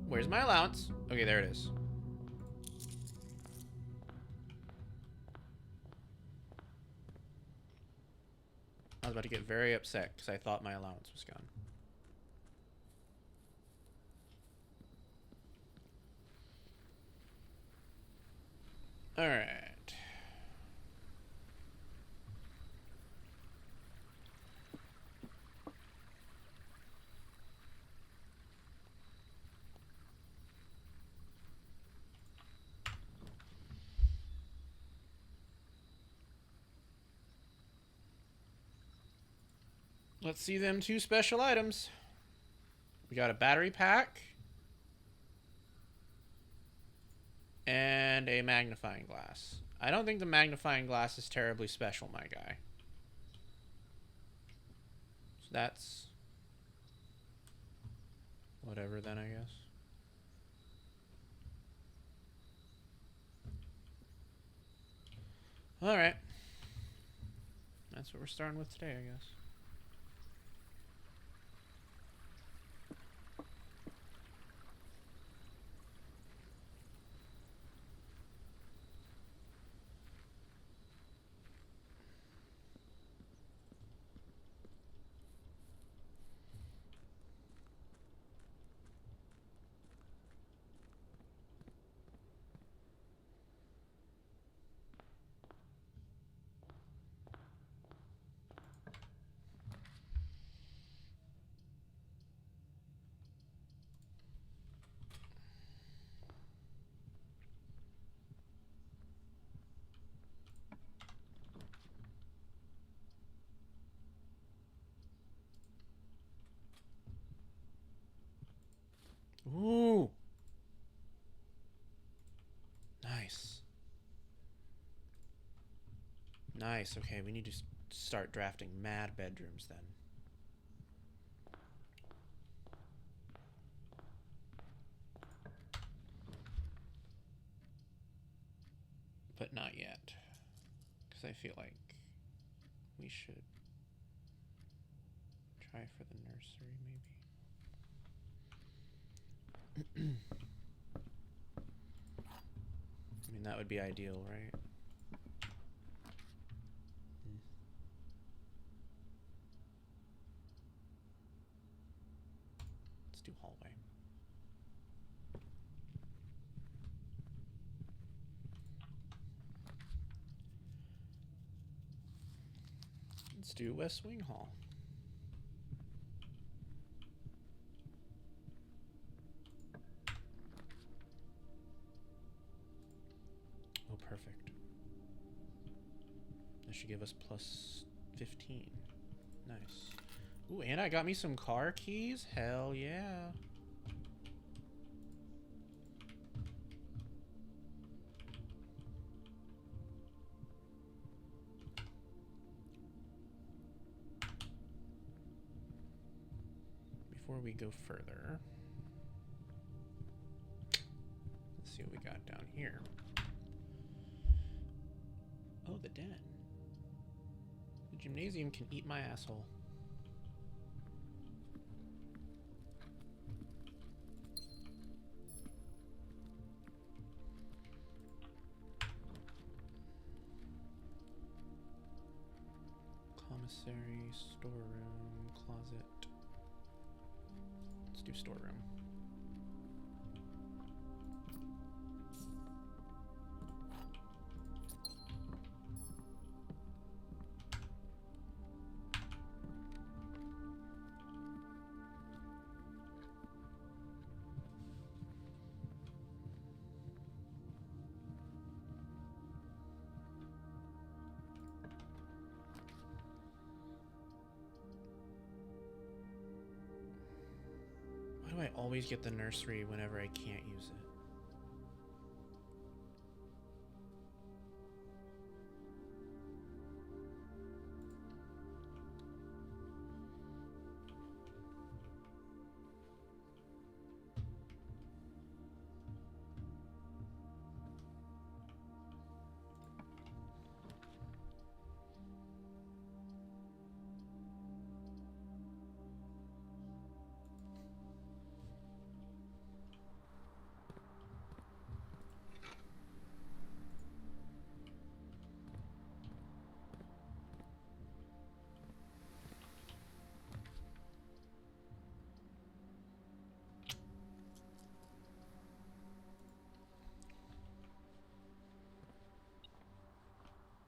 Where's my allowance? Okay, there it is. I was about to get very upset because I thought my allowance was gone. All right. Let's see them two special items. We got a battery pack and a magnifying glass. I don't think the magnifying glass is terribly special, my guy. So that's whatever then, I guess. All right. That's what we're starting with today, I guess. Nice. Okay, we need to start drafting mad bedrooms then. But not yet. Because I feel like we should try for the nursery, maybe. I mean, that would be ideal, right? Let's do hallway. Let's do West Wing Hall. Oh, perfect. That should give us plus 15. Nice. Ooh, and I got me some car keys. Hell yeah. Before we go further, let's see what we got down here. Oh, the den. The gymnasium can eat my asshole. Commissary, storeroom, closet. Let's do storeroom. Why do I always get the nursery whenever I can't use it?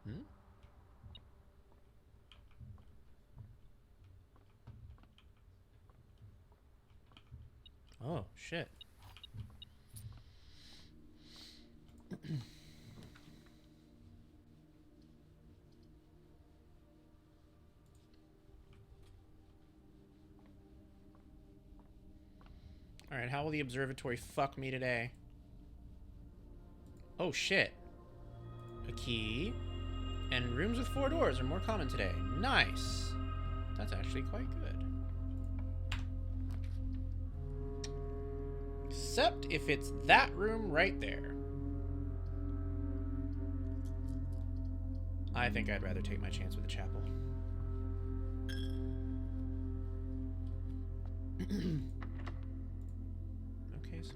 Hmm? Oh, shit. Alright, how will the observatory fuck me today? Oh, shit. A key. And rooms with 4 doors are more common today. Nice. That's actually quite good. Except if it's that room right there. I think I'd rather take my chance with the chapel. Okay, so...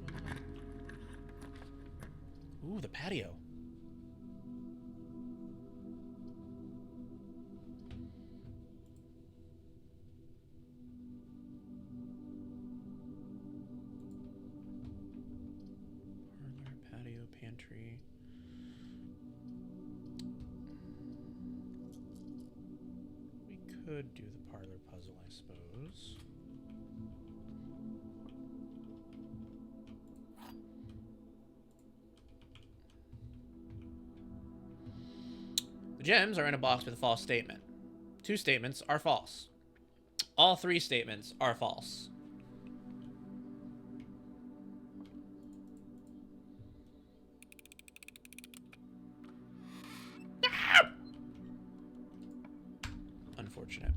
Ooh, the patio. Parlor, patio, pantry. We could do the parlor puzzle, I suppose. The gems are in a box with a false statement. 2 statements are false. All 3 statements are false. unfortunate.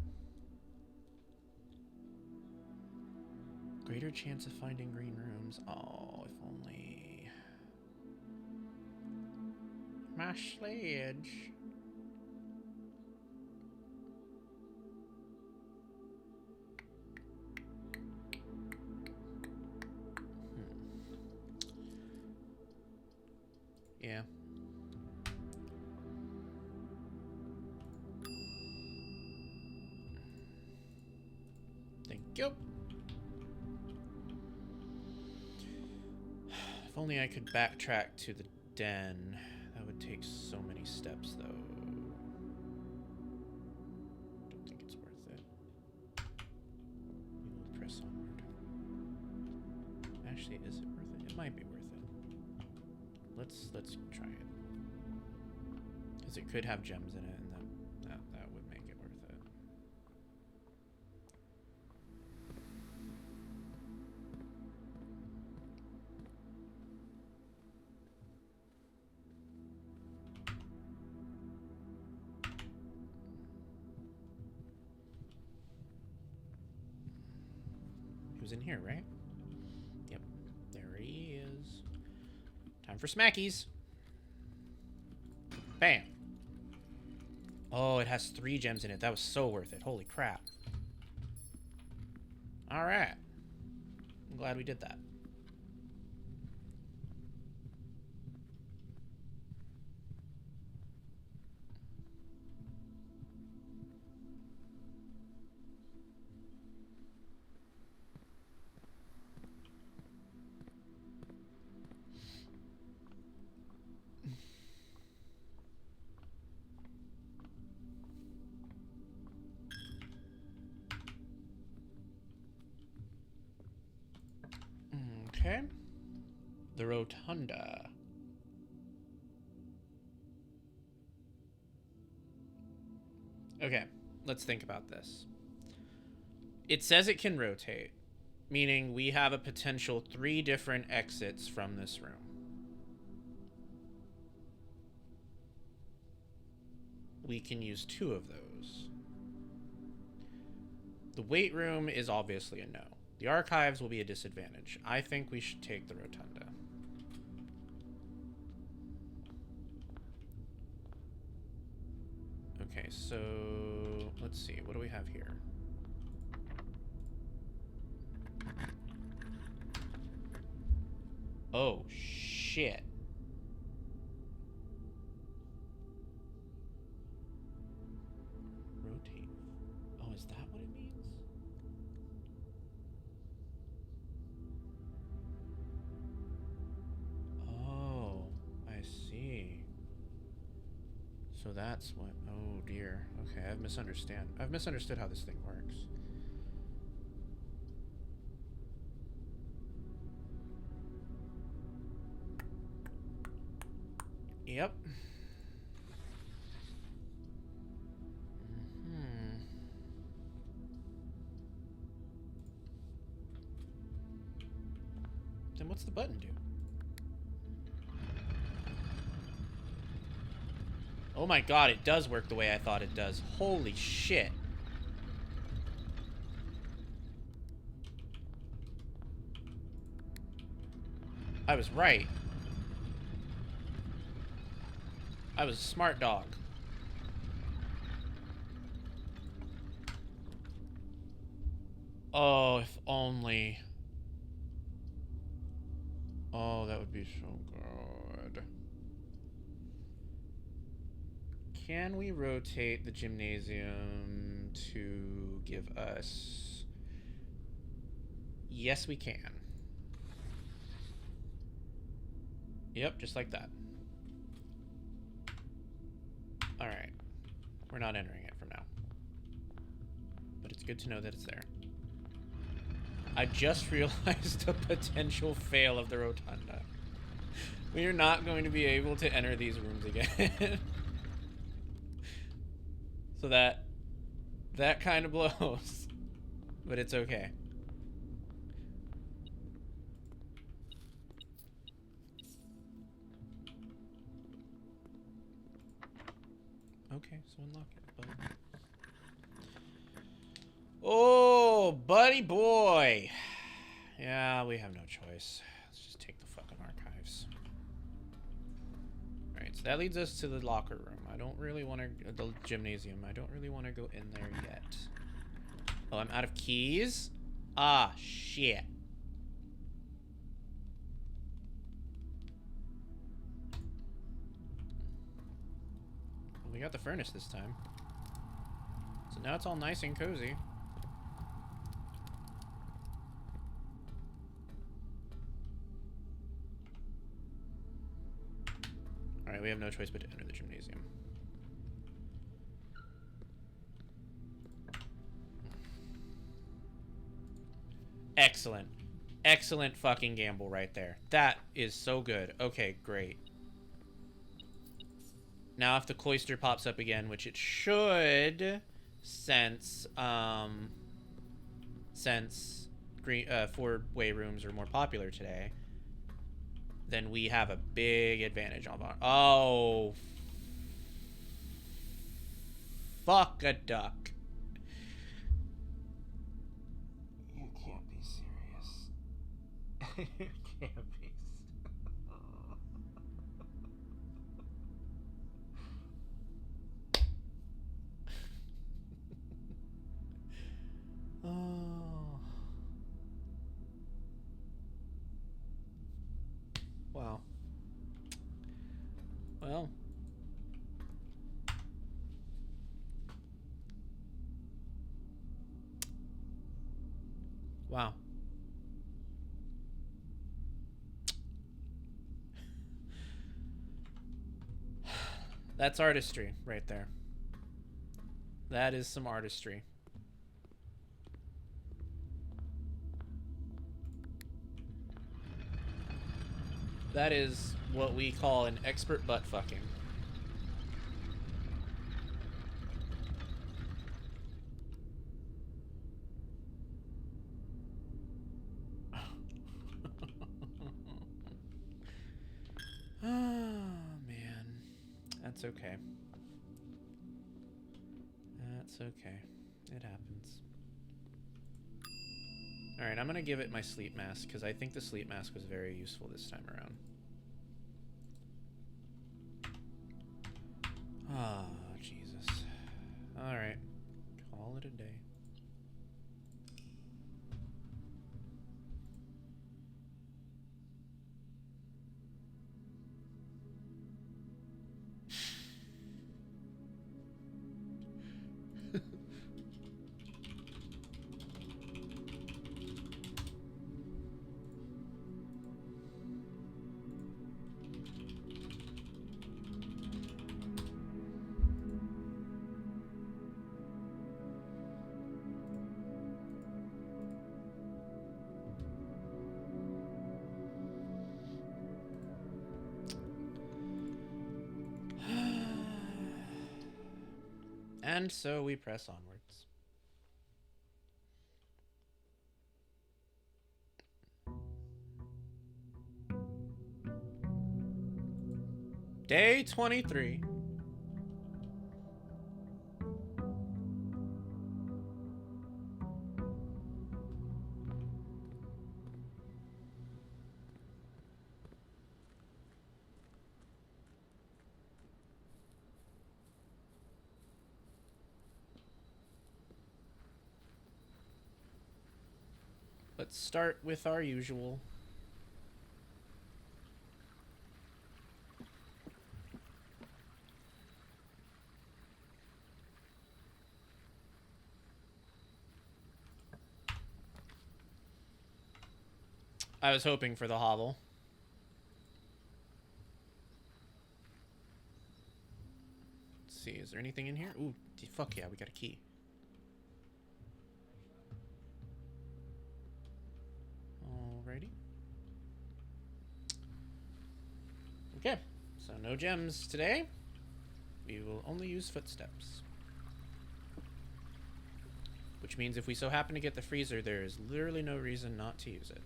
Greater chance of finding green rooms. Oh, if only. My sledge. Yeah. Thank you. If only I could backtrack to the den. That would take so many steps, though. Don't think it's worth it. We'll press onward. Actually, is it worth it? It might be worth it. Let's try it. Because it could have gems in it, and that would make it worth it. He was in here, right? Yep. There he is. Time for smackies. Bam. Oh, it has 3 gems in it. That was so worth it. Holy crap. Alright. I'm glad we did that. Okay. The rotunda. Okay, let's think about this. It says it can rotate, meaning we have a potential 3 different exits from this room. We can use 2 of those. The weight room is obviously a no. The archives will be a disadvantage. I think we should take the rotunda. Okay, so let's see. What do we have here? Oh, shit. Rotate. Oh, is that what it means? Oh, I see. So that's what... Oh, dear. Okay, I've misunderstood how this thing works. Yep. Then what's the button do? Oh my god, it does work the way I thought it does. Holy shit. I was right. I was a smart dog. Oh, if only. Oh, that would be so good. Can we rotate the gymnasium to give us... Yes, we can. Yep, just like that. Alright. We're not entering it from now. But it's good to know that it's there. I just realized the potential fail of the rotunda. We are not going to be able to enter these rooms again. So that kind of blows. But it's okay. Okay, so unlock it, but... buddy boy. Yeah, we have no choice. Let's just take the fucking archives. Alright, so that leads us to the locker room. I don't really want to... The gymnasium. I don't really want to go in there yet. Oh, I'm out of keys? Ah, shit. Well, we got the furnace this time. So now it's all nice and cozy. Alright, we have no choice but to enter the gymnasium. Excellent. Excellent fucking gamble right there. That is so good. Okay, great. Now if the cloister pops up again, which it should, since green four-way rooms are more popular today, then we have a big advantage on our... Oh. Fuck a duck. You can't be serious. You can't be. Oh. Wow. Well. Wow. That's artistry right there. That is some artistry. That is what we call an expert butt fucking. Oh, man. That's okay. That's okay. It happens. Alright, I'm gonna give it my sleep mask, because I think the sleep mask was very useful this time around. Ah, oh, Jesus. Alright. Call it a day. And so we press onwards. Day 23. Let's start with our usual. I was hoping for the hovel. Let's see, is there anything in here? Ooh, fuck yeah, we got a key. Alrighty. Okay, so no gems today. We will only use footsteps. Which means if we so happen to get the freezer, there is literally no reason not to use it.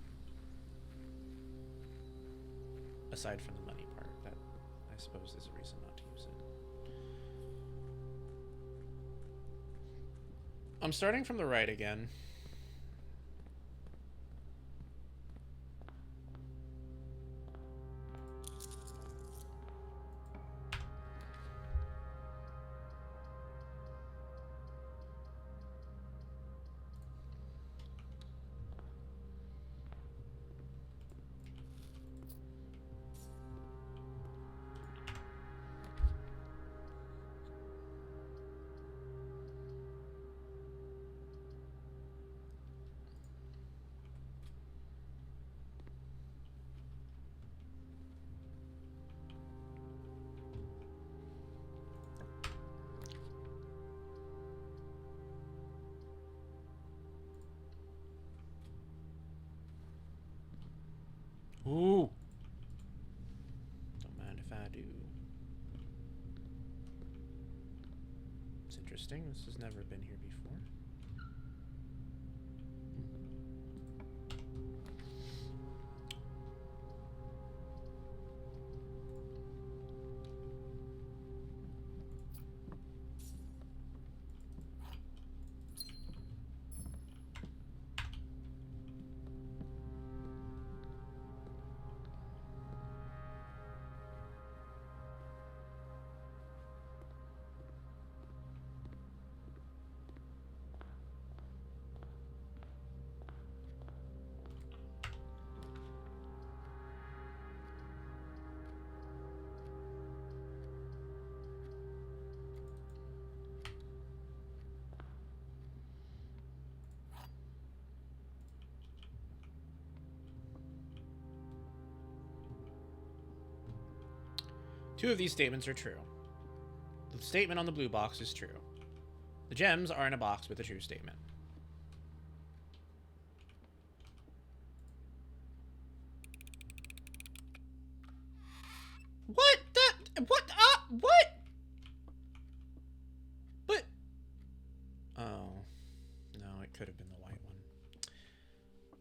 Aside from the money part, that I suppose is a reason not to use it. I'm starting from the right again. interesting. This has never been here before. Two of these statements are true. The statement on the blue box is true. The gems are in a box with a true statement. What? What? What? But... Oh. No, it could have been the white one.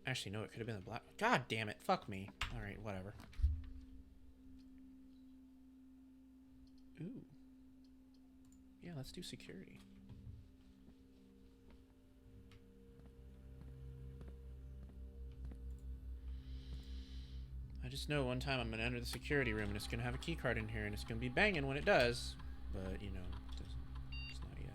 Actually, no, it could have been the black. God damn it. Fuck me. Alright, whatever. Ooh. Yeah, let's do security. I just know one time I'm gonna enter the security room and it's gonna have a key card in here and it's gonna be banging when it does, but you know, it's not yet.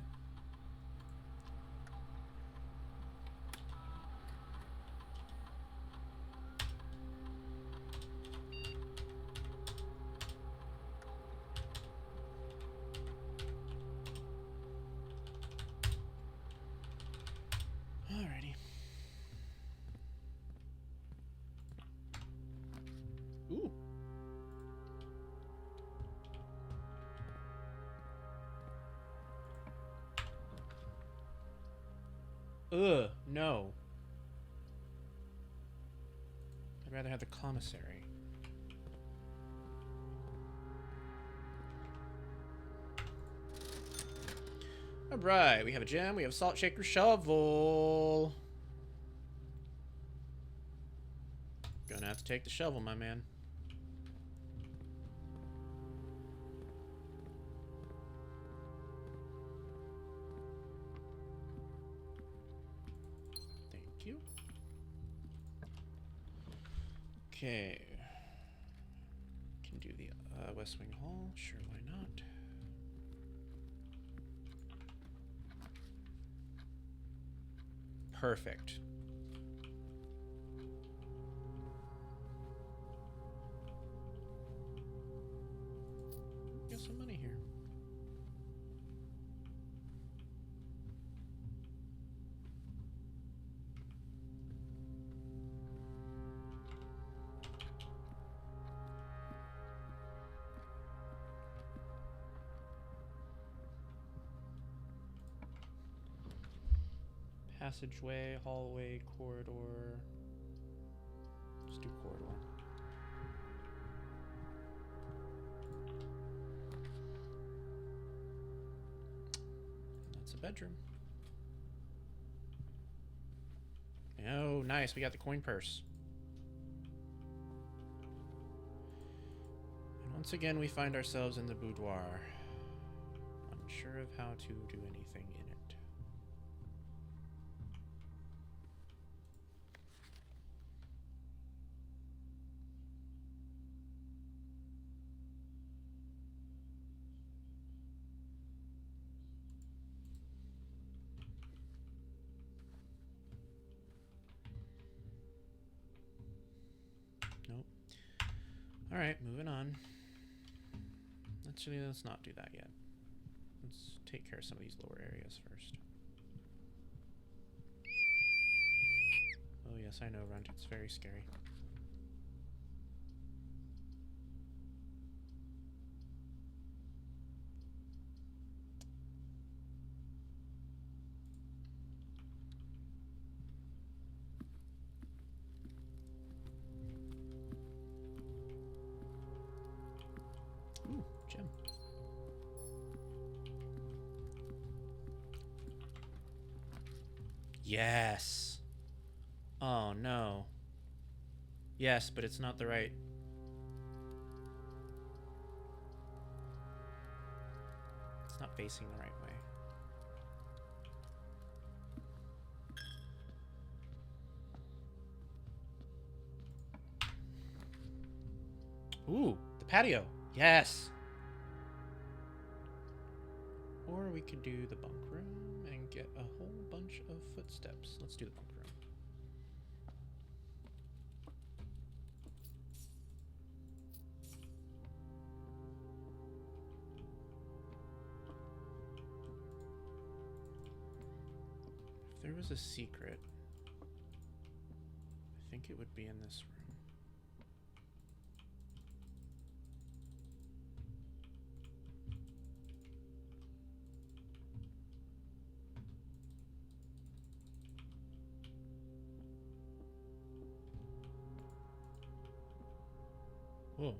Alrighty. Ooh. Ugh, no. I'd rather have the commissary. Alright, we have a gem, we have a salt shaker shovel. Gonna have to take the shovel, my man. Thank you. Okay. Can do the West Wing Hall. Sure, why not? Perfect. Get some money here. Passageway, hallway, corridor. Let's do corridor. That's a bedroom. Oh, nice. We got the coin purse. And once again, we find ourselves in the boudoir. Unsure of how to do anything in it. Nope. Alright, moving on. Actually, let's not do that yet. Let's take care of some of these lower areas first. Oh yes, I know, Runt. It's very scary. Ooh, gem. Yes. Oh, no. Yes, but it's not the right... It's not facing the right way. Ooh, the patio. Yes. Or we could do the bunk room and get a whole bunch of footsteps. Let's do the bunk room. If there was a secret, I think it would be in this room. Whoa.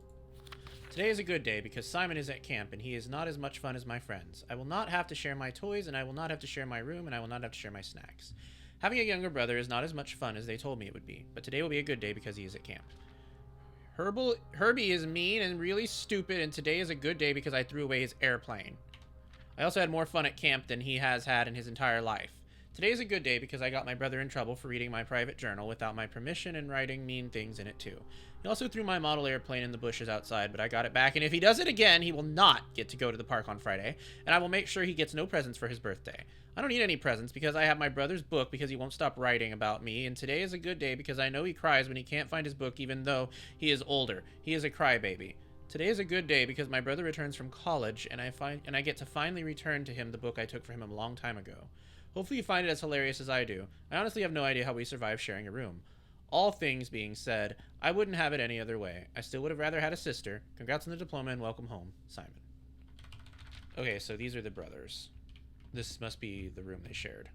Today is a good day because Simon is at camp and he is not as much fun as my friends. I will not have to share my toys and I will not have to share my room and I will not have to share my snacks. Having a younger brother is not as much fun as they told me it would be, but today will be a good day because he is at camp. Herbie is mean and really stupid, and today is a good day because I threw away his airplane. I also had more fun at camp than he has had in his entire life. Today is a good day because I got my brother in trouble for reading my private journal without my permission and writing mean things in it too. He also threw my model airplane in the bushes outside, but I got it back, and if he does it again, he will not get to go to the park on Friday, and I will make sure he gets no presents for his birthday. I don't need any presents because I have my brother's book because he won't stop writing about me, and today is a good day because I know he cries when he can't find his book even though he is older. He is a crybaby. Today is a good day because my brother returns from college and I get to finally return to him the book I took for him a long time ago. Hopefully you find it as hilarious as I do. I honestly have no idea how we survive sharing a room. All things being said, I wouldn't have it any other way. I still would have rather had a sister. Congrats on the diploma and welcome home, Simon. Okay, so these are the brothers. This must be the room they shared.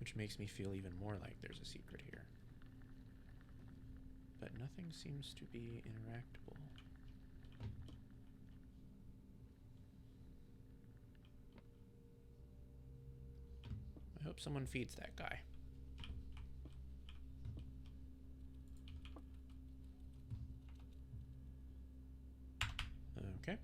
Which makes me feel even more like there's a secret here. But nothing seems to be interactable. I hope someone feeds that guy. Okay.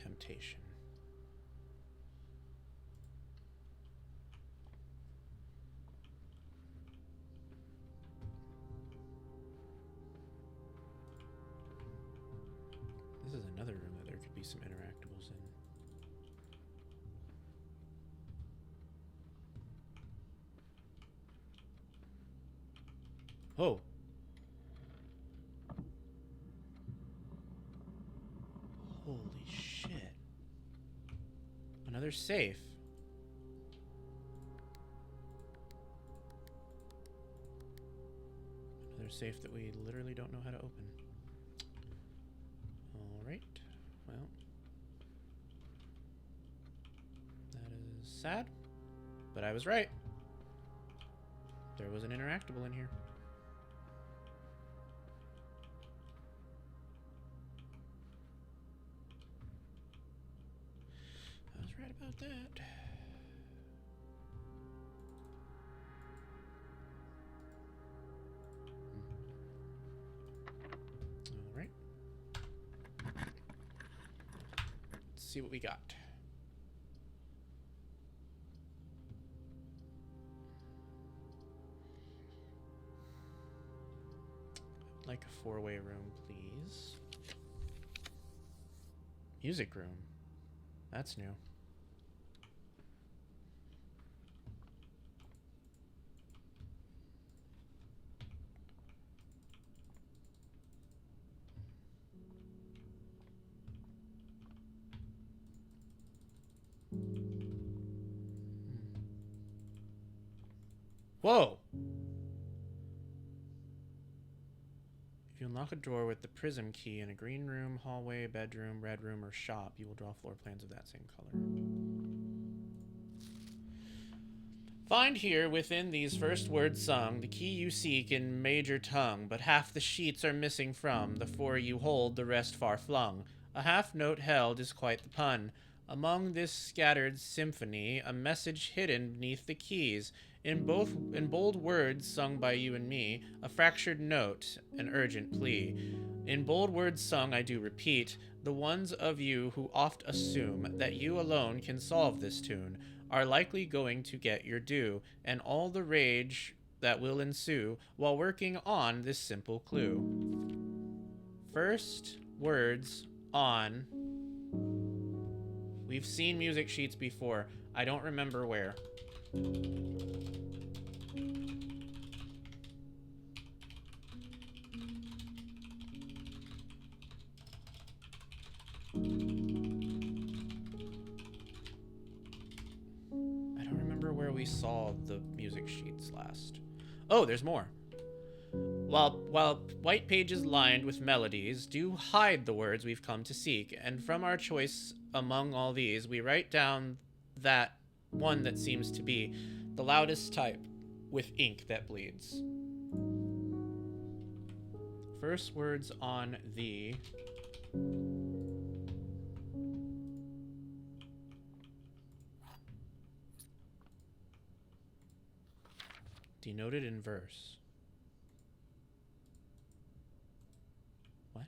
Temptation. This is another room that there could be some interactables in. Oh. Holy shit. Another safe. Another safe that we literally don't know how to open. Alright. Well. That is sad. But I was right. There was an interactable in here. I was right about that. All right. Let's see what we got. I'd like a 4-way room, please. Music room. That's new. Whoa! If you unlock a door with the prism key in a green room, hallway, bedroom, red room, or shop, you will draw floor plans of that same color. Find here within these first words sung the key you seek in major tongue, but half the sheets are missing from the four you hold, the rest far flung. A half note held is quite the pun. Among this scattered symphony, a message hidden beneath the keys. In bold words sung by you and me, a fractured note, an urgent plea. In bold words sung, I do repeat, the ones of you who oft assume that you alone can solve this tune are likely going to get your due, and all the rage that will ensue while working on this simple clue. First words on. We've seen music sheets before. I don't remember where. Where we saw the music sheets last. Oh, there's more. While white pages lined with melodies do hide the words we've come to seek, and from our choice among all these, we write down that one that seems to be the loudest type with ink that bleeds. First words on the denoted in verse. What?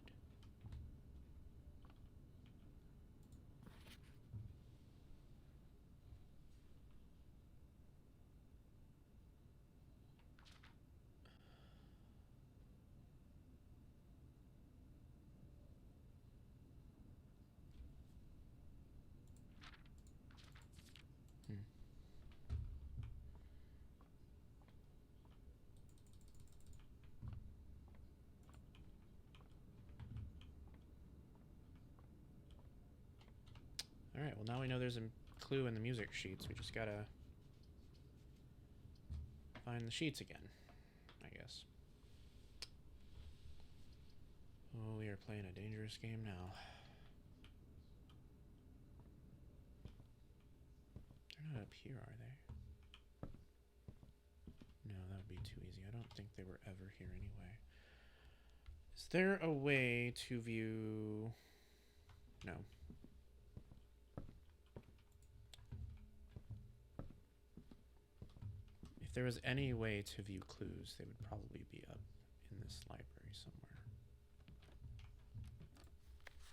Alright, well now we know there's a clue in the music sheets. We just gotta find the sheets again, I guess. Oh, we are playing a dangerous game now. They're not up here, are they? No, that would be too easy. I don't think they were ever here anyway. Is there a way to view... No. If there was any way to view clues, they would probably be up in this library somewhere.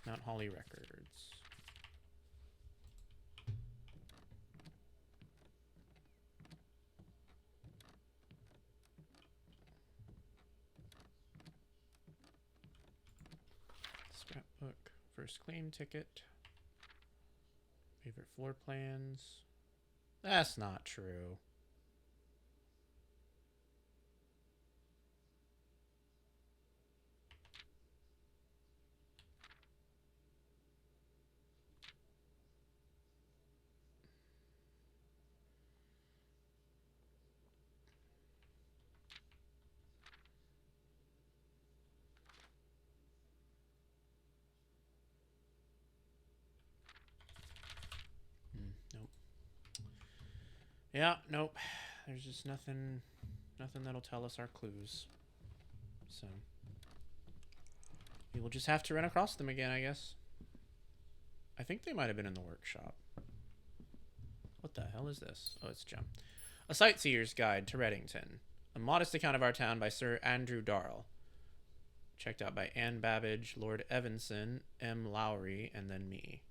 Mount Holly Records. Scrapbook. First claim ticket. Favorite floor plans. That's not true. Nope. Yeah, nope. There's just nothing that'll tell us our clues. So we will just have to run across them again, I guess. I think they might have been in the workshop. What the hell is this? Oh, it's Jim. A Sightseer's Guide to Reddington. A modest account of our town by Sir Andrew Darrell. Checked out by Anne Babbage, Lord Evanson, M. Lowry, and then me.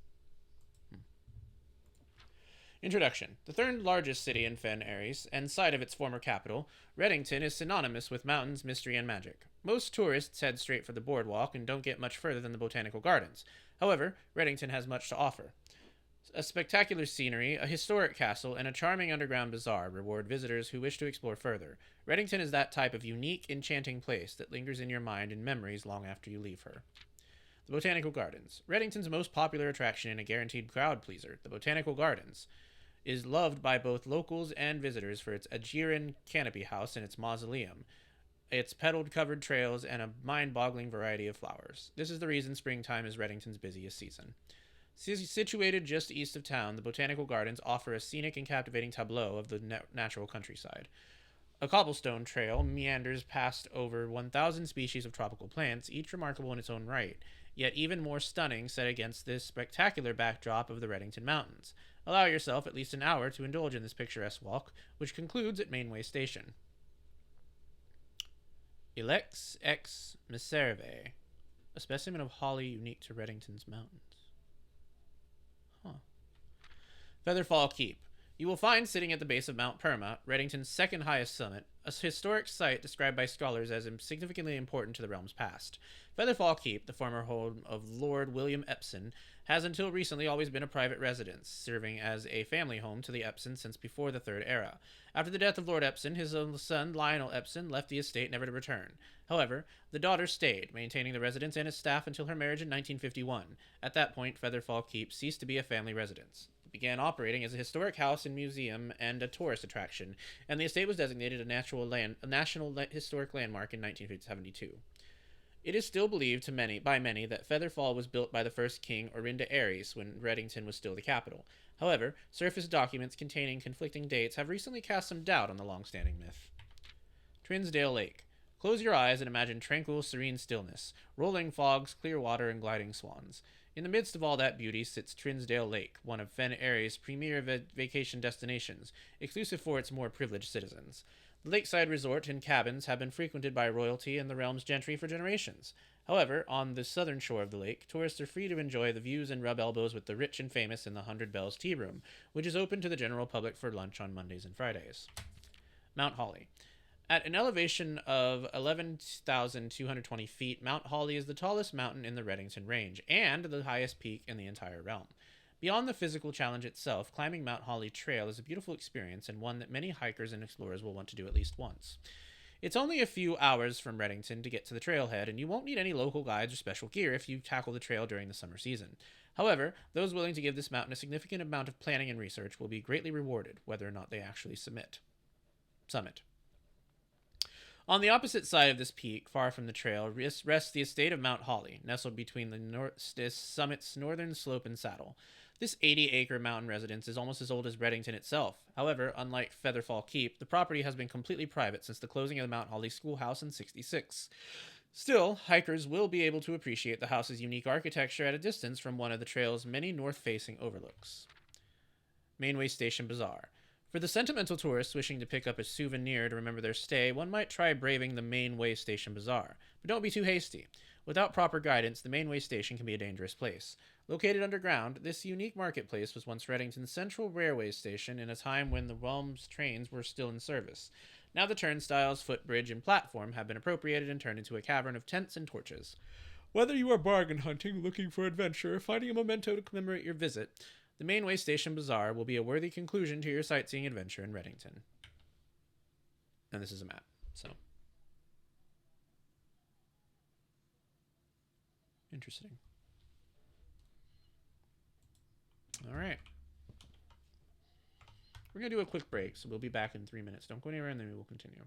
Introduction. The third largest city in Fen Ares, and site of its former capital, Reddington is synonymous with mountains, mystery, and magic. Most tourists head straight for the boardwalk and don't get much further than the botanical gardens. However, Reddington has much to offer. A spectacular scenery, a historic castle, and a charming underground bazaar reward visitors who wish to explore further. Reddington is that type of unique, enchanting place that lingers in your mind and memories long after you leave her. The Botanical Gardens. Reddington's most popular attraction and a guaranteed crowd pleaser, the Botanical Gardens, is loved by both locals and visitors for its Aegean canopy house and its mausoleum, its petaled covered trails, and a mind boggling variety of flowers. This is the reason springtime is Reddington's busiest season. Situated just east of town, the Botanical Gardens offer a scenic and captivating tableau of the natural countryside. A cobblestone trail meanders past over 1,000 species of tropical plants, each remarkable in its own right, yet even more stunning set against this spectacular backdrop of the Reddington Mountains. Allow yourself at least an hour to indulge in this picturesque walk, which concludes at Mainway Station. Ilex ex Miserve, a specimen of holly unique to Reddington's mountains. Featherfall Keep. You will find sitting at the base of Mount Perma, Reddington's second highest summit, a historic site described by scholars as significantly important to the realm's past. Featherfall Keep, the former home of Lord William Epson, has until recently always been a private residence, serving as a family home to the Epsons since before the Third Era. After the death of Lord Epson, his own son Lionel Epson left the estate never to return. However, the daughter stayed, maintaining the residence and its staff until her marriage in 1951. At that point, Featherfall Keep ceased to be a family residence. It began operating as a historic house and museum and a tourist attraction, and the estate was designated a National Historic Landmark in 1972. It is still believed by many that Featherfall was built by the first king Orinda Aries when Reddington was still the capital. However, surface documents containing conflicting dates have recently cast some doubt on the long-standing myth. Trinsdale Lake. Close your eyes and imagine tranquil, serene stillness, rolling fogs, clear water, and gliding swans. In the midst of all that beauty sits Trinsdale Lake, one of Fen Airy's premier vacation destinations, exclusive for its more privileged citizens. The lakeside resort and cabins have been frequented by royalty and the realm's gentry for generations. However, on the southern shore of the lake, tourists are free to enjoy the views and rub elbows with the rich and famous in the 100 Bells Tea Room, which is open to the general public for lunch on Mondays and Fridays. Mount Holly. At an elevation of 11,220 feet, Mount Holly is the tallest mountain in the Reddington Range and the highest peak in the entire realm. Beyond the physical challenge itself, climbing Mount Holly Trail is a beautiful experience and one that many hikers and explorers will want to do at least once. It's only a few hours from Reddington to get to the trailhead, and you won't need any local guides or special gear if you tackle the trail during the summer season. However, those willing to give this mountain a significant amount of planning and research will be greatly rewarded, whether or not they actually summit. On the opposite side of this peak, far from the trail, rests the estate of Mount Holly, nestled between the summit's northern slope and saddle. This 80-acre mountain residence is almost as old as Reddington itself. However, unlike Featherfall Keep, the property has been completely private since the closing of the Mount Holly Schoolhouse in '66. Still, hikers will be able to appreciate the house's unique architecture at a distance from one of the trail's many north-facing overlooks. Mainway Station Bazaar. For the sentimental tourists wishing to pick up a souvenir to remember their stay, one might try braving the Mainway Station Bazaar. But don't be too hasty. Without proper guidance, the Mainway Station can be a dangerous place. Located underground, this unique marketplace was once Reddington's central railway station in a time when the realm's trains were still in service. Now the turnstiles, footbridge, and platform have been appropriated and turned into a cavern of tents and torches. Whether you are bargain hunting, looking for adventure, or finding a memento to commemorate your visit, the Mainway Station Bazaar will be a worthy conclusion to your sightseeing adventure in Reddington. And this is a map, so. Interesting. All right. We're going to do a quick break, so we'll be back in 3 minutes. Don't go anywhere, and then we will continue.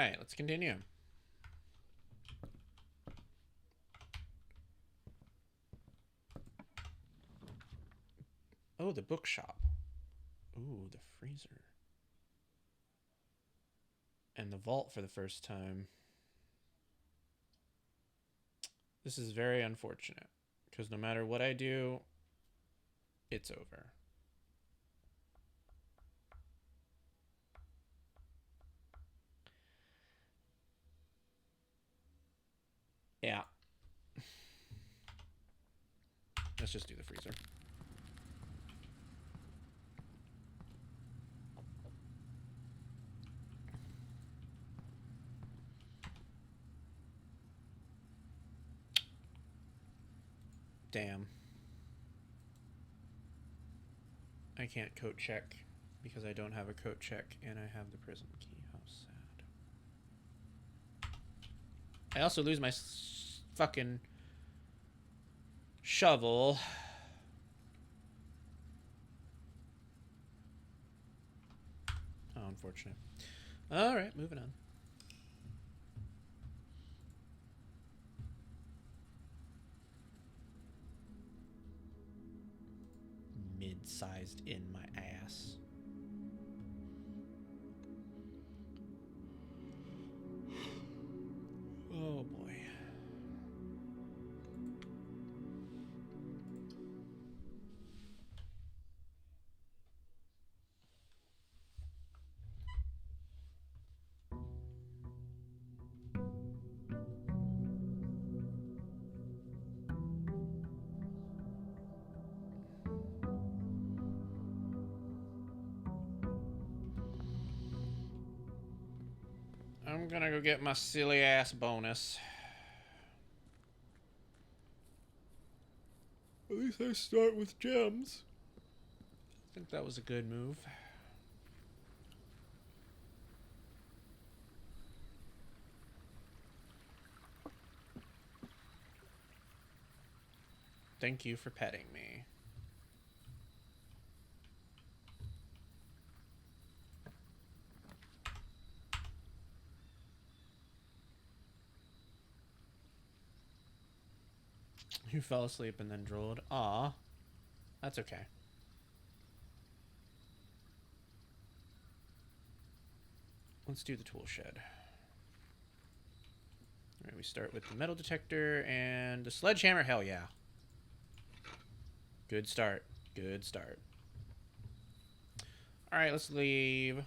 right, let's continue. Oh, the bookshop. Ooh, the freezer. And the vault for the first time. This is very unfortunate, because no matter what I do, it's over. Yeah. Let's just do the freezer. Damn. I can't coat check because I don't have a coat check and I have the prison key. How sad. I also lose my fucking shovel. How unfortunate. Alright, moving on. Mid-sized in my ass. Oh boy. I'm gonna go get my silly ass bonus. At least I start with gems. I think that was a good move. Thank you for petting me. You fell asleep and then drooled. Aw. That's okay. Let's do the tool shed. Alright, we start with the metal detector and the sledgehammer. Hell yeah. Good start. Good start. Alright, let's leave.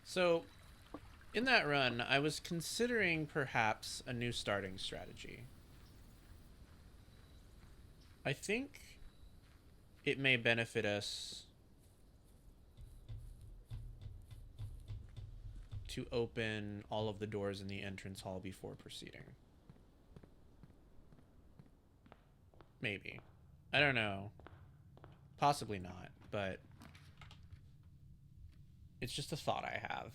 So, in that run, I was considering perhaps a new starting strategy. I think it may benefit us to open all of the doors in the entrance hall before proceeding. Maybe. I don't know. Possibly not, but it's just a thought I have.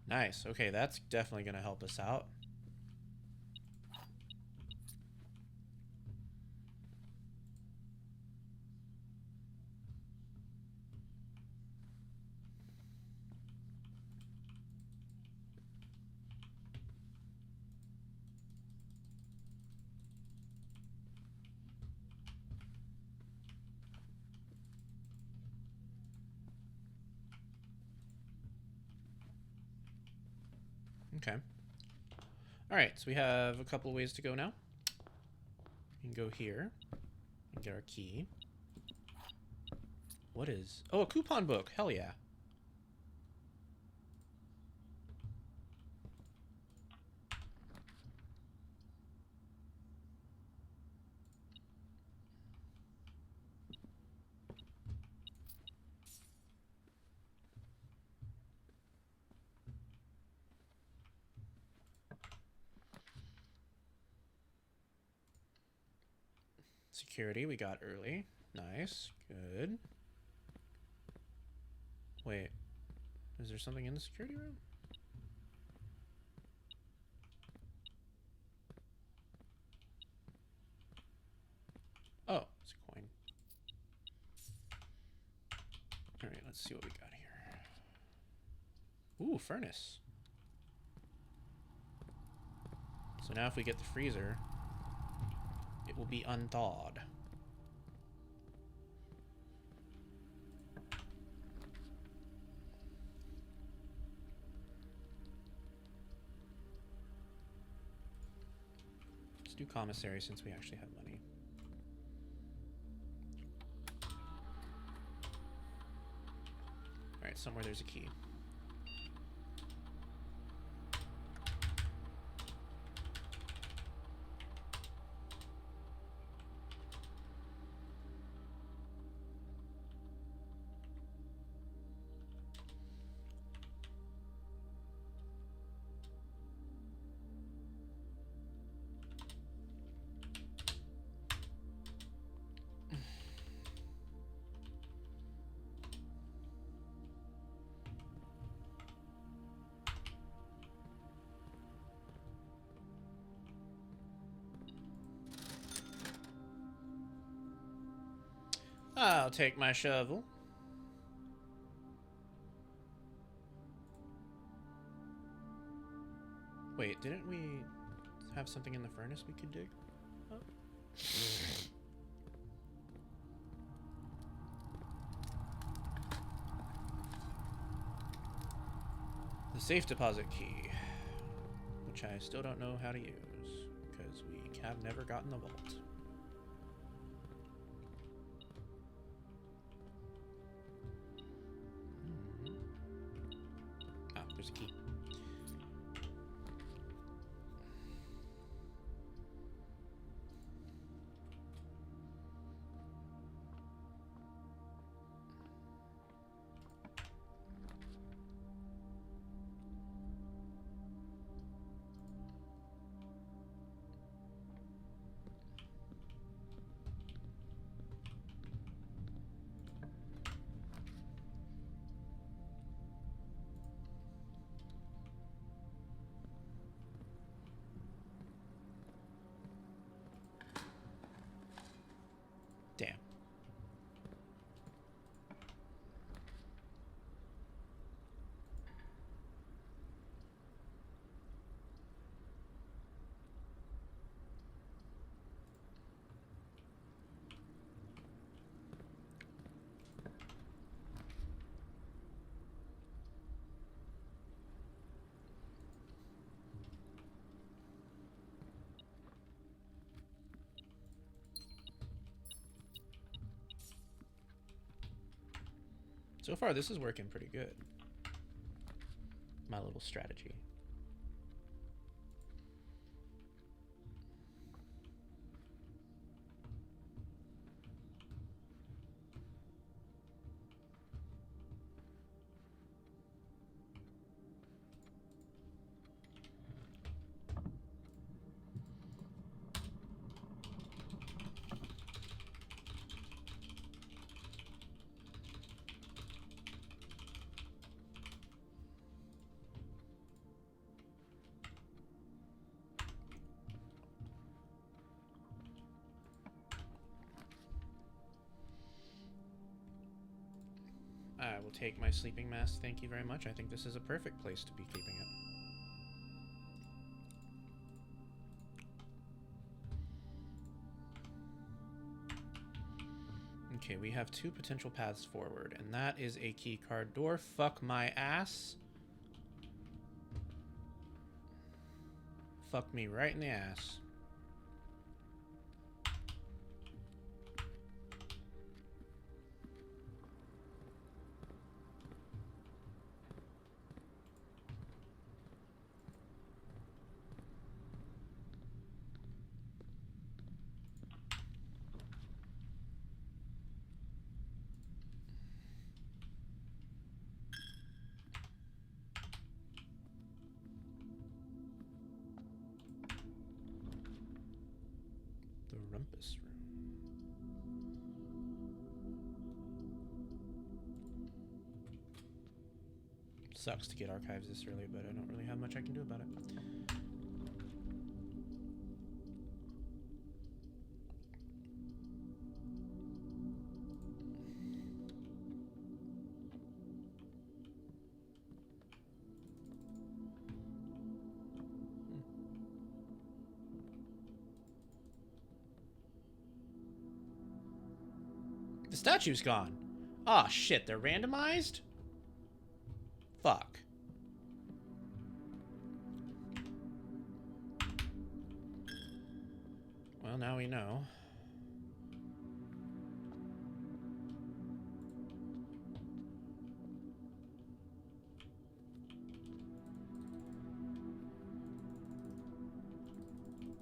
Nice. Okay, that's definitely going to help us out. Okay. All right, so we have a couple of ways to go now. We can go here and get our key. What is... Oh, a coupon book. Hell yeah. Security we got early. Nice. Good. Wait. Is there something in the security room? Oh, it's a coin. Alright, let's see what we got here. Ooh, furnace. So now if we get the freezer, it will be unthawed. Let's do commissary since we actually have money. Alright, somewhere there's a key. I'll take my shovel. Wait, didn't we have something in the furnace we could dig? Oh. The safe deposit key, which I still don't know how to use, because we have never gotten the vault. Ah, there's a key. Damn. So far, this is working pretty good. My little strategy. I will take my sleeping mask, thank you very much. I think this is a perfect place to be keeping it. Okay, we have two potential paths forward, and that is a key card door. Fuck my ass. Fuck me right in the ass. Sucks to get archives this early, but I don't really have much I can do about it. The statue's gone. Ah, shit, they're randomized? Fuck. Well, now we know.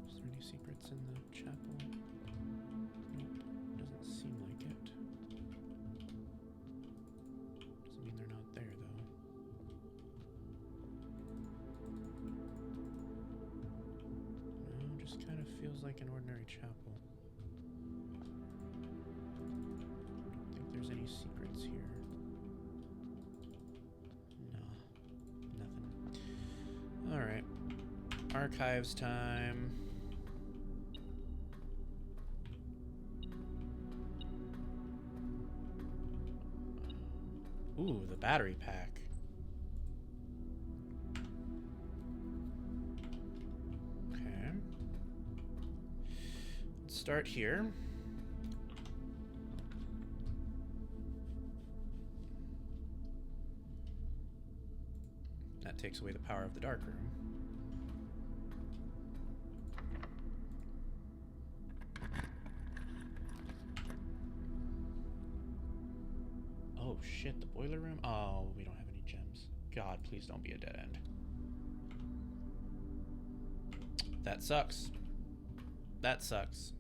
Is there any secrets in the chapel? Nope, doesn't seem like it. Doesn't mean they're not there, though. No, just kind of feels like an ordinary chapel. Don't think there's any secrets here. No, nothing. Alright. Archives time. Ooh, the battery pack. Okay. Let's start here. That takes away the power of the dark room. Oh shit, the boiler room? Oh, we don't have any gems. God, please don't be a dead end. That sucks. That sucks.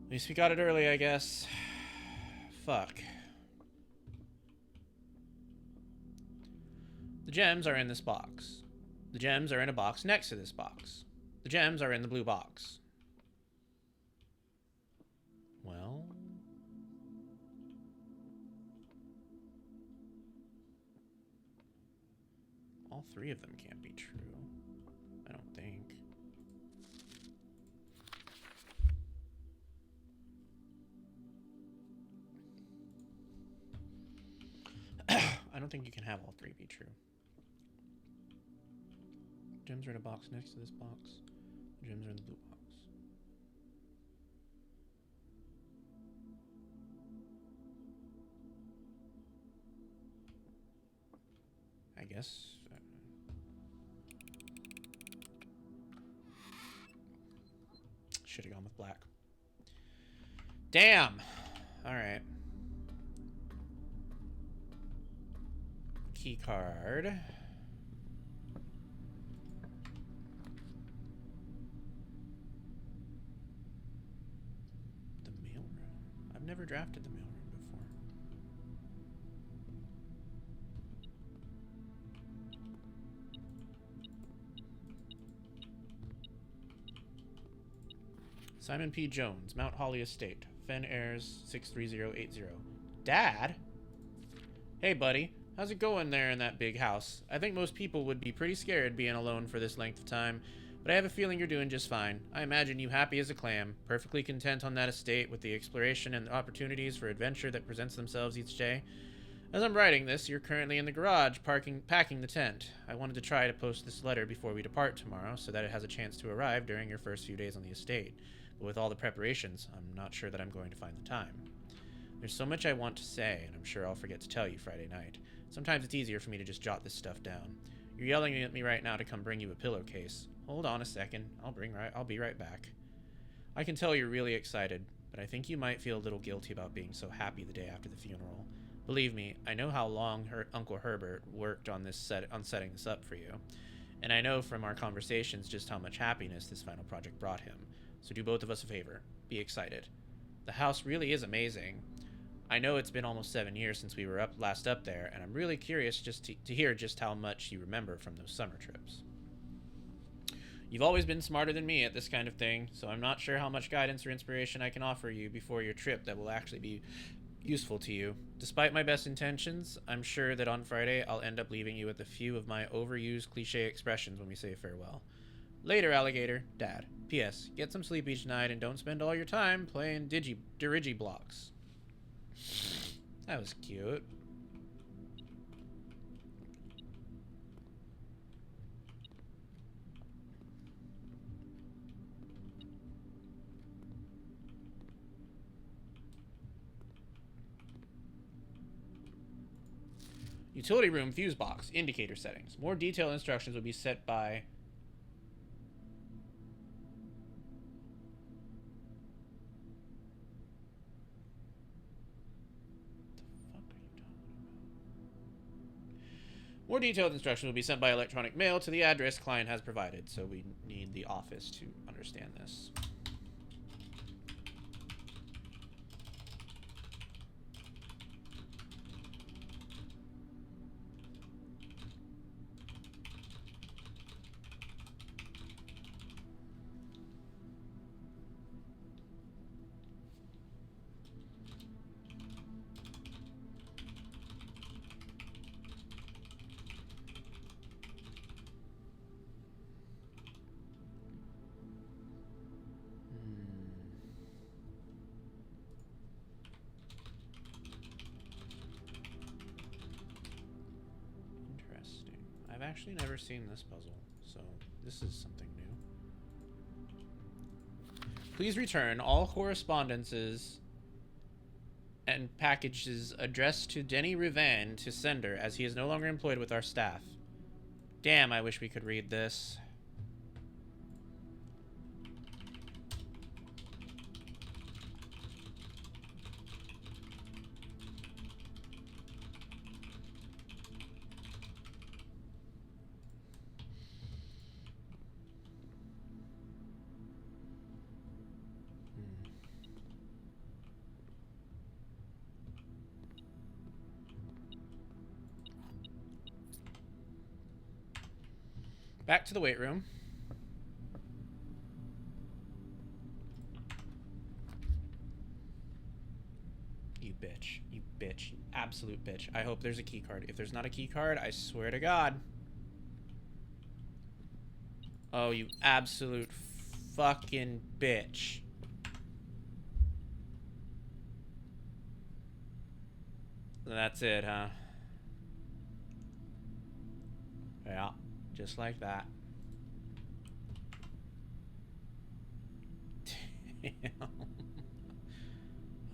At least we got it early, I guess. Fuck. The gems are in this box. The gems are in a box next to this box. The gems are in the blue box. Well... all three of them can't be true. I don't think. I don't think you can have all three be true. Gems are in a box next to this box. Gems are in the blue box. I guess. Should have gone with black. Damn! Alright. Key card. The mailroom. I've never drafted the mailroom before. Simon P. Jones, Mount Holly Estate, Fen Airs 63080. Dad? Hey, buddy. How's it going there in that big house? I think most people would be pretty scared being alone for this length of time, but I have a feeling you're doing just fine. I imagine you happy as a clam, perfectly content on that estate with the exploration and the opportunities for adventure that presents themselves each day. As I'm writing this, you're currently in the garage packing the tent. I wanted to try to post this letter before we depart tomorrow so that it has a chance to arrive during your first few days on the estate. But with all the preparations, I'm not sure that I'm going to find the time. There's so much I want to say, and I'm sure I'll forget to tell you Friday night. Sometimes it's easier for me to just jot this stuff down. You're yelling at me right now to come bring you a pillowcase. Hold on a second. I'll be right back. I can tell you're really excited, but I think you might feel a little guilty about being so happy the day after the funeral. Believe me, I know how long Uncle Herbert worked on setting this up for you, and I know from our conversations just how much happiness this final project brought him. So do both of us a favor. Be excited. The house really is amazing. I know it's been almost 7 years since we were last up there, and I'm really curious just to hear just how much you remember from those summer trips. You've always been smarter than me at this kind of thing, so I'm not sure how much guidance or inspiration I can offer you before your trip that will actually be useful to you. Despite my best intentions, I'm sure that on Friday I'll end up leaving you with a few of my overused cliche expressions when we say farewell. Later, alligator. Dad. P.S. Get some sleep each night and don't spend all your time playing dirigiblocks. Blocks. That was cute. Utility room fuse box. Indicator settings. More detailed instructions will be set by... More detailed instructions will be sent by electronic mail to the address client has provided. So we need the office to understand this. I've actually never seen this puzzle, so this is something new. Please return all correspondences and packages addressed to Denny Rivan to sender, as he is no longer employed with our staff. Damn, I wish we could read this. Back to the weight room. You bitch. You bitch. You absolute bitch. I hope there's a key card. If there's not a key card, I swear to God. Oh, you absolute fucking bitch. That's it, huh? Yeah. Just like that. Damn.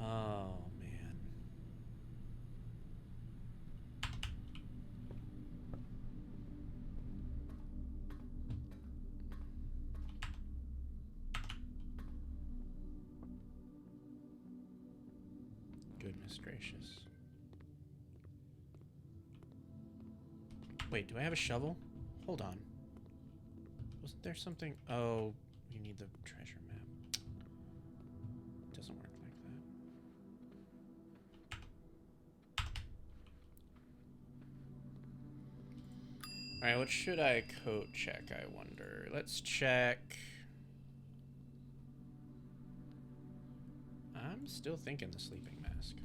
Oh, man. Goodness gracious. Wait, do I have a shovel? Hold on. Wasn't there something? Oh, you need the treasure map. It doesn't work like that. Alright, what should I code check, I wonder? Let's check. I'm still thinking the sleeping mask.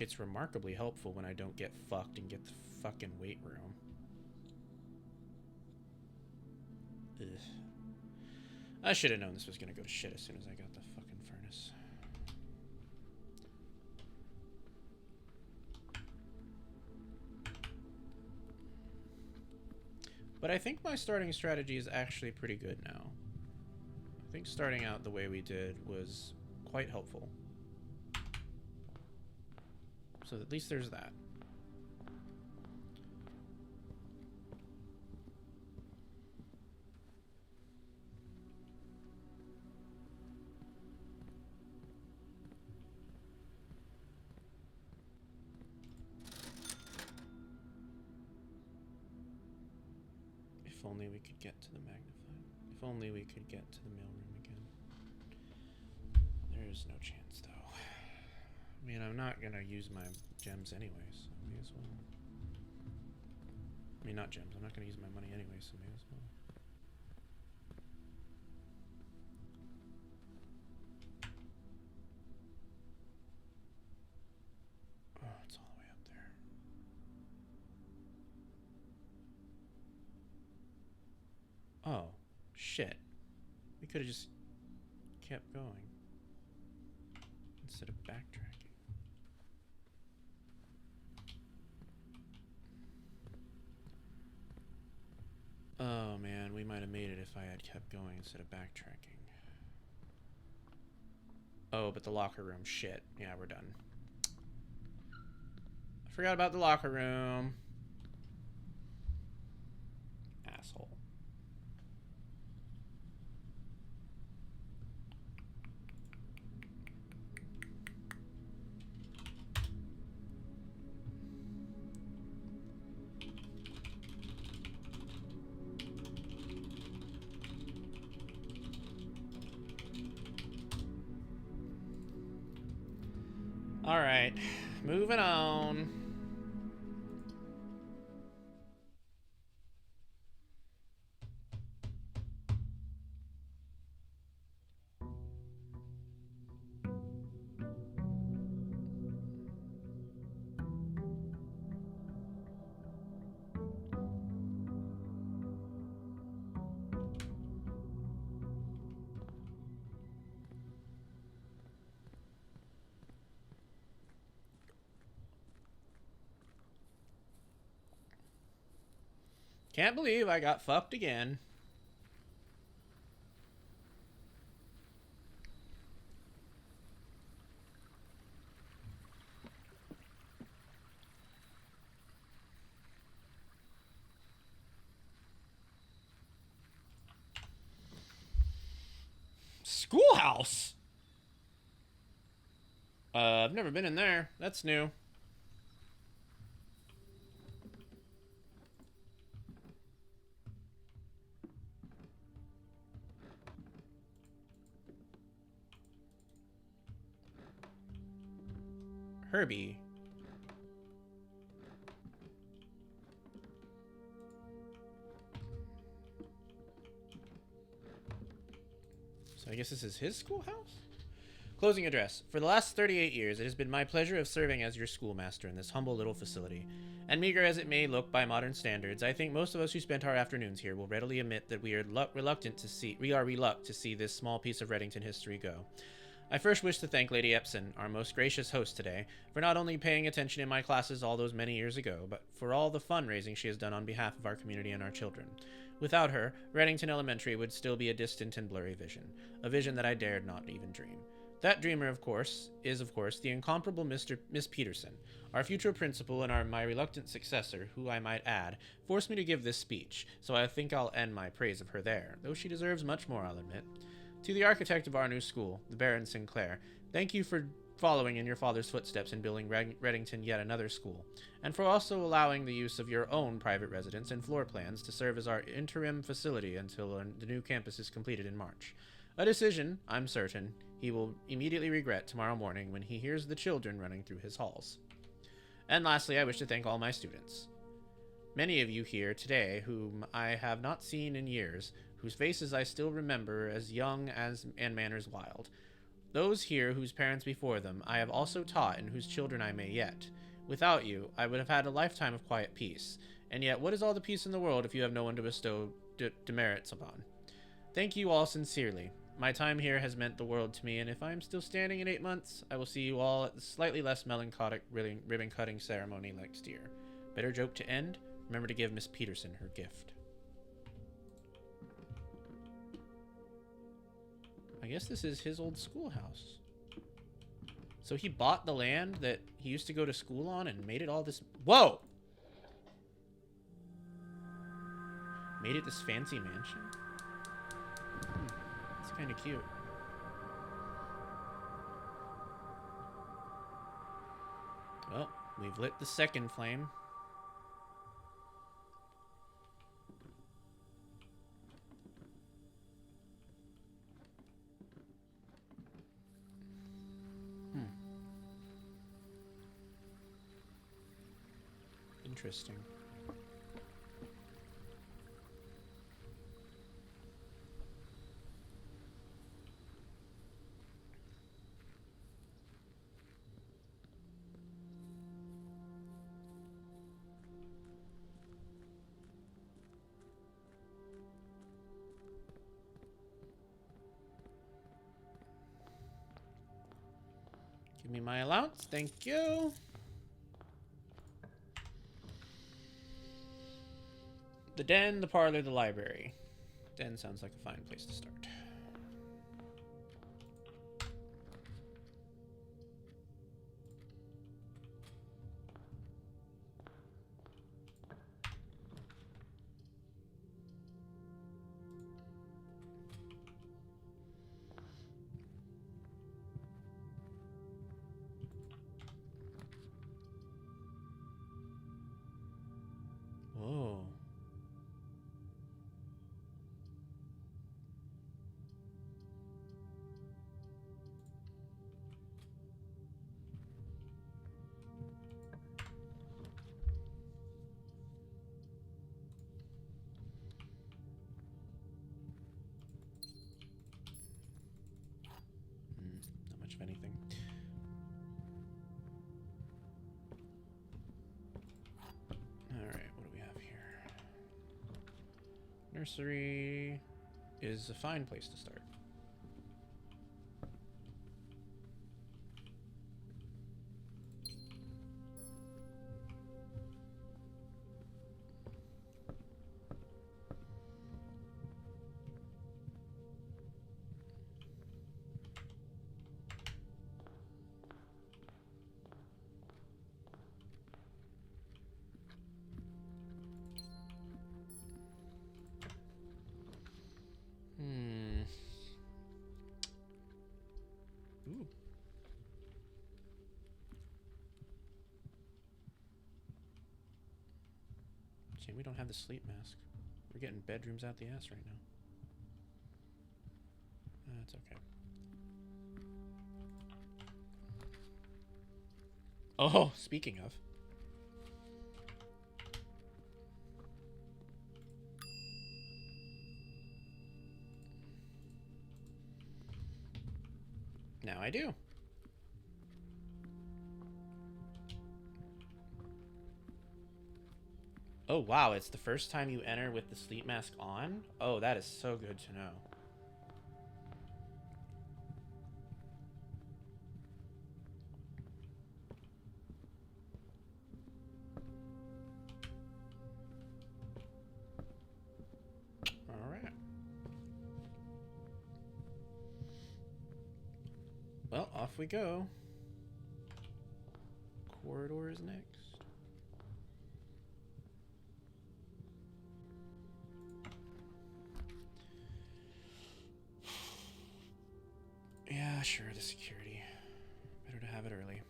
It's remarkably helpful when I don't get fucked and get the fucking weight room. Ugh. I should have known this was gonna go to shit as soon as I got the fucking furnace. But I think my starting strategy is actually pretty good now. I think starting out the way we did was quite helpful. So at least there's that. If only we could get to the magnified. If only we could get to the mailroom again. There's no chance, though. I mean, I'm not gonna use my gems anyways, so may as well. I mean, not gems. I'm not gonna use my money anyway, so may as well. Shit. We could have just kept going instead of backtracking. Oh man, we might have made it if I had kept going instead of backtracking. Oh, but the locker room. Shit. Yeah, we're done. I forgot about the locker room. Asshole. All right, moving on. Can't believe I got fucked again. Schoolhouse? I've never been in there. That's new. Herbie. So I guess this is his schoolhouse? Closing address. For the last 38 years, it has been my pleasure of serving as your schoolmaster in this humble little facility. And meager as it may look by modern standards, I think most of us who spent our afternoons here will readily admit that we are reluctant to see this small piece of Reddington history go. I first wish to thank Lady Epson, our most gracious host today, for not only paying attention in my classes all those many years ago, but for all the fundraising she has done on behalf of our community and our children. Without her, Reddington Elementary would still be a distant and blurry vision, a vision that I dared not even dream. That dreamer, of course, is the incomparable Miss Peterson, our future principal and my reluctant successor, who, I might add, forced me to give this speech, so I think I'll end my praise of her there, though she deserves much more, I'll admit. To the architect of our new school, the Baron Sinclair, thank you for following in your father's footsteps in building Reddington yet another school, and for also allowing the use of your own private residence and floor plans to serve as our interim facility until the new campus is completed in March. A decision, I'm certain, he will immediately regret tomorrow morning when he hears the children running through his halls. And lastly, I wish to thank all my students. Many of you here today whom I have not seen in years, whose faces I still remember as young and manners wild. Those here whose parents before them I have also taught and whose children I may yet. Without you, I would have had a lifetime of quiet peace. And yet, what is all the peace in the world if you have no one to bestow demerits upon? Thank you all sincerely. My time here has meant the world to me, and if I am still standing in 8 months, I will see you all at the slightly less melancholic ribbon-cutting ceremony next year. Better joke to end? Remember to give Miss Peterson her gift. I guess this is his old schoolhouse. So he bought the land that he used to go to school on and made it all this... Whoa! Made it this fancy mansion? It's kind of cute. Well, we've lit the second flame. Interesting. Give me my allowance. Thank you. The den, the parlor, the library. Den sounds like a fine place to start. Whoa. Not much of anything. Alright, what do we have here? Nursery is a fine place to start. Ooh. Shame we don't have the sleep mask. We're getting bedrooms out the ass right now. That's okay. Oh, speaking of. Now I do. Oh, wow. It's the first time you enter with the sleep mask on? Oh, that is so good to know. All right. Well, off we go. Corridor is next. Yeah, sure, the security. Better to have it early.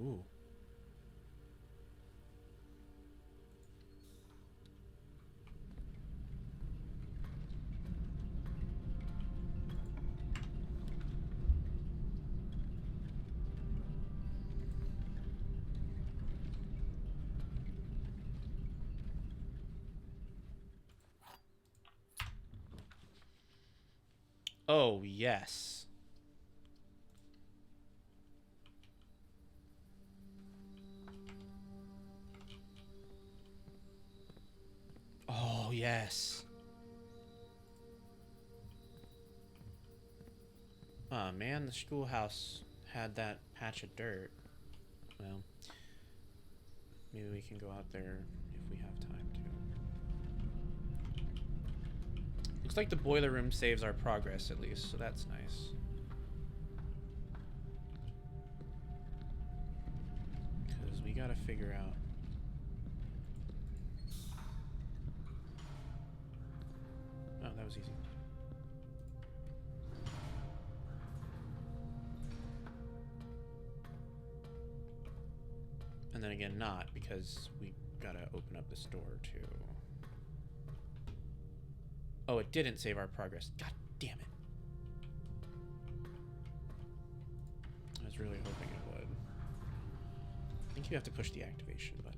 Ooh. Oh, yes. Oh, yes. Oh, man, the schoolhouse had that patch of dirt. Well, maybe we can go out there if we have time to. Looks like the boiler room saves our progress, at least, so that's nice. Because we gotta figure out was easy. And then again, not, because we gotta open up this door too. Oh, it didn't save our progress. God damn it. I was really hoping it would. I think you have to push the activation button.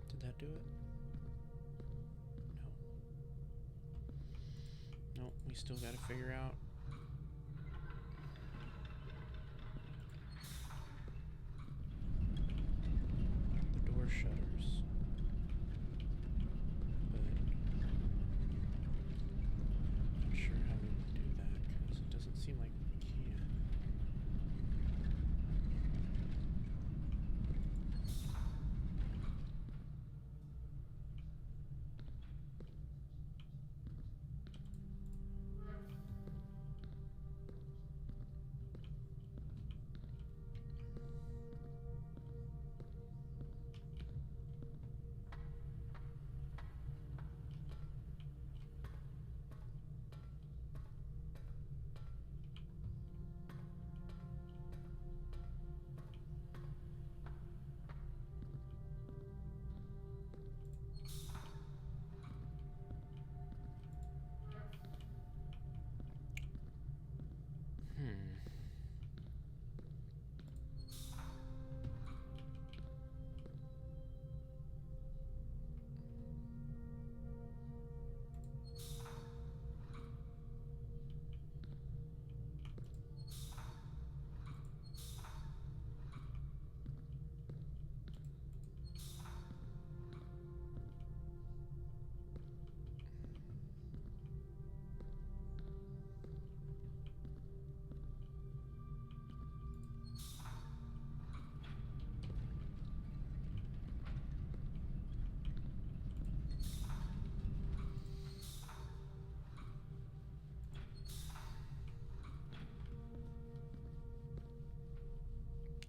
Did that do it? No. Nope, we still gotta figure out. The door shutters. But I'm not sure how we would do that, because it doesn't seem like we can.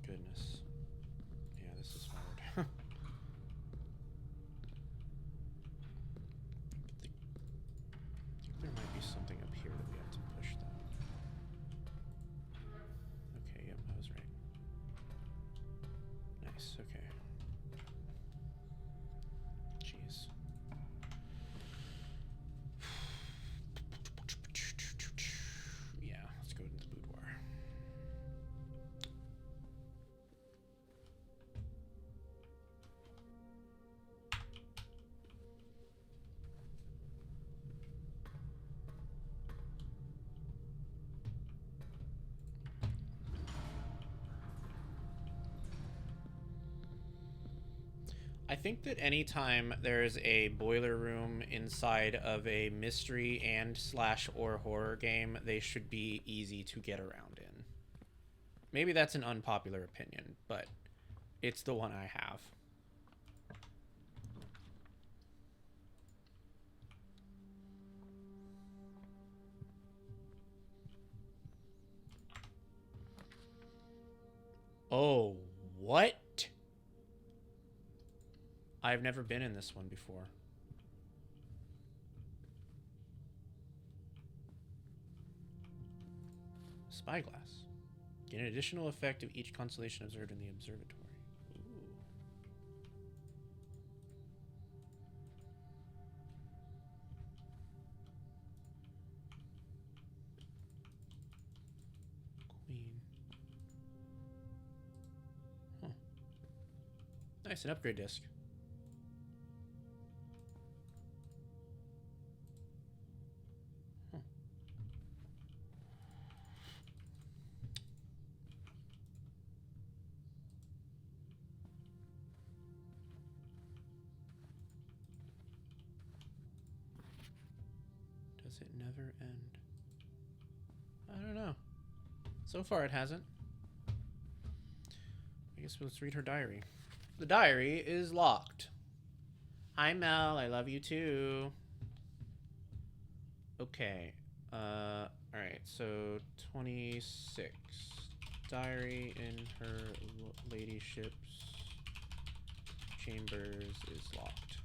Goodness. Yeah, this is hard. I think there might be something up here that we have to push, though. Okay, yep, I was right. Nice, okay. Jeez. Yeah, let's go into the boudoir. I think that anytime there's a boiler room inside of a mystery and slash or horror game, they should be easy to get around in. Maybe that's an unpopular opinion, but it's the one I have. Oh, what? I've never been in this one before. Spyglass. Get an additional effect of each constellation observed in the observatory. Ooh. Queen. Huh. Nice, an upgrade disc. Huh. Does it never end? I don't know. So far it hasn't. I guess let's read her diary. The diary is locked. Hi Mel, I love you too. Okay. Alright, so 26. Diary in her ladyship's chambers is locked.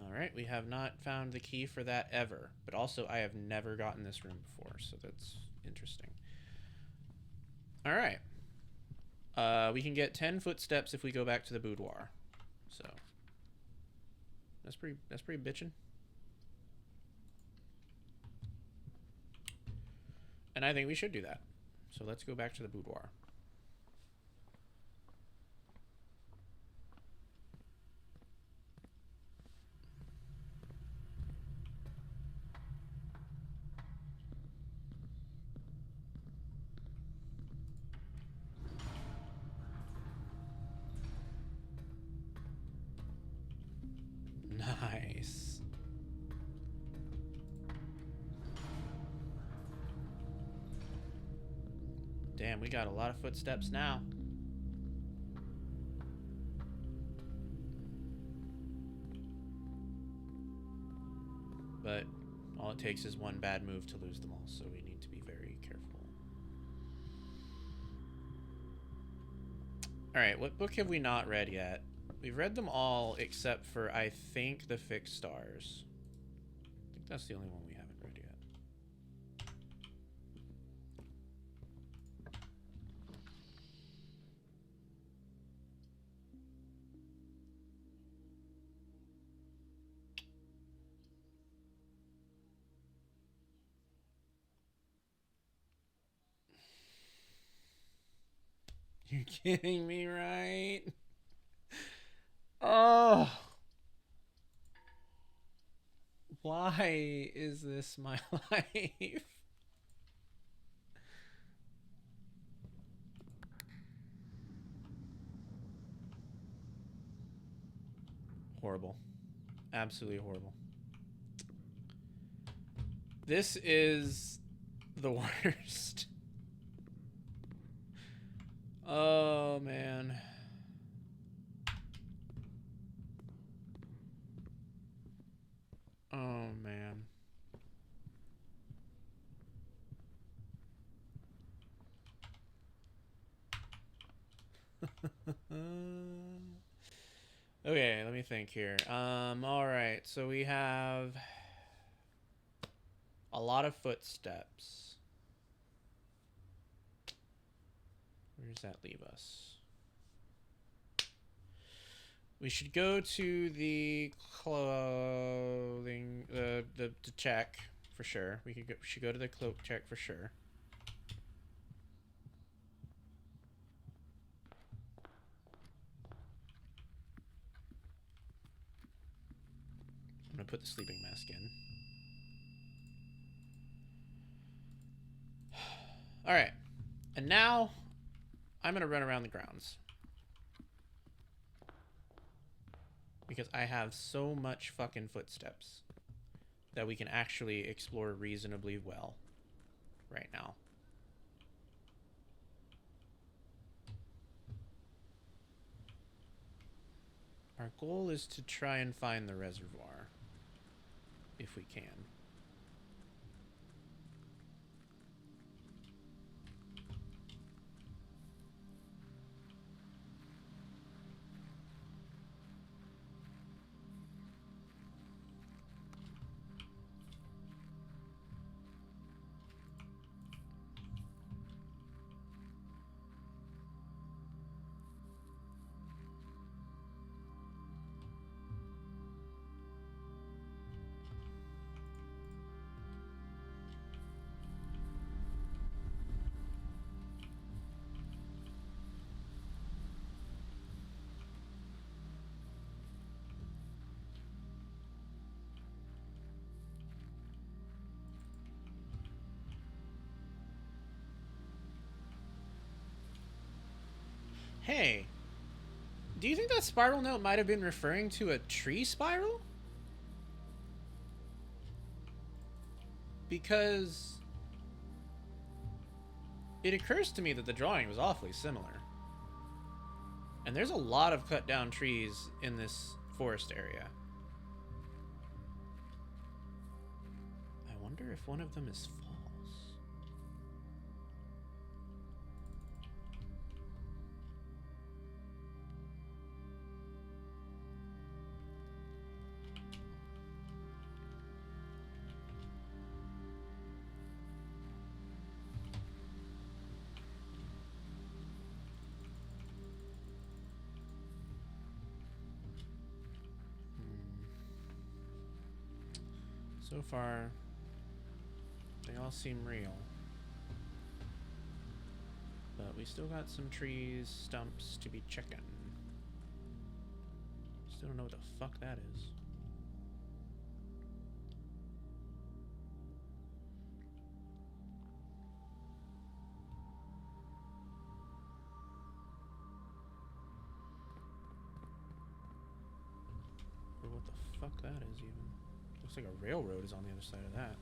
Alright, we have not found the key for that ever. But also, I have never gotten this room before, so that's interesting. Alright. We can get 10 footsteps if we go back to the boudoir. So that's pretty bitchin'. And I think we should do that. So let's go back to the boudoir. Nice. Damn, we got a lot of footsteps now. But all it takes is one bad move to lose them all, so we need to be very careful. Alright, what book have we not read yet? We've read them all except for, I think, the Fixed Stars. I think that's the only one we haven't read yet. You're kidding me, right? Oh. Why is this my life? Horrible. Absolutely horrible. This is the worst. Oh, man. Oh, man. Okay, let me think here. All right. So we have a lot of footsteps. Where does that leave us? We should go to the clothing, the check for sure. We should go to the cloak check for sure. I'm gonna put the sleeping mask in. All right, and now I'm gonna run around the grounds because I have so much fucking footsteps that we can actually explore reasonably well right now. Our goal is to try and find the reservoir, if we can. Hey, do you think that spiral note might have been referring to a tree spiral? Because it occurs to me that the drawing was awfully similar. And there's a lot of cut down trees in this forest area. I wonder if one of them is false. So far, they all seem real. But we still got some trees, stumps to be checking. Still don't know what the fuck that is. Or what the fuck that is even. Looks like a railroad is on the other side of that.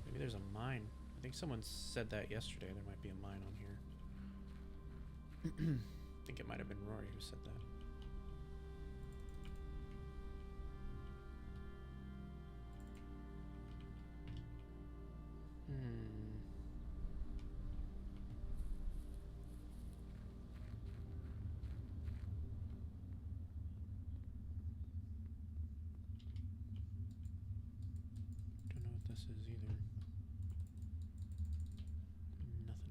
Maybe there's a mine. I think someone said that yesterday. There might be a mine on here. I think it might have been Rory who said that. Don't know what this is either. Nothing.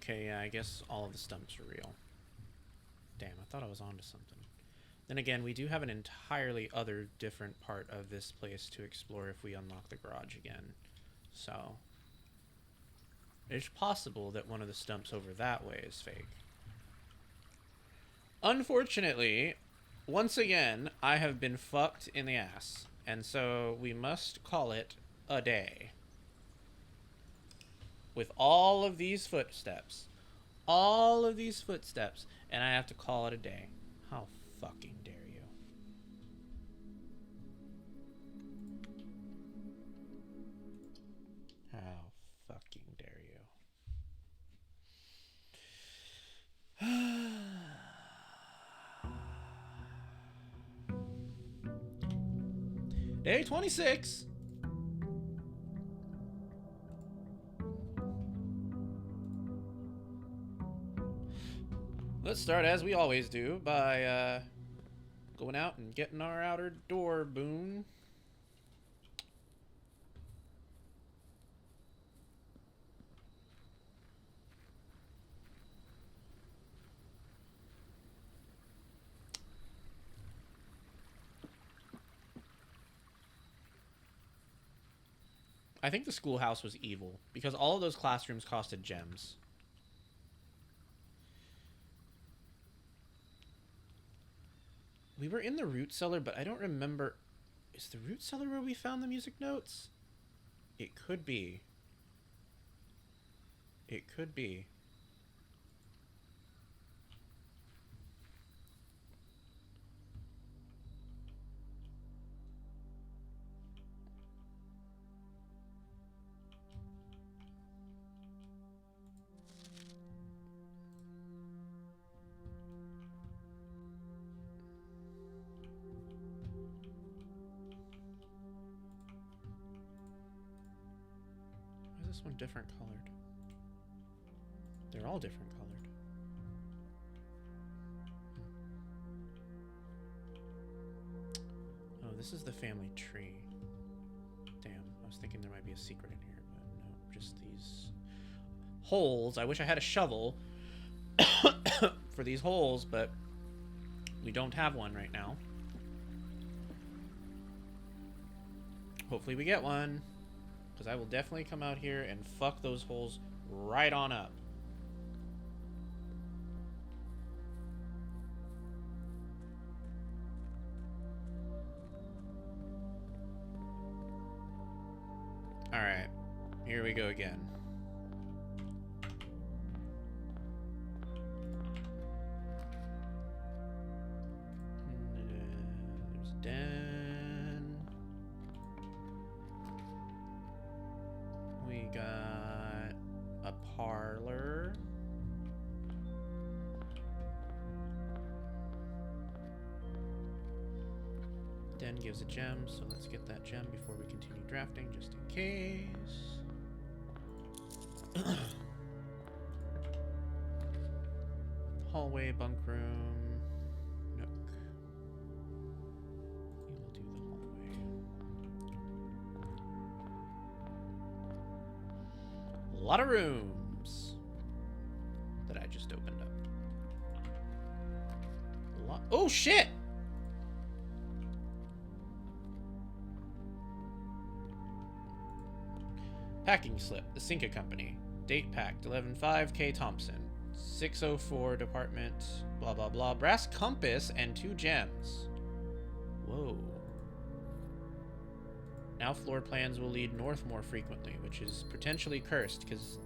Okay, yeah, I guess all of the stumps are real. Damn, I thought I was onto something. Then again, we do have an entirely other different part of this place to explore if we unlock the garage again. So, it's possible that one of the stumps over that way is fake. Unfortunately, once again, I have been fucked in the ass. And so we must call it a day. With all of these footsteps. All of these footsteps. And I have to call it a day. How fucking dare you. How fucking dare you. Day 26. Let's start as we always do by going out and getting our outer door boon. I think the schoolhouse was evil because all of those classrooms costed gems. We were in the root cellar, but I don't remember. Is the root cellar where we found the music notes? It could be. It could be. Why is this one different colored? They're all different colored. Oh, this is the family tree. Damn, I was thinking there might be a secret in here, but no, just these holes. I wish I had a shovel for these holes, but we don't have one right now. Hopefully we get one, because I will definitely come out here and fuck those holes right on up. Alright, here we go again. There's a den. We got a parlor. Den gives a gem, so let's get that gem before we continue drafting, just in case. Hallway, bunk room, nook. We will do the hallway. A lot of rooms that I just opened up. A lot. Oh shit! Packing slip, the Cinca Company. Date packed, 11/5, K. Thompson. 604, department, blah, blah, blah. Brass compass and 2 gems. Whoa. Now floor plans will lead north more frequently, which is potentially cursed, because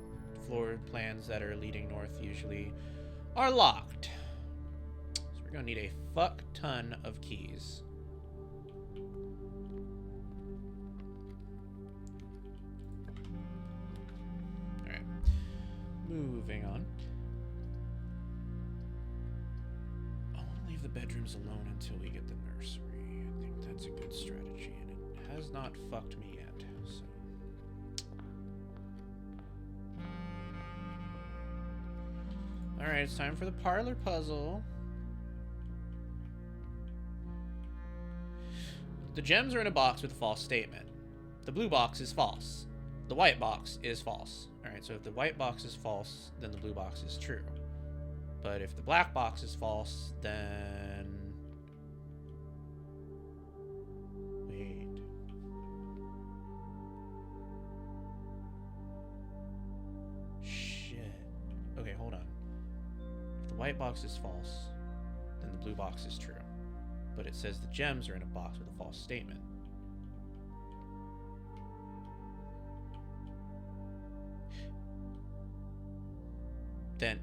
floor plans that are leading north usually are locked. So we're going to need a fuck ton of keys. Moving on. I want to leave the bedrooms alone until we get the nursery. I think that's a good strategy, and it has not fucked me yet, so. Alright, it's time for the parlor puzzle. The gems are in a box with a false statement. The blue box is false. The white box is false. Alright, so if the white box is false, then the blue box is true. But if the black box is false, then... Wait. Shit. Okay, hold on. If the white box is false, then the blue box is true. But it says the gems are in a box with a false statement. Then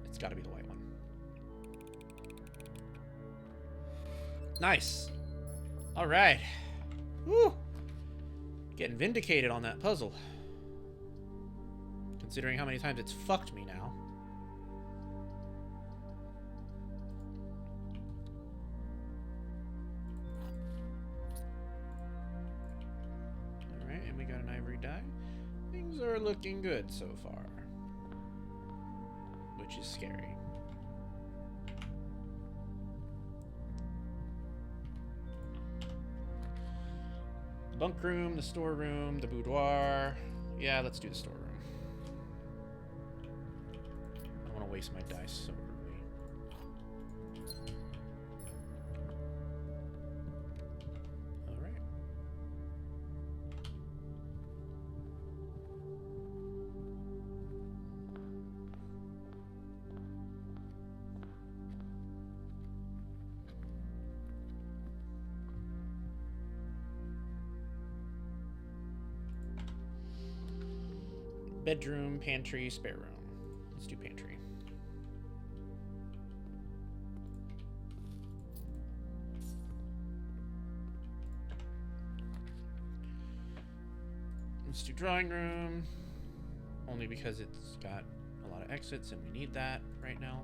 it's got to be the white one. Nice. All right. Woo. Getting vindicated on that puzzle. Considering how many times it's fucked me now. Alright, and we got an ivory die. Things are looking good so far. Which is scary. Bunk room, the storeroom, the boudoir. Yeah, let's do the storeroom. I don't want to waste my dice so early. Alright. Bedroom, pantry, spare room. Let's do pantry. Let's do drawing room. Only because it's got a lot of exits and we need that right now.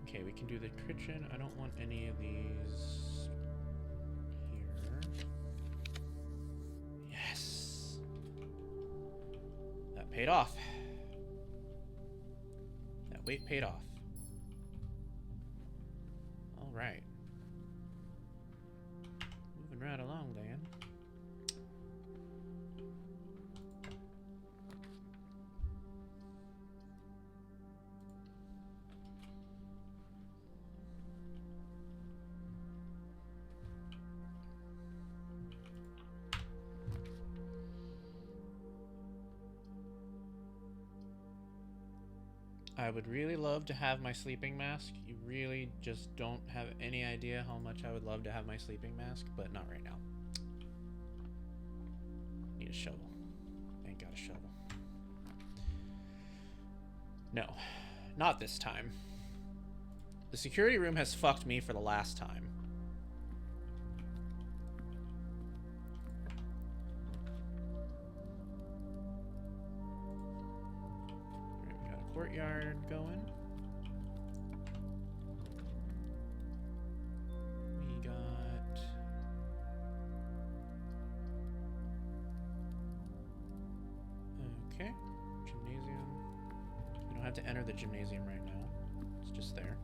Okay, we can do the kitchen. I don't want any of these here. Yes. That paid off. That wait paid off. All right. Moving right along, Dan. I would really love to have my sleeping mask. You really just don't have any idea how much I would love to have my sleeping mask, but not right now. Need a shovel. Ain't got a shovel. No, not this time. The security room has fucked me for the last time. Courtyard going. We got okay, gymnasium. We don't have to enter the gymnasium right now. It's just there.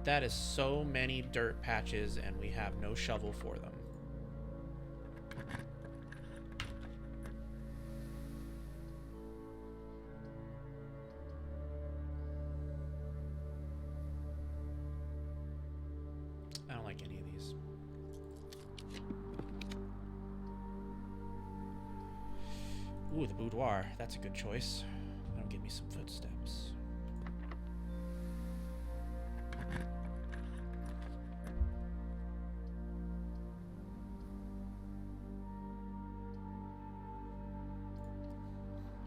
That is so many dirt patches and we have no shovel for them. I don't like any of these. Ooh, the boudoir. That's a good choice. That'll give me some footsteps.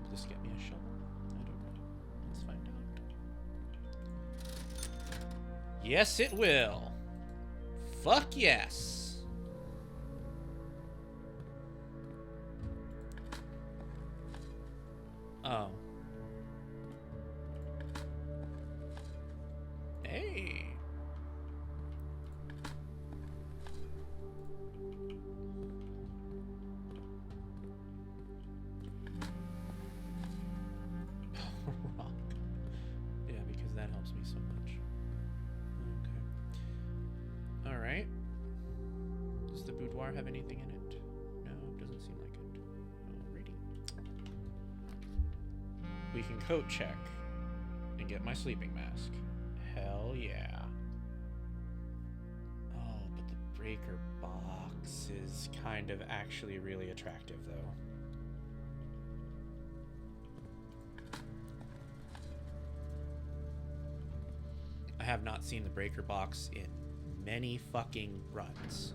Will this get me a shovel? I don't know. Let's find out. Yes, it will. Fuck yes. Oh. Hey. Rock. Yeah, because that helps me so much. Okay. All right. Does the boudoir have anything in it? No, it doesn't seem like it. Alrighty. We can coat check and get my sleeping mask. Hell yeah. Oh, but the breaker box is kind of actually really attractive, though. I have not seen the breaker box in many fucking runs.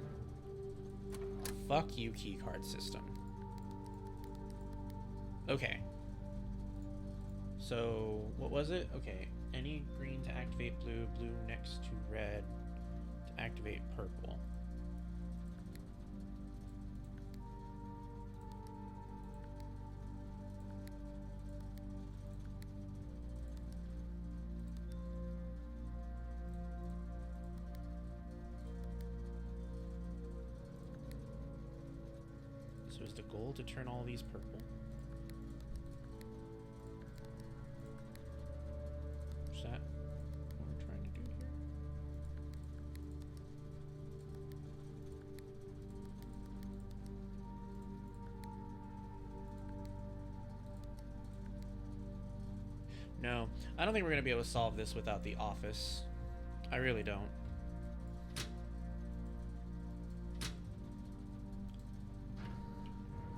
Fuck you, keycard system. Okay. So, what was it? Okay. Any green to activate blue, blue next to red to activate purple. So is the goal to turn all these purple? Is that what we're trying to do here? No, I don't think we're going to be able to solve this without the office. I really don't.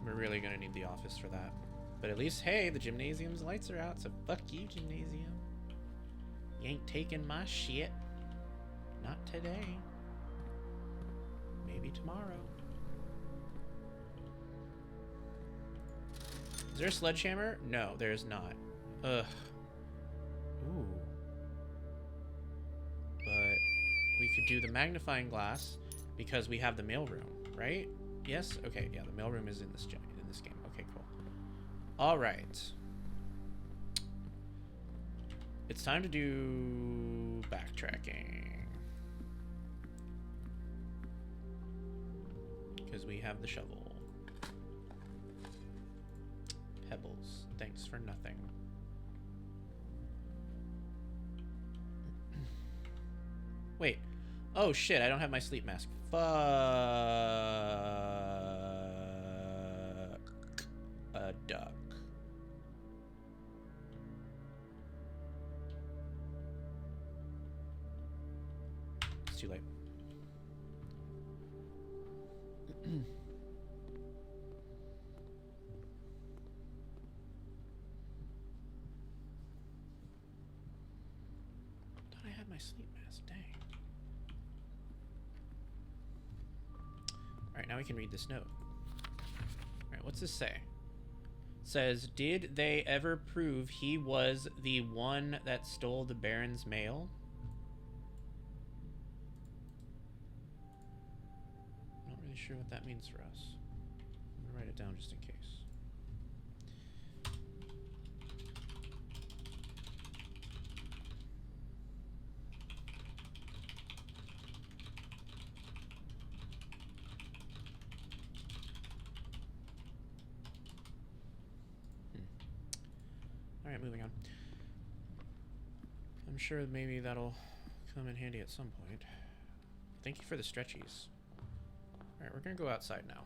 We're really going to need the office for that. But at least, hey, the gymnasium's lights are out, so fuck you, gymnasium. You ain't taking my shit. Not today. Maybe tomorrow. there a sledgehammer? No, there is not. Ugh. Ooh. But we could do the magnifying glass because we have the mailroom, right? Yes? Okay, yeah, the mailroom is in this game. Okay, cool. All right. It's time to do backtracking. Because we have the shovel. Pebbles. Thanks for nothing. Wait. Oh shit, I don't have my sleep mask. Fuck. A duck. It's too late. Thought I had my sleep mask. Dang. Alright, now we can read this note. Alright, what's this say? It says, did they ever prove he was the one that stole the Baron's mail? I'm not really sure what that means for us. I'm gonna write it down just in case. Alright, moving on. I'm sure maybe that'll come in handy at some point. Thank you for the stretchies. Alright, we're gonna go outside now.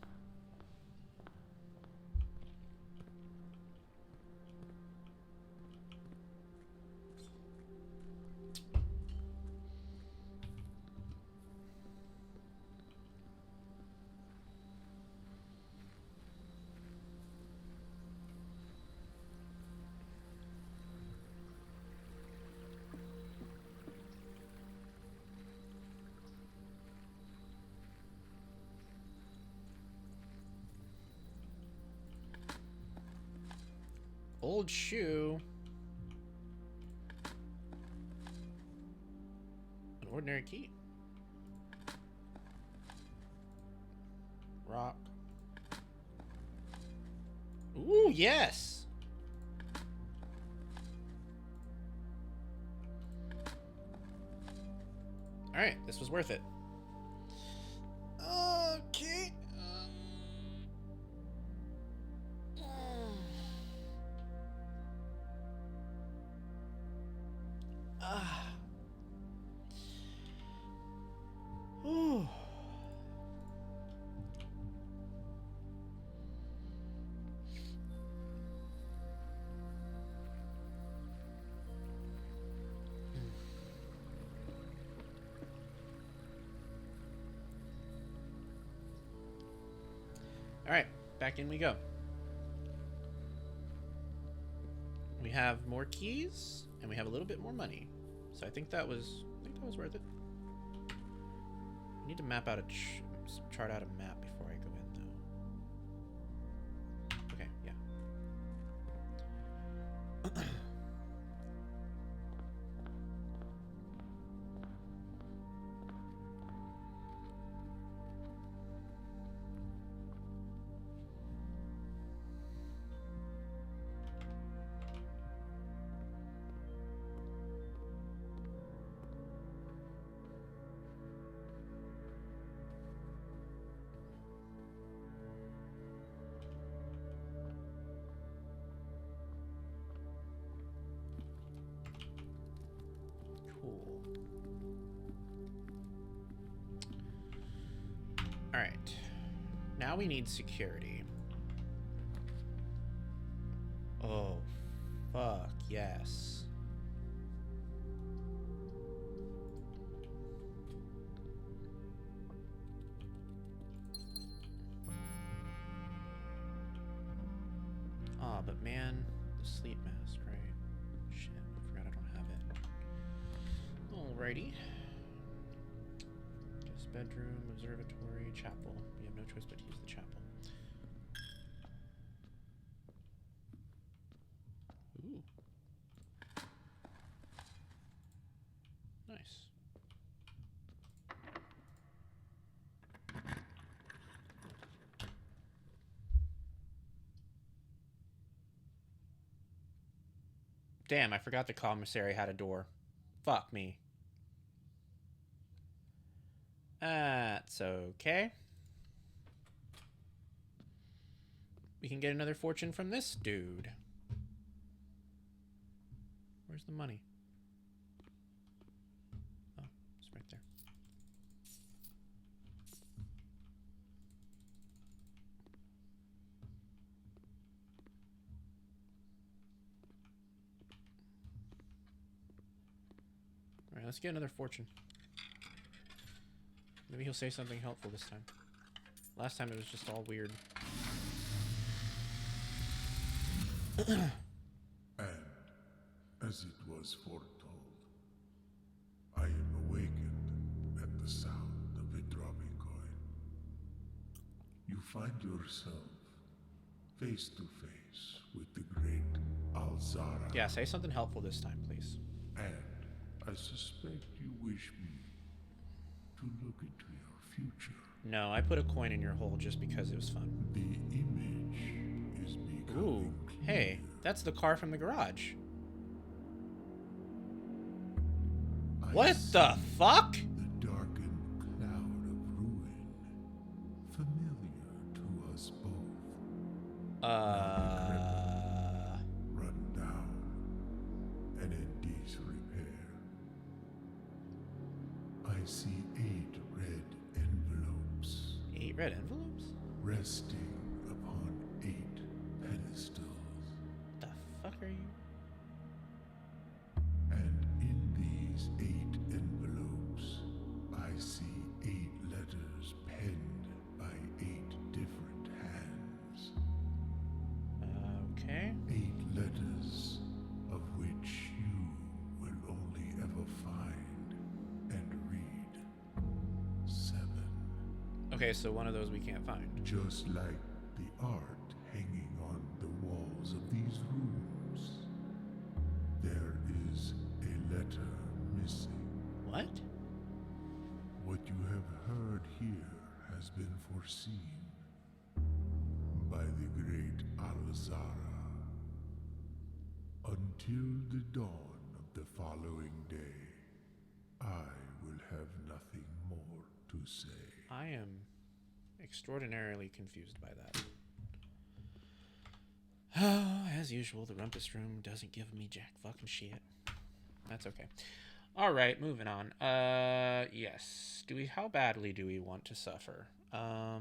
Old shoe. An ordinary key. Rock. Ooh, yes. All right, this was worth it. Okay. Ooh. All right, back in we go. We have more keys and we have a little bit more money. So I think that was worth it. I need to map out chart out a map before I go in though. Okay, yeah. Cool. All right. Now we need security. Oh, fuck yes. Ah, but man, the sleep mask, right? Shit, I forgot I don't have it. Alrighty. Guest bedroom, observatory, chapel. We have no choice but to use the chapel. Damn, I forgot the commissary had a door. Fuck me. That's okay. We can get another fortune from this dude. Where's the money? Oh, it's right there. Alright, let's get another fortune. Maybe he'll say something helpful this time. Last time it was just all weird. And, as it was foretold, I am awakened at the sound of a dropping coin. You find yourself face to face with the great Alzara. Yeah, say something helpful this time, please. And I suspect you wish me to look into your future. No, I put a coin in your hole just because it was fun. The image is becoming Ooh, hey, that's the car from the garage. What the fuck? The darkened cloud of ruin, familiar to us both. Run down and in disrepair. I see 8 red envelopes 8 red envelopes? resting upon 8 pedestals. The fuck are you? And in these 8 envelopes, I see 8 letters penned by 8 different hands. Okay. 8 letters of which you will only ever find and read 7. Okay, so one of those we can't find. Just like the art hanging on the walls of these rooms, there is a letter missing. What? What you have heard here has been foreseen by the great Alzara. Until the dawn of the following day, I will have nothing more to say. I am extraordinarily confused by that. As usual, the rumpus room doesn't give me jack fucking shit. That's okay. Alright, moving on. Yes. How badly do we want to suffer? Well,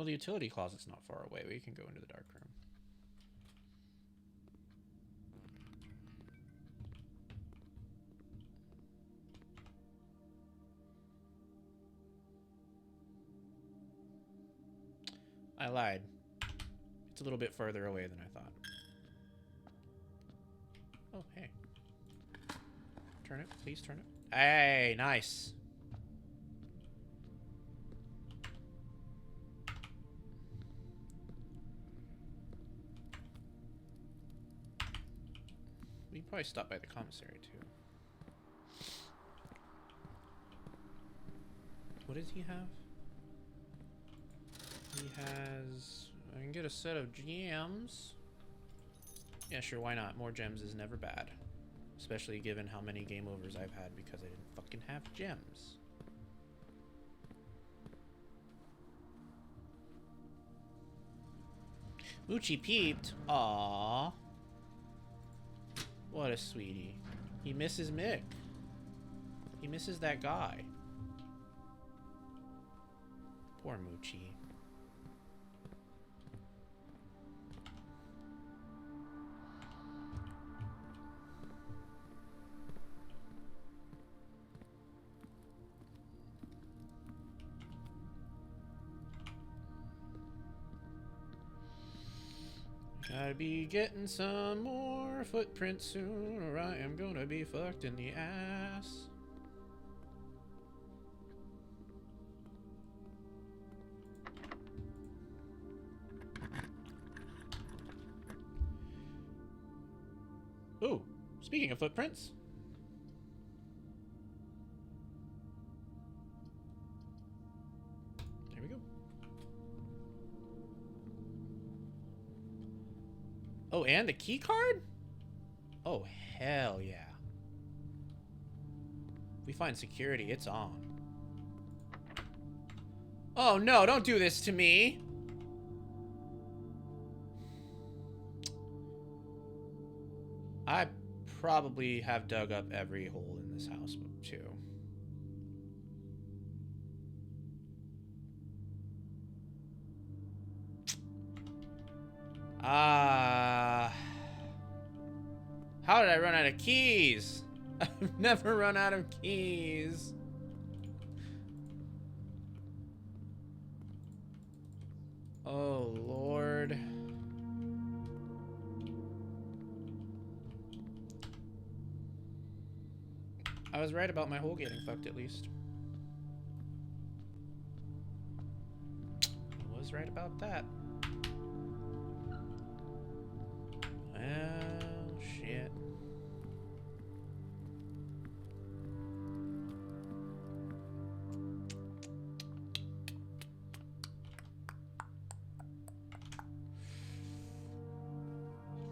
the utility closet's not far away. We can go into the dark room. I lied. It's a little bit further away than I thought. Oh, hey. Turn it. Please turn it. Hey, nice. We can probably stop by the commissary, too. What does he have? He has... I can get a set of gems. Yeah, sure, why not? More gems is never bad. Especially given how many game overs I've had because I didn't fucking have gems. Moochie peeped. Aww. What a sweetie. He misses Mick. He misses that guy. Poor Moochie. Gotta be getting some more footprints soon, or I am gonna be fucked in the ass. Ooh, speaking of footprints. Oh, and the key card? Oh, hell yeah. We find security, it's on. Oh no, don't do this to me! I probably have dug up every hole in this house, too. How did I run out of keys? I've never run out of keys. Oh, Lord. I was right about my hole getting fucked, at least. I was right about that. Well, shit.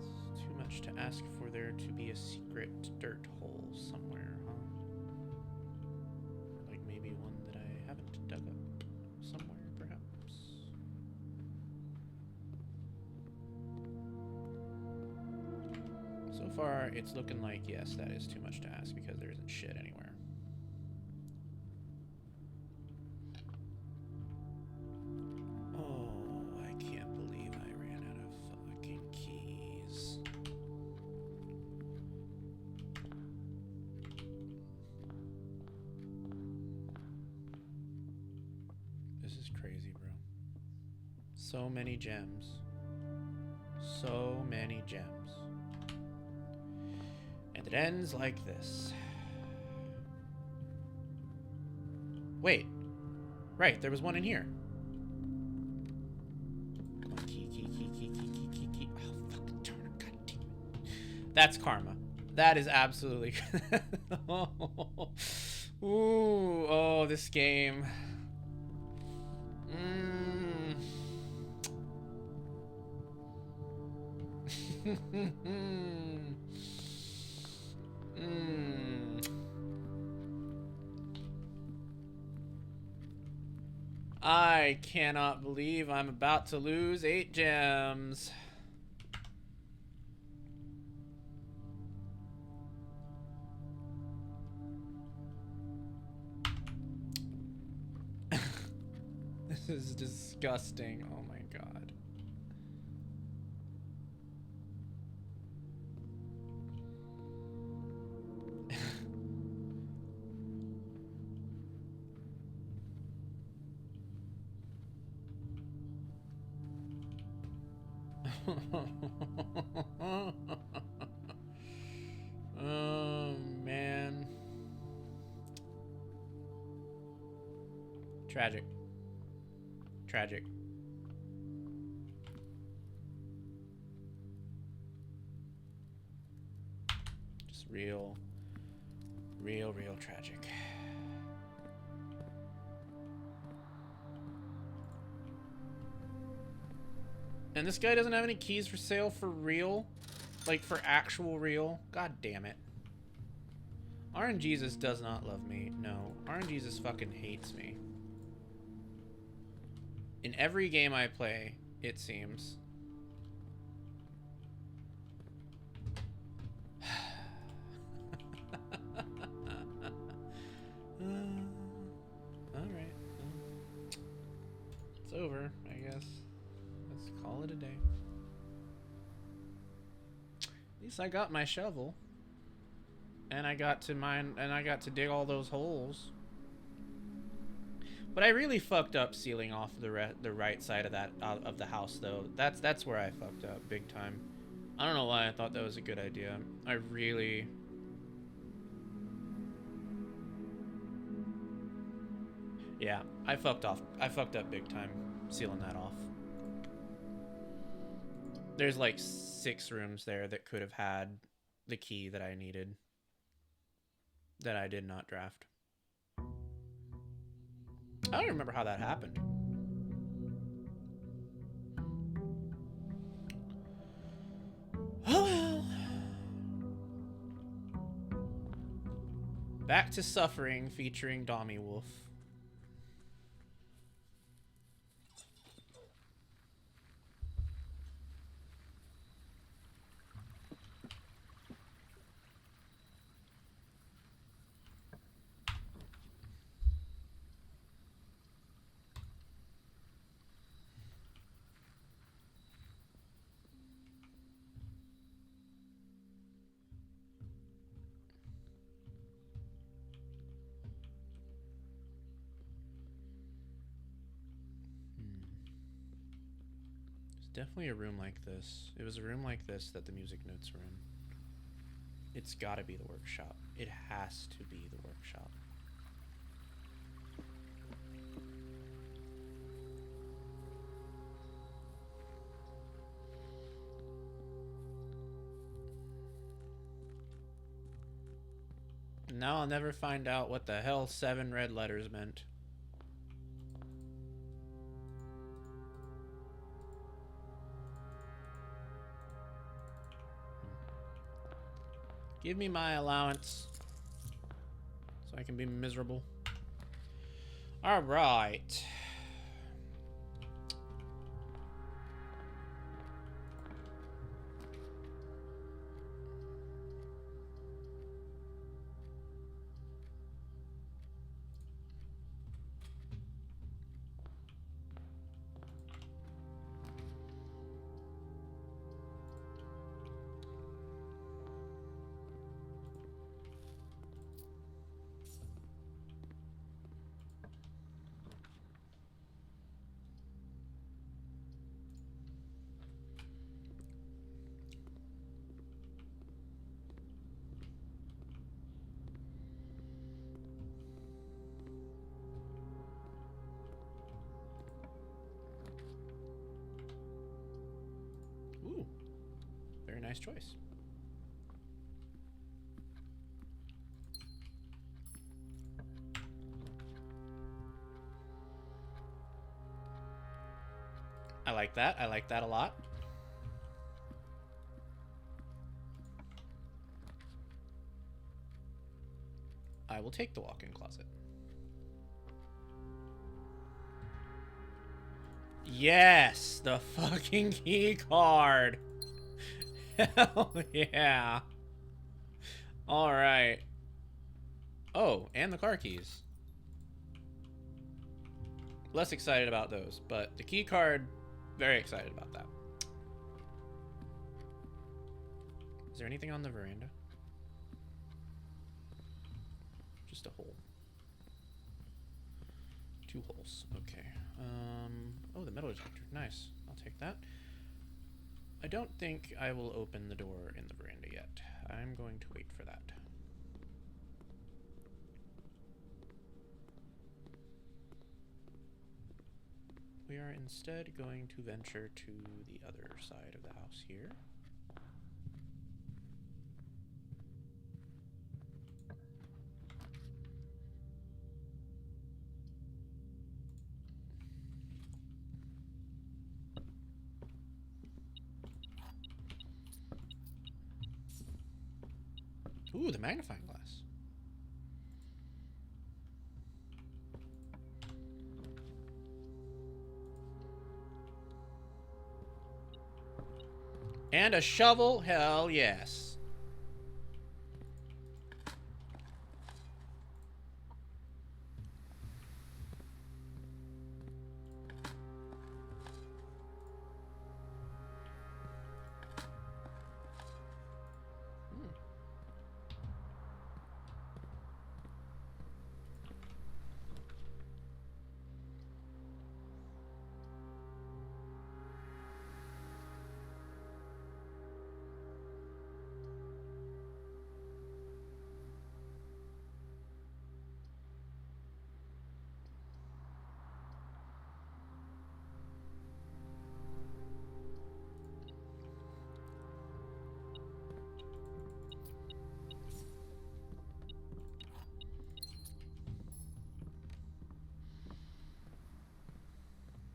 It's too much to ask for there to be a secret dirt hole somewhere, huh? Or like maybe one that I haven't dug up somewhere, perhaps. So far, it's looking like, yes, that is too much to ask because there isn't shit anywhere. Oh, I can't believe I ran out of fucking keys. This is crazy, bro. So many gems. So many gems. And it ends like this. Wait. Right, there was one in here. Come on, key. Oh, fucking Turner, god damn it. That's karma. That is absolutely... Ooh, oh, this game. I cannot believe I'm about to lose 8 gems. This is disgusting. Oh my god. Oh man. Tragic. Tragic. Just real tragic. And this guy doesn't have any keys for sale for real? Like, for actual real? God damn it. RNGesus does not love me. No. RNGesus fucking hates me. In every game I play, it seems. Alright. It's over, I guess. Let's call it a day. At least I got my shovel. And I got to mine, and I got to dig all those holes. But I really fucked up sealing off the right side of that of the house, though. That's where I fucked up big time. I don't know why I thought that was a good idea. I really... Yeah, I fucked up big time sealing that off. There's like 6 rooms there that could have had the key that I needed. That I did not draft. I don't remember how that happened. Back to Suffering featuring domiwoof. Definitely a room like this. It was a room like this that the music notes were in. It's gotta be the workshop. It has to be the workshop. Now I'll never find out what the hell 7 red letters meant. Give me my allowance so I can be miserable. All right. Ooh, very nice choice. I like that. I like that a lot. I will take the walk-in closet. Yes, the fucking key card. Hell yeah. All right. Oh, and the car keys. Less excited about those, but the key card, very excited about that. Is there anything on the veranda? Just a hole. 2 holes. Okay. Oh, the metal detector. Nice. I'll take that. I don't think I will open the door in the veranda yet. I'm going to wait for that. We are instead going to venture to the other side of the house here. Ooh, the magnifying glass. And a shovel? Hell yes.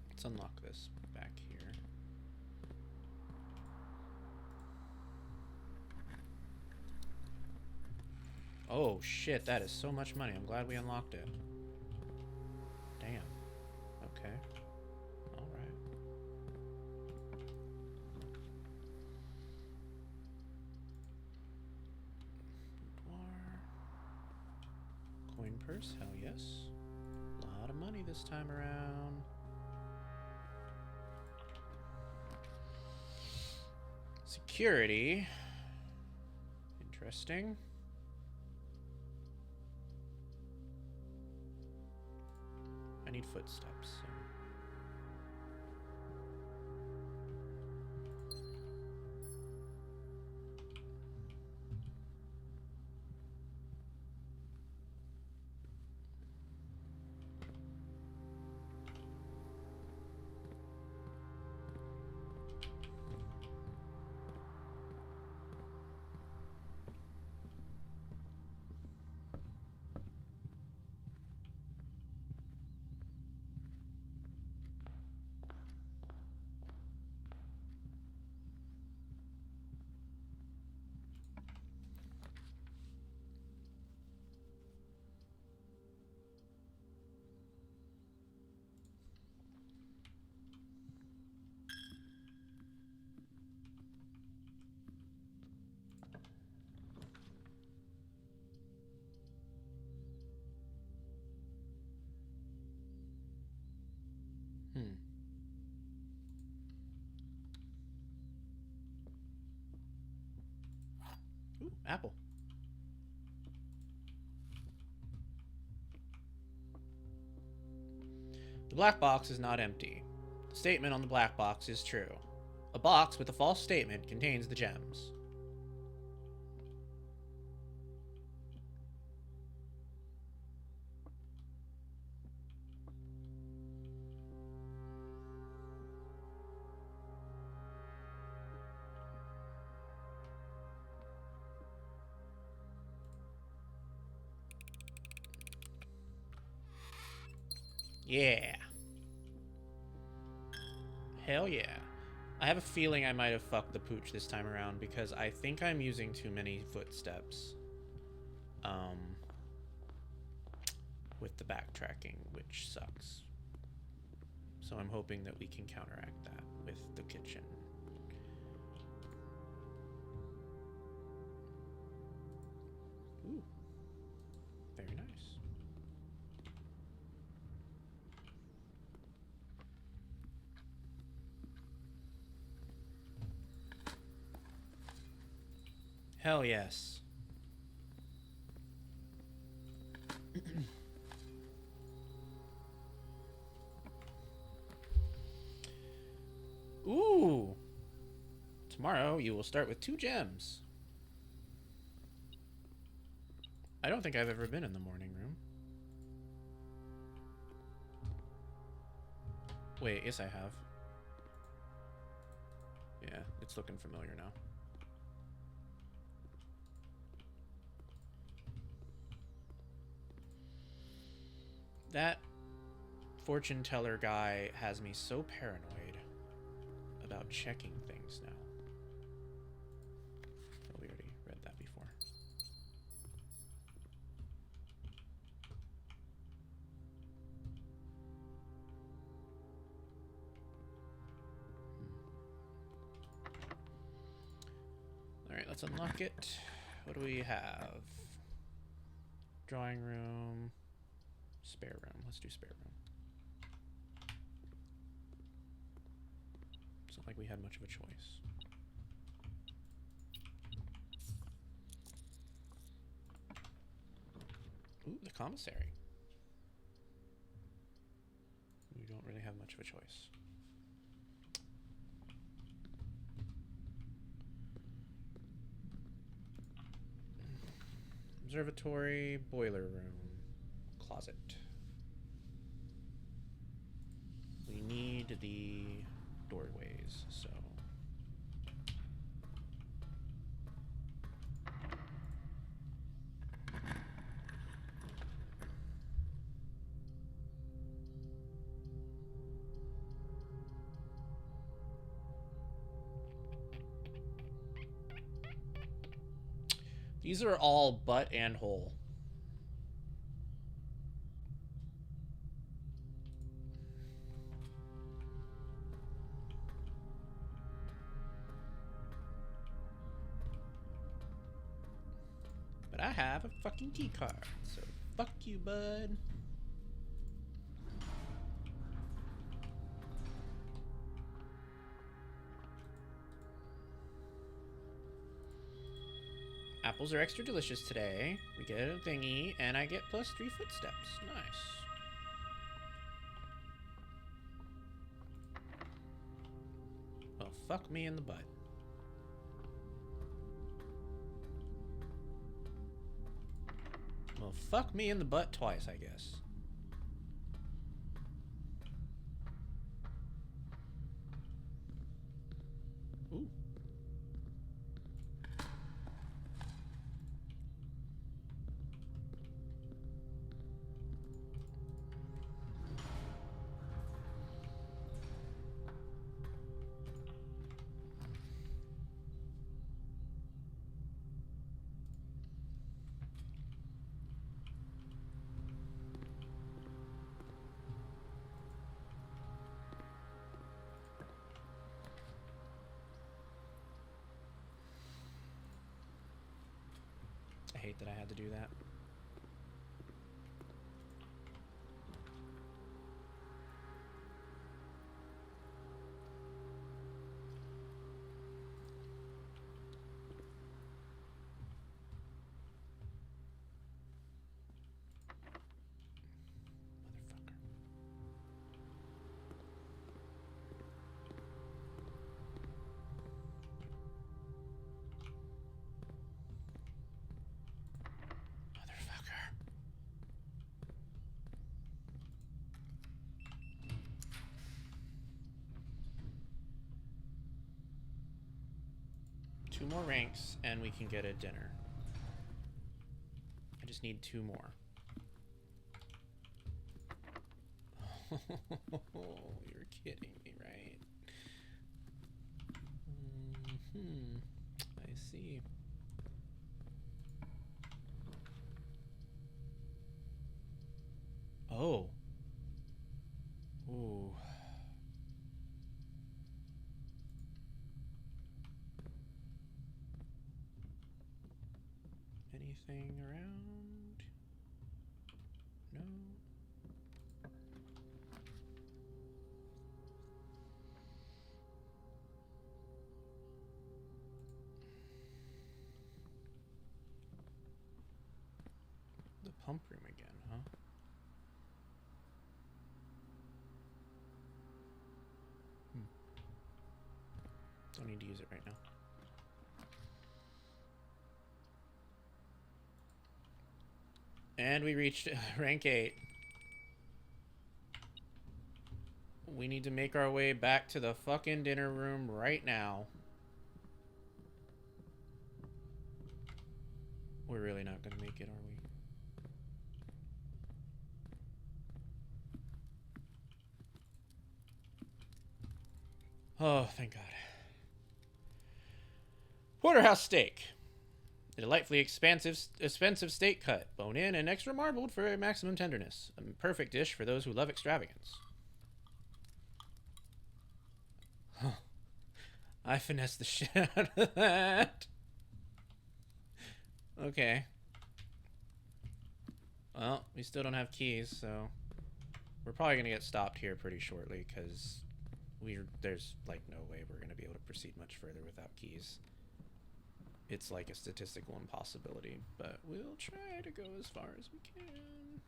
Let's unlock this back here. Oh shit, that is so much money. I'm glad we unlocked it. Damn. Okay. Alright. Coin purse, hell yes. A lot of money this time around. Security. Interesting. I need footsteps. So. Ooh, apple. The black box is not empty. The statement on the black box is true. A box with a false statement contains the gems. Yeah. Hell yeah. I have a feeling I might have fucked the pooch this time around because I think I'm using too many footsteps. With the backtracking, which sucks. So I'm hoping that we can counteract that with the kitchen. Ooh. Very nice. Hell yes. Ooh. Tomorrow you will start with 2 gems. I don't think I've ever been in the morning room. Wait, yes I have. Yeah, it's looking familiar now. That fortune teller guy has me so paranoid about checking things now. Oh, we already read that before. Alright, let's unlock it. What do we have? Drawing room. Spare room. Let's do spare room. It's not like we had much of a choice. Ooh, the commissary. We don't really have much of a choice. Observatory, boiler room, closet. We need the doorways, so. These are all butt and hole. But I have a fucking key card, so fuck you, bud. Apples are extra delicious today. We get a thingy, and I get +3 footsteps. Nice. Well, fuck me in the butt. Well, fuck me in the butt twice, I guess. Ooh. I hate that I had to do that. Motherfucker. 2 more ranks, and we can get a dinner. I just need 2 more. You're kidding me, right? I see. Oh. Ooh. Anything around? No. The pump room again, huh? Don't need to use it right now. And we reached rank 8. We need to make our way back to the fucking dinner room right now. We're really not gonna make it, are we? Oh, thank God. Porterhouse steak. A delightfully expensive steak cut, bone in and extra marbled for maximum tenderness. A perfect dish for those who love extravagance. Huh. I finessed the shit out of that. Okay. Well, we still don't have keys, so we're probably gonna get stopped here pretty shortly because there's like no way we're gonna be able to proceed much further without keys. It's like a statistical impossibility, but we'll try to go as far as we can.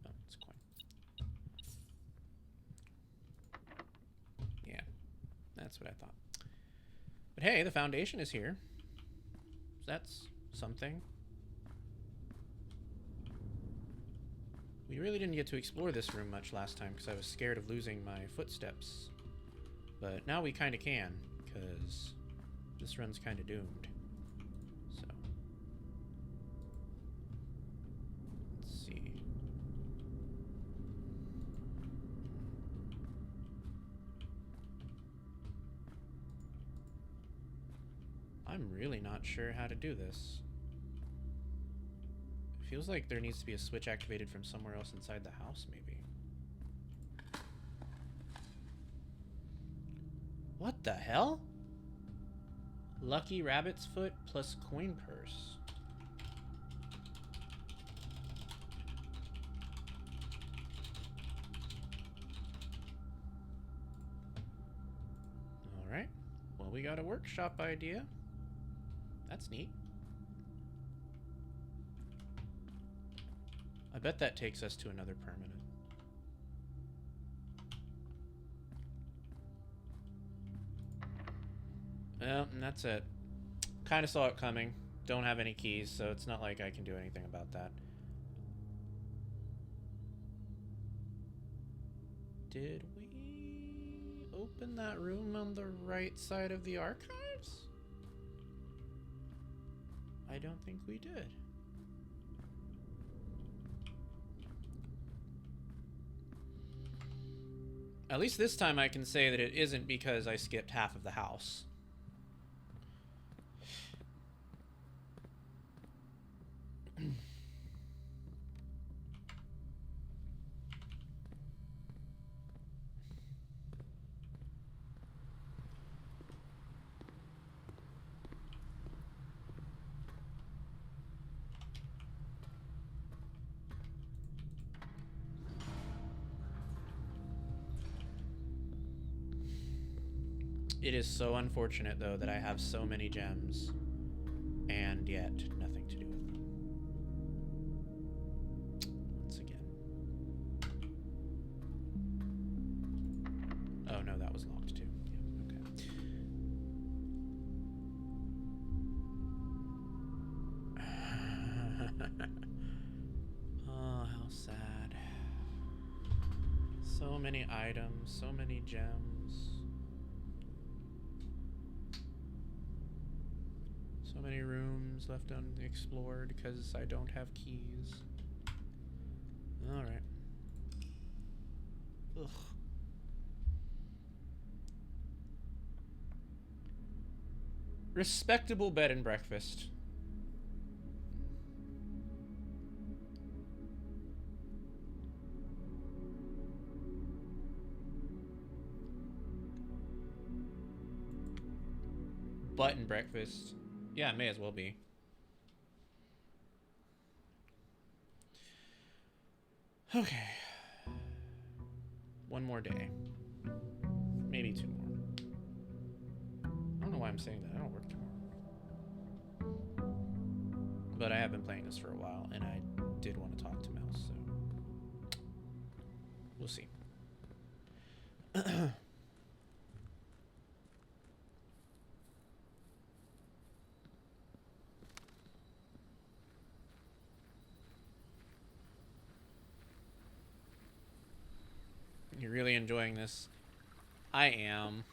Oh, it's a coin. Yeah, that's what I thought. But hey, the foundation is here. That's something. We really didn't get to explore this room much last time because I was scared of losing my footsteps. But now we kind of can, because this run's kind of doomed. So, let's see. really not sure how to do this. It feels like there needs to be a switch activated from somewhere else inside the house, maybe. What the hell? Lucky rabbit's foot plus coin purse. Alright. Well, we got a workshop idea. That's neat. I bet that takes us to another permanent. Well, and that's it. Kind of saw it coming. Don't have any keys, so it's not like I can do anything about that. Did we open that room on the right side of the archives? I don't think we did. At least this time I can say that it isn't because I skipped half of the house. It is so unfortunate, though, that I have so many gems, and yet nothing to do with them. Once again. Oh, no, that was locked, too. Yeah, okay. Oh, how sad. So many items, so many gems. So many rooms left unexplored because I don't have keys. Alright. Ugh. Respectable bed and breakfast. Button breakfast. Yeah, it may as well be. Okay. One more day. Maybe two more. I don't know why I'm saying that. I don't work tomorrow. But I have been playing this for a while, and I did want to talk to Mouse, so... we'll see. You're really enjoying this? I am,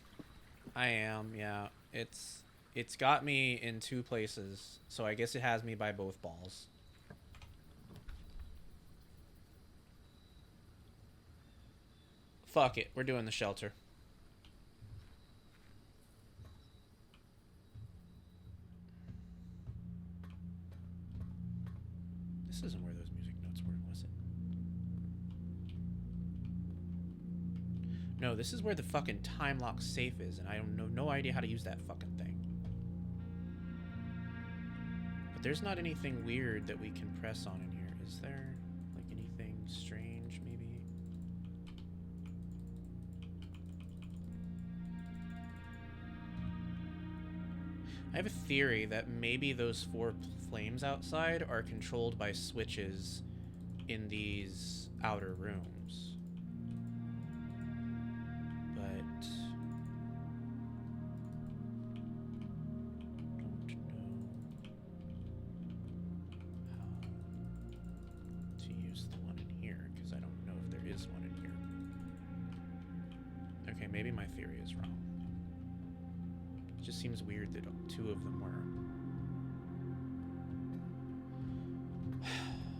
yeah. It's got me in two places, so I guess it has me by both balls. Fuck it, we're doing the shelter. This isn't where those music notes were, was it? No, this is where the fucking time lock safe is, and I don't know, no idea how to use that fucking thing. But there's not anything weird that we can press on in here, is there? Like anything strange, maybe? I have a theory that maybe those four flames outside are controlled by switches in these outer rooms. But don't know how to use the one in here, because I don't know if there is one in here. Okay, maybe my theory is wrong. It just seems weird that two of them were.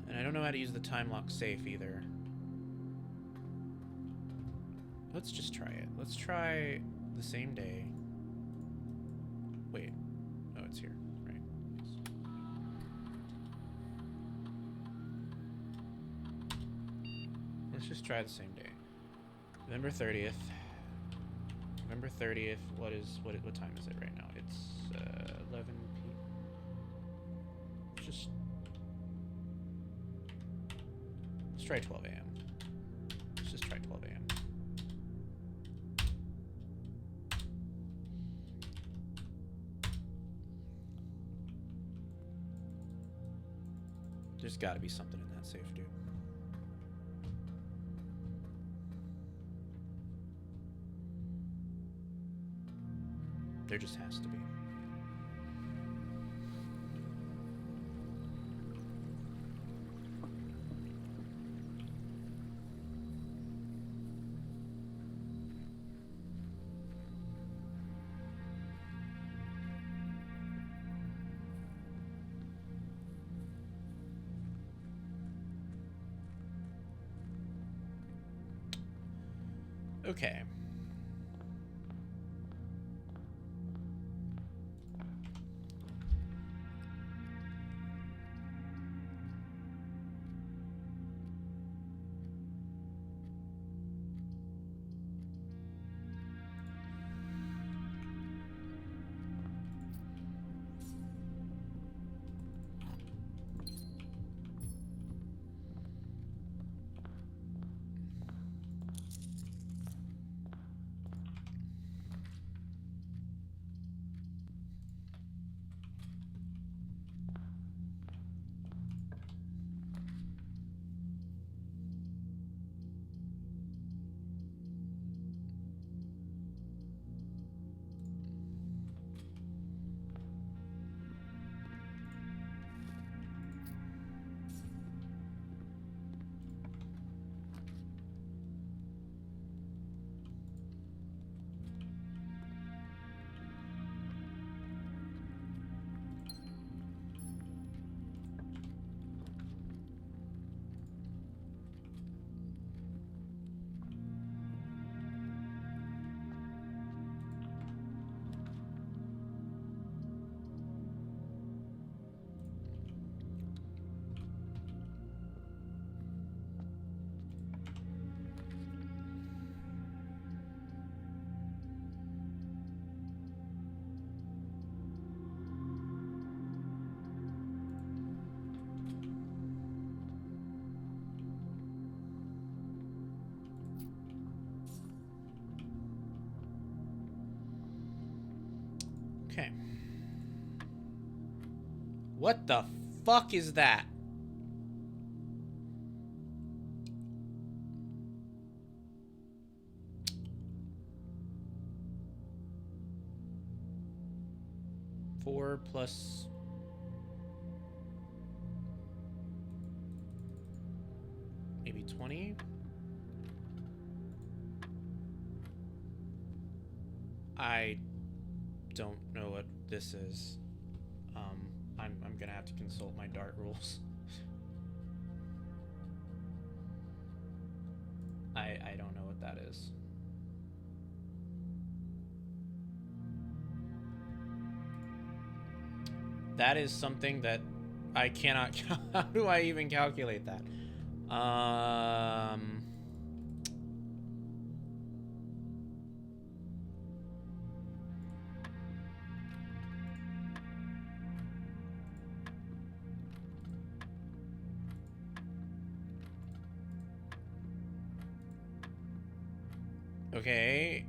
And I don't know how to use the time lock safe either. Let's just try it. Let's try the same day. Wait. Oh, it's here. just try the same day. November 30th. November 30th. What time is it right now? It's 11 p.m. Let's try 12 a.m. Let's just try 12 a.m. There's got to be something in that safe, dude. There just has to be. Okay. Okay. What the fuck is that? Four plus... maybe 20? I don't know what this is. I'm gonna have to consult my dart rules. I don't know what that is. That is something that I cannot. How do I even calculate that? Okay.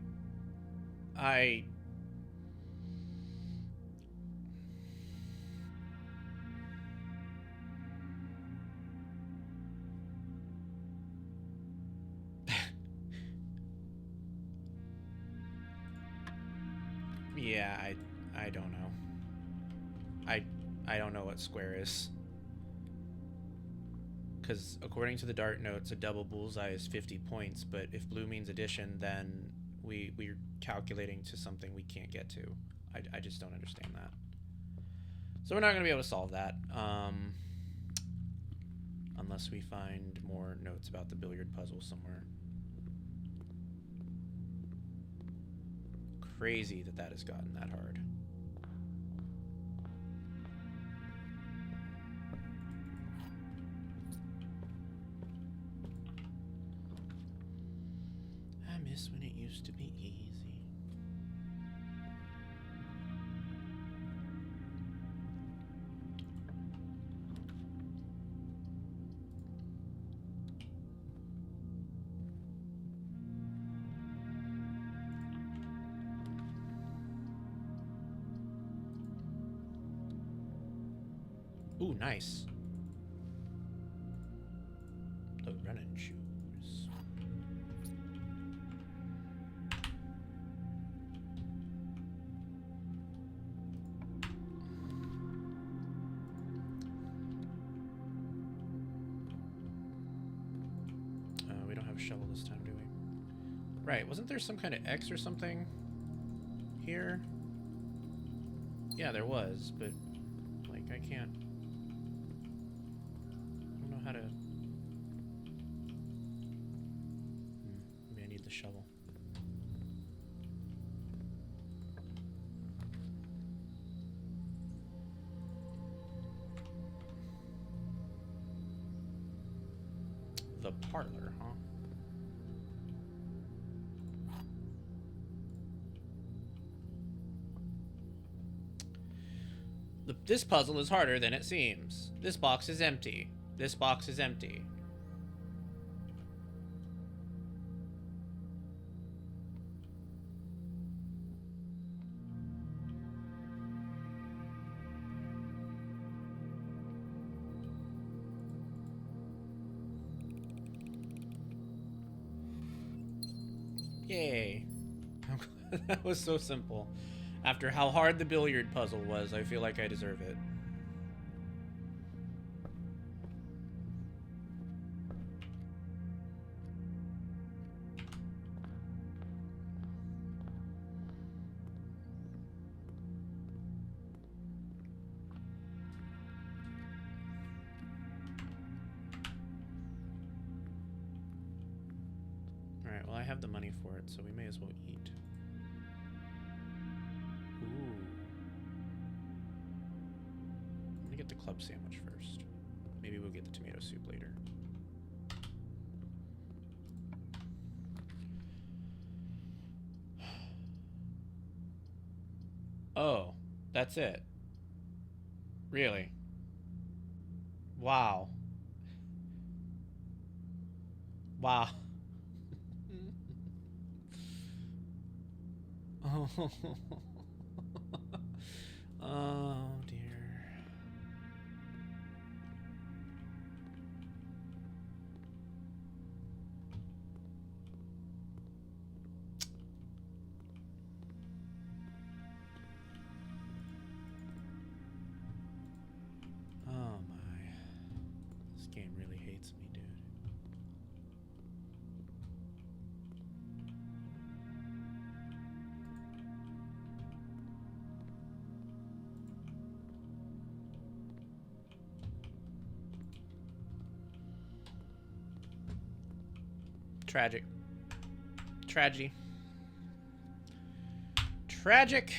Yeah, I don't know. I don't know what square is. Because according to the dart notes, a double bullseye is 50 points, but if blue means addition, then we're calculating to something we can't get to. I just don't understand that. So we're not going to be able to solve that. Unless we find more notes about the billiard puzzle somewhere. Crazy that has gotten that hard. miss when it used to be easy. Ooh, nice. The running shoes. We don't have a shovel this time, do we? Right, wasn't there some kind of X or something here? Yeah, there was, but like I can't. I don't know how to. Maybe I need the shovel. The parlor, huh? This puzzle is harder than it seems. This box is empty. This box is empty. Yay. That was so simple. After how hard the billiard puzzle was, I feel like I deserve it. Alright, well I have the money for it, so we may as well eat. Ooh. I'm gonna get the club sandwich first. Maybe we'll get the tomato soup later. Oh, that's it. Really? Wow. Wow. Oh. Oh dear. Oh my. This game really hates me, dude. Tragic. Tragedy. Tragic.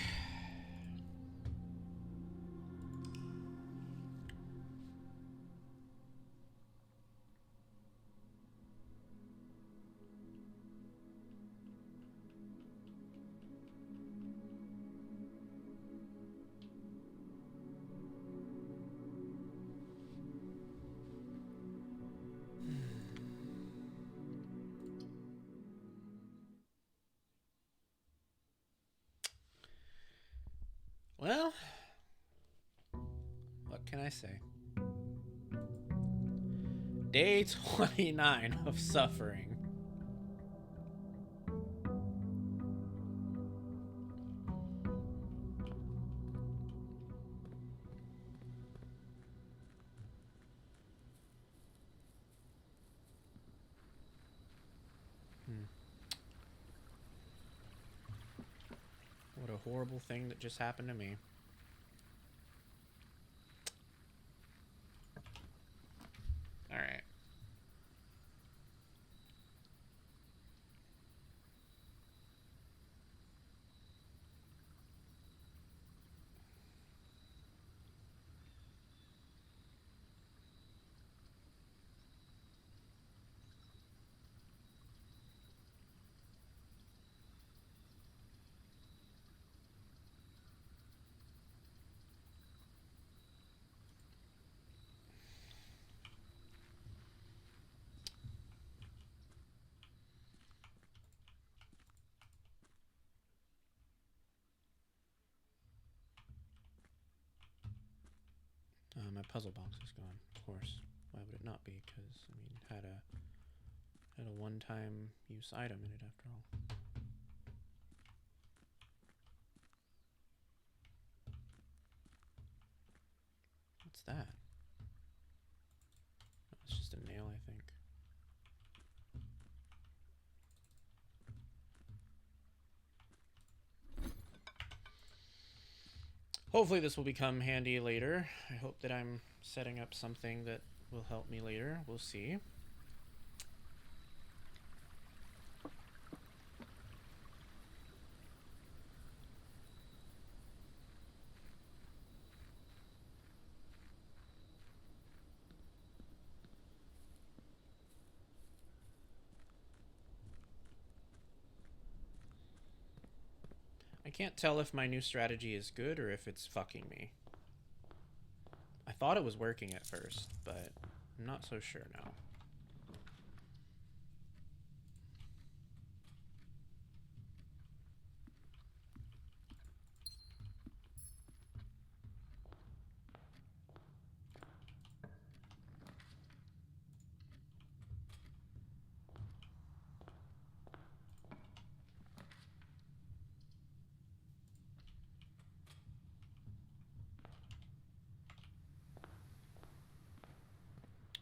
Well, what can I say? Day 29 of suffering. What a horrible thing that just happened to me. All right. My puzzle box is gone, of course. Why would it not be? Because, I mean, had a one-time use item in it after all. What's that? Oh, it's just a nail, I think. Hopefully this will become handy later. I hope that I'm setting up something that will help me later. We'll see. I can't tell if my new strategy is good or if it's fucking me. I thought it was working at first, but I'm not so sure now.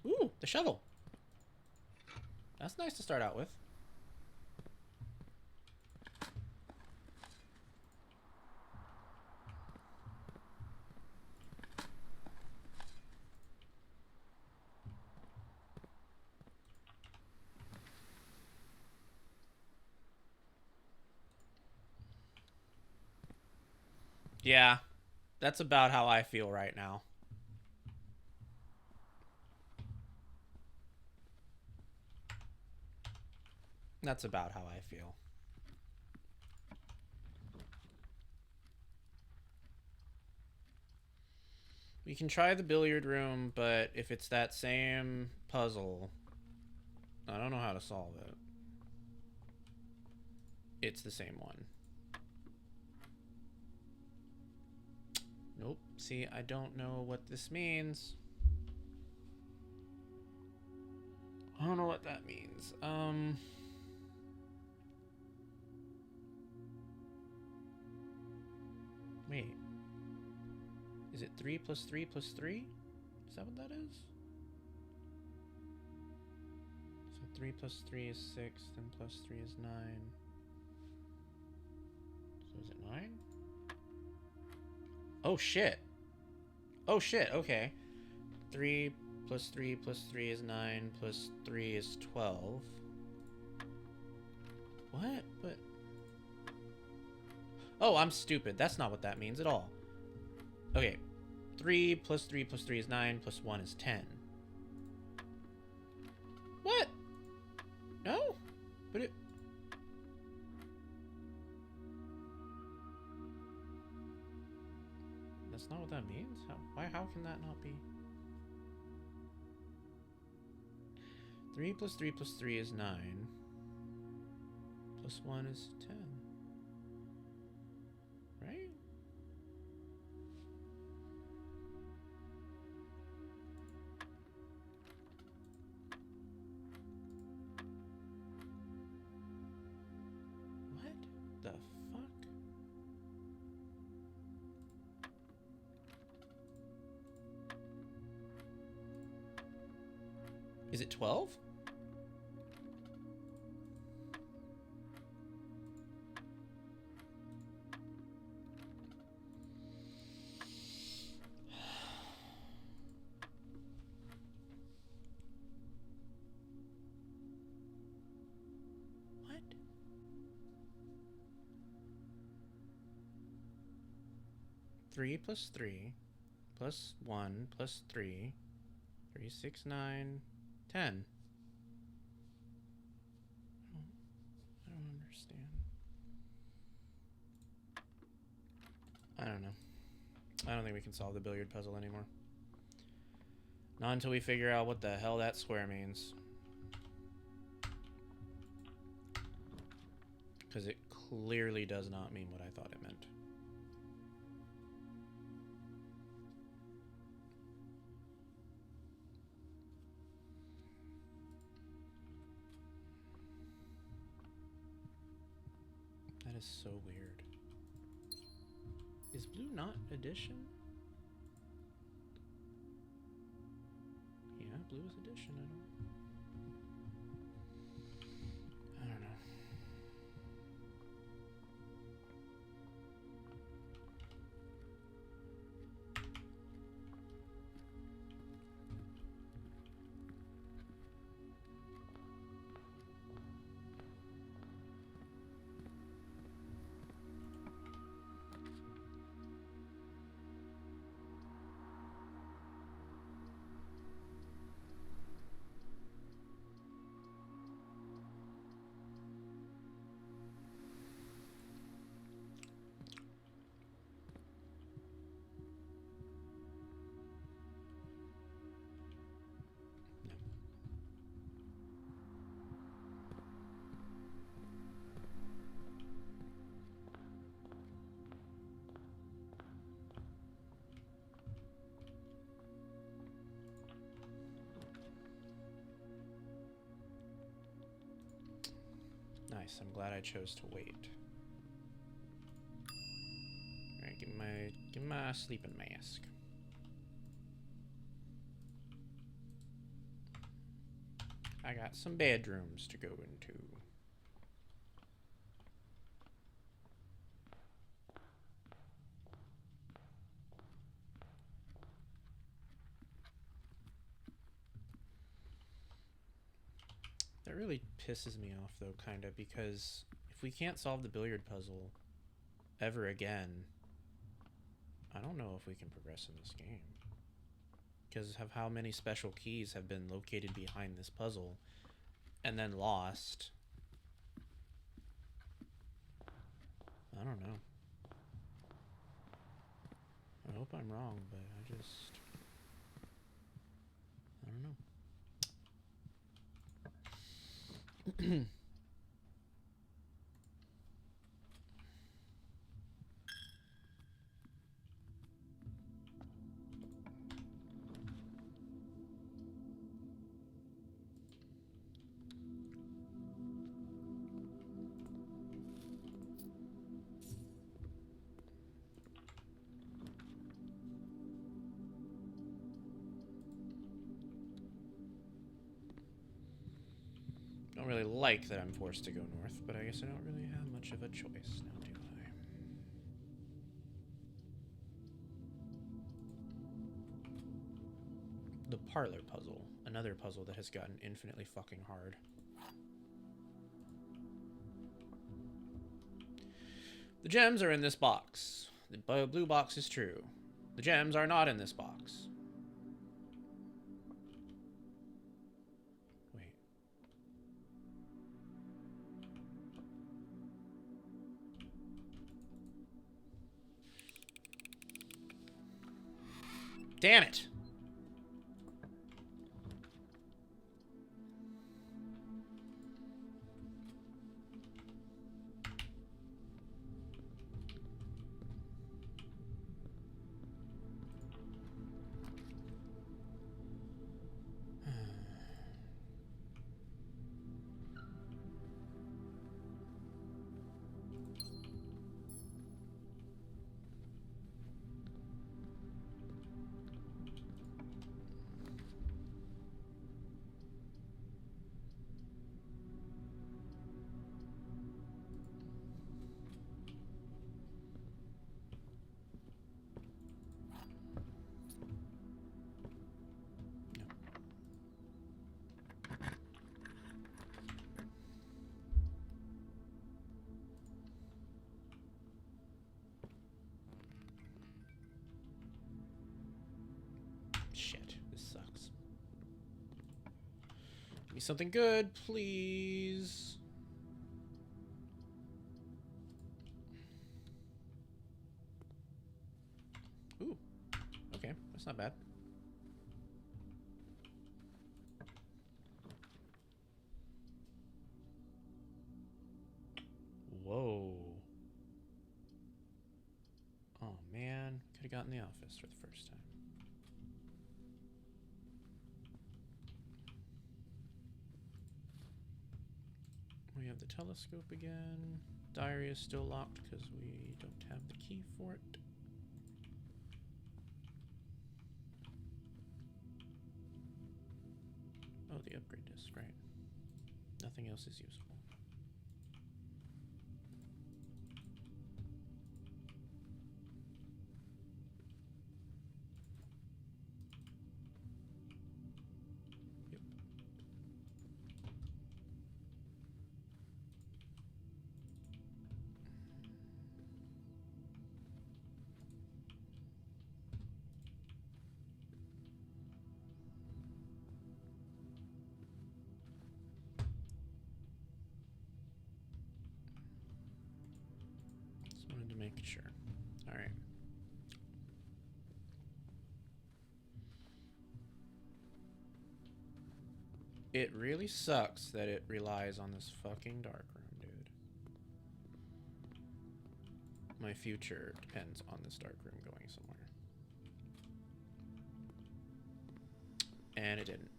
Ooh, the shovel. That's nice to start out with. Yeah, that's about how I feel right now. That's about how I feel. We can try the billiard room, but if it's that same puzzle, I don't know how to solve it. It's the same one. Nope. See, I don't know what this means. I don't know what that means. Wait. Is it 3 plus 3 plus 3? Is that what that is? So 3 plus 3 is 6, then plus 3 is 9. So is it 9? Oh shit. Oh shit, okay. 3 plus 3 plus 3 is 9, plus 3 is 12. What? But... Oh, I'm stupid. That's not what that means at all. Okay. 3 plus 3 plus 3 is 9, plus 1 is 10. What? No? But it... That's not what that means? How can that not be? 3 plus 3 plus 3 is 9. Plus 1 is 10. Right? What the fuck? Is it 12? What? Three plus 3 plus 1 plus 3. 3, 6, 9, 10. I don't understand. I don't know. I don't think we can solve the billiard puzzle anymore. Not until we figure out what the hell that square means. Because it clearly does not mean what I thought it meant. is so weird. Is blue not addition? Yeah, blue is addition. I don't know. Nice, I'm glad I chose to wait. Alright, give me my sleeping mask. I got some bedrooms to go into. That really pisses me off, though, kind of, because if we can't solve the billiard puzzle ever again, I don't know if we can progress in this game. Because of how many special keys have been located behind this puzzle and then lost. I don't know. I hope I'm wrong, but I don't know. Don't really like that I'm forced to go north, but I guess I don't really have much of a choice now, do I? The parlor puzzle. Another puzzle that has gotten infinitely fucking hard. The gems are in this box. The blue box is true. The gems are not in this box. Wait. Damn it! Shit, this sucks. Give me something good, please. Ooh, okay, that's not bad. Whoa. Oh man, could have gotten the office for the first time. Oh, yeah, the telescope again. Diary is still locked because we don't have the key for it. Oh, the upgrade disc, right. Nothing else is useful. Yep. Just wanted to make sure. All right. It really sucks that it relies on this fucking dark room, dude. My future depends on this dark room going somewhere. And it didn't.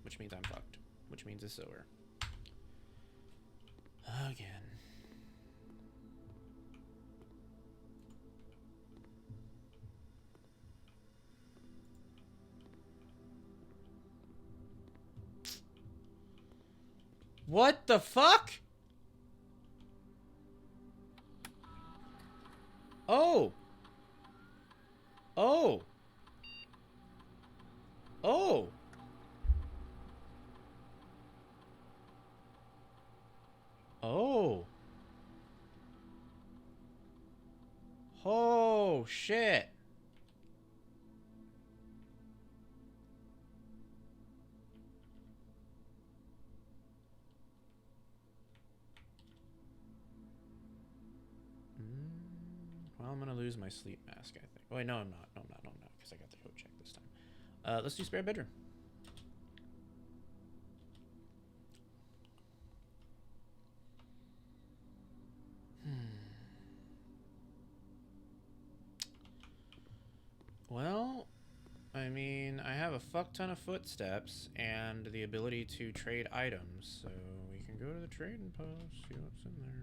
Which means I'm fucked. Which means it's over. Again. What the fuck? Oh. Oh. Oh. Oh. Oh, shit. Well, I'm gonna lose my sleep mask, I think. Oh, wait, no, I'm not. No, I'm not. No, I'm not, because I got the code check this time. Let's do spare bedroom. Well, I mean, I have a fuck ton of footsteps and the ability to trade items, so we can go to the trading post, see what's in there.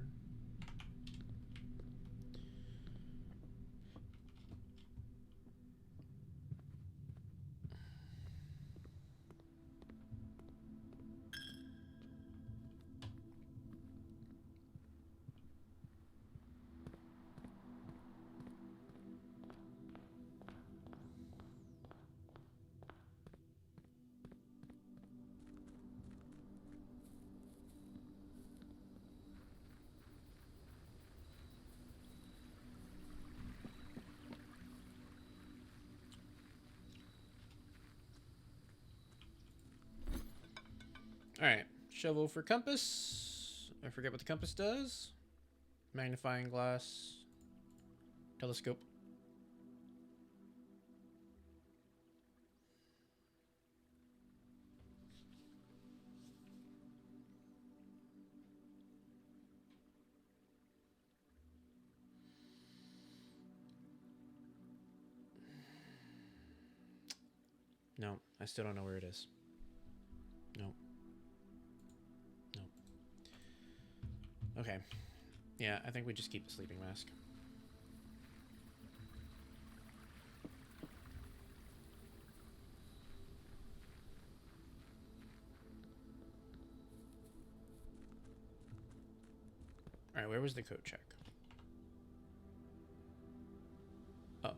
Alright, shovel for compass. I forget what the compass does. Magnifying glass. Telescope. No, I still don't know where it is. No. No. Okay. Yeah, I think we just keep the sleeping mask. Alright, where was the code check? Oh,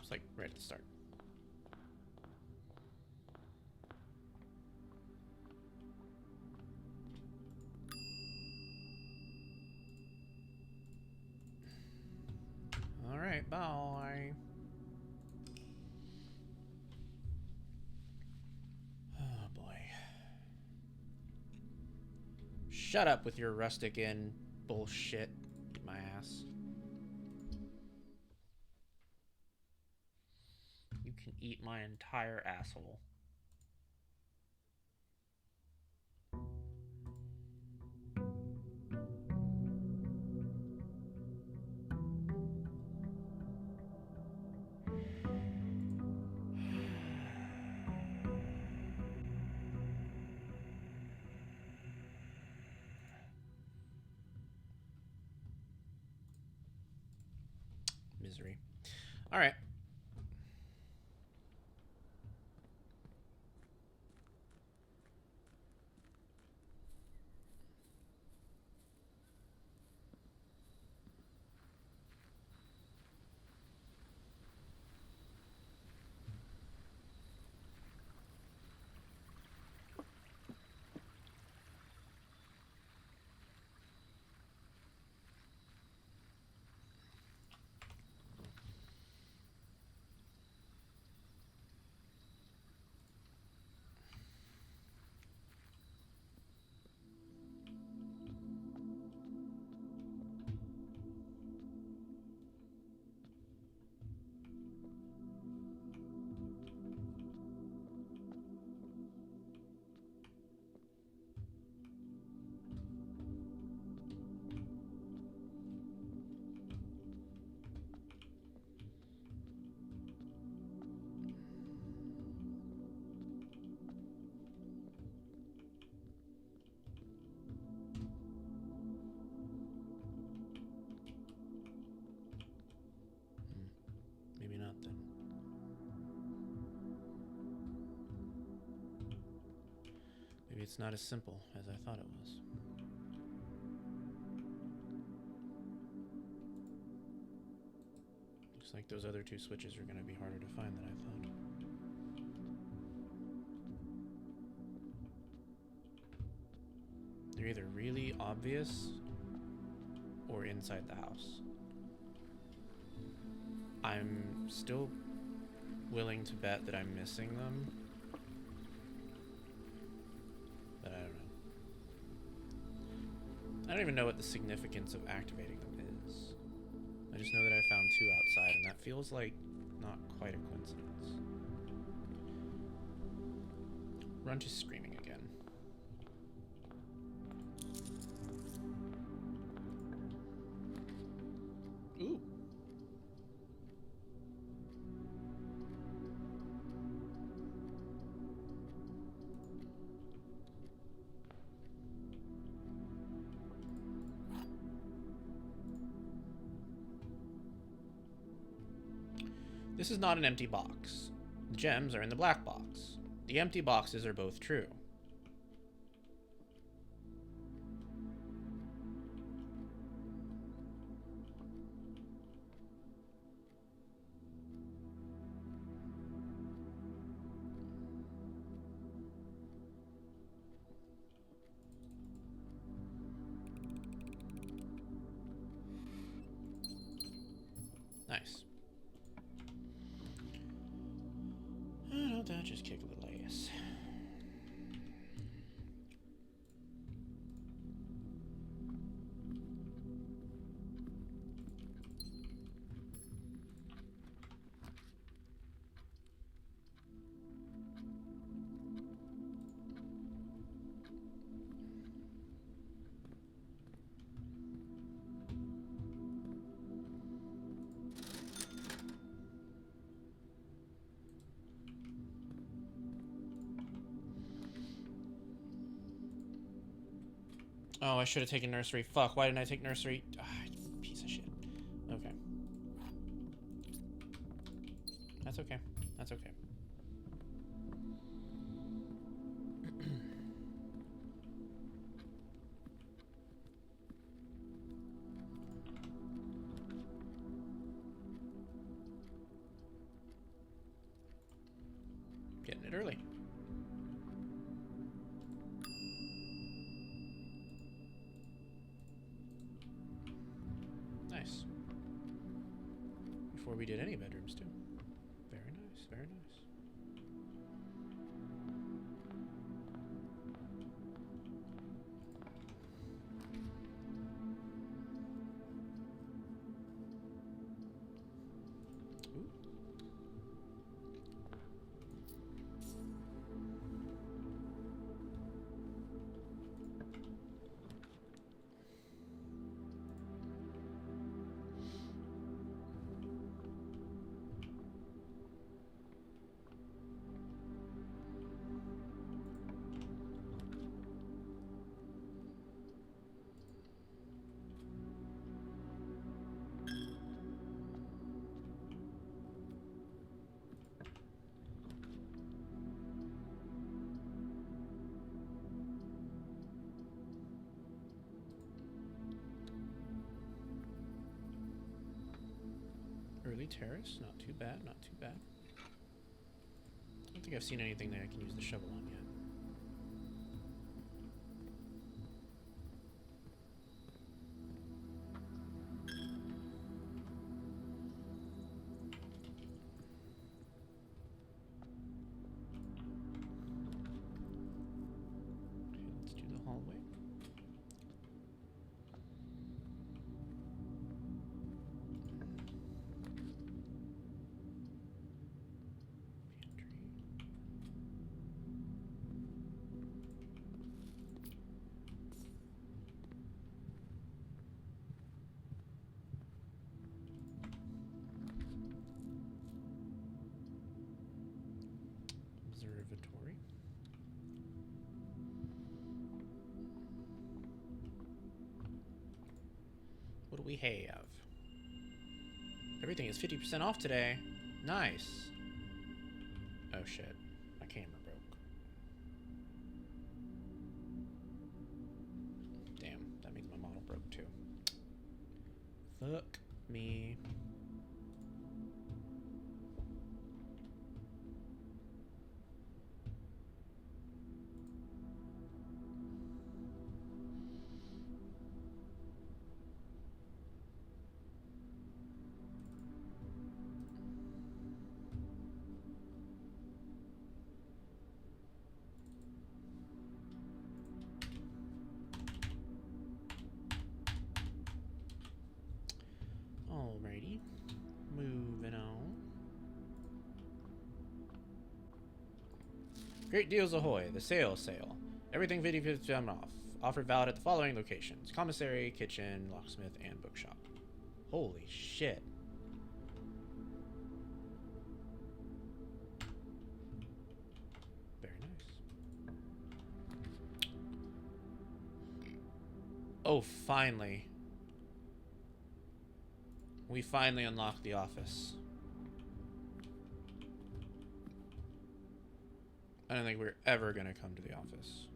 it's like right at the start. Alright, bye. Oh boy. Shut up with your rustic inn bullshit. Eat my ass. You can eat my entire asshole. misery. All right. Maybe not then. Maybe it's not as simple as I thought it was. Looks like those other two switches are going to be harder to find than I thought. They're either really obvious or inside the house. I'm still willing to bet that I'm missing them, but I don't know. I don't even know what the significance of activating them is. I just know that I found two outside, and that feels like not quite a coincidence. Runch is screaming again. Ooh. This is not an empty box. The gems are in the black box. The empty boxes are both true. Nice. Don't that just kick a little ass? Oh, I should have taken nursery. Fuck, why didn't I take nursery? Ah, piece of shit. Okay. That's okay. That's okay. Getting it early. Nice. Before we did any bedrooms, too. Very nice, very nice. Ooh. Early terrace, not too bad, not too bad. I don't think I've seen anything that I can use the shovel on yet. Okay, let's do the hallway. Observatory. What do we have? Everything is 50% off today. Nice. Oh shit. My camera broke. Damn, that means my model broke too. Fuck me. Alrighty. Moving on. Great deals ahoy. The sale. Everything 50% off. Offer valid at the following locations: commissary, kitchen, locksmith, and bookshop. Holy shit. Very nice. Oh, finally. We finally unlocked the office. I don't think we're ever gonna come to the office.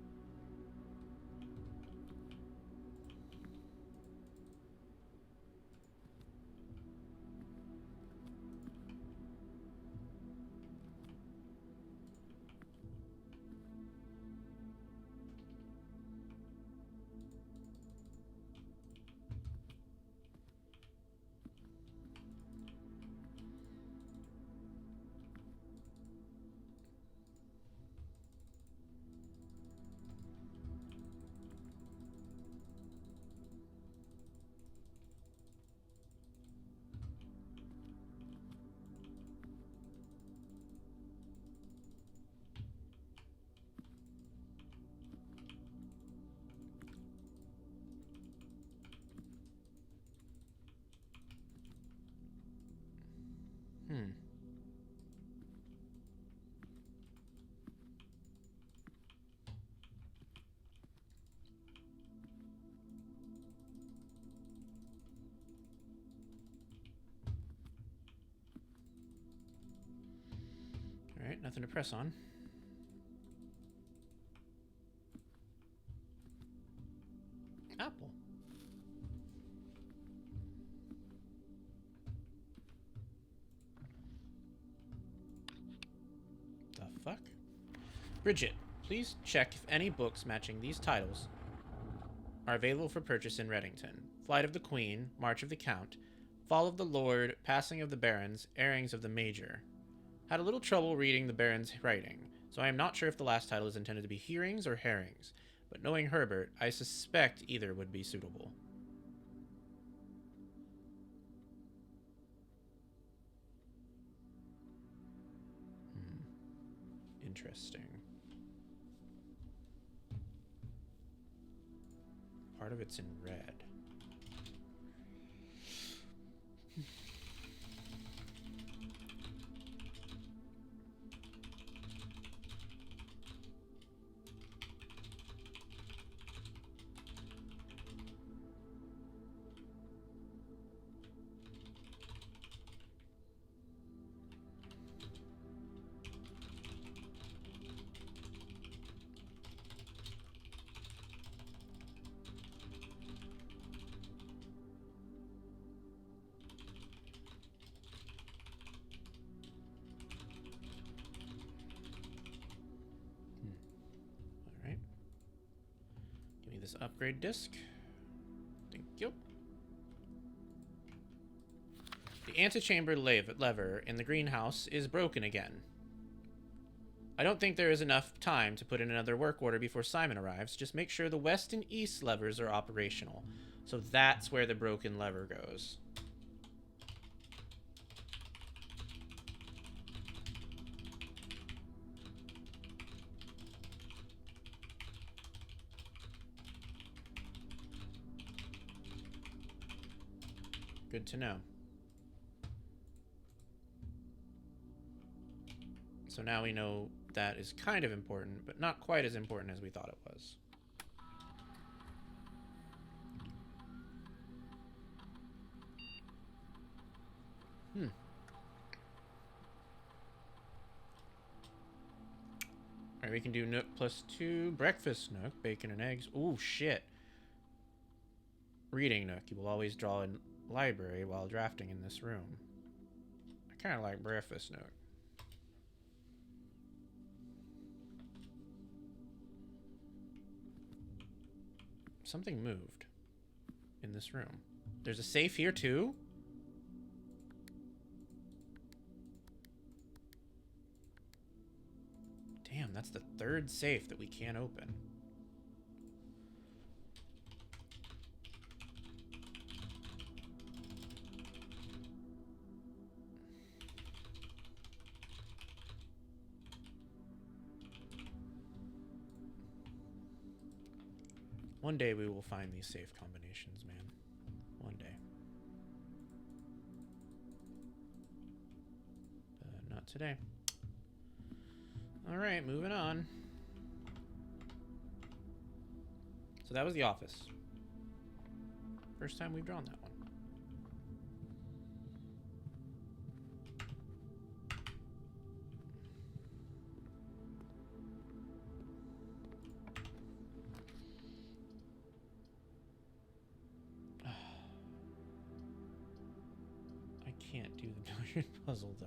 Alright, nothing to press on. Apple. The fuck? Bridget, please check if any books matching these titles are available for purchase in Reddington. Flight of the Queen, March of the Count, Fall of the Lord, Passing of the Barons, Airings of the Major. Had a little trouble reading the Baron's writing, so I am not sure if the last title is intended to be hearings or herrings, but knowing Herbert, I suspect either would be suitable. Interesting. Part of it's in red. this upgrade disc. Thank you. The antechamber lever in the greenhouse is broken again. I don't think there is enough time to put in another work order before Simon arrives. Just make sure the west and east levers are operational. So that's where the broken lever goes. Good to know. So now we know that is kind of important, but not quite as important as we thought it was. Alright, we can do Nook +2. Breakfast Nook, bacon and eggs. Ooh, shit. Reading Nook. You will always draw a library while drafting in this room. I kind of like Breakfast Nook. Something moved in this room. There's a safe here too? Damn, that's the third safe that we can't open. One day we will find these safe combinations, man. One day. But not today. Alright, moving on. So that was the office. First time we've drawn that one. I can't do the billiard puzzle though.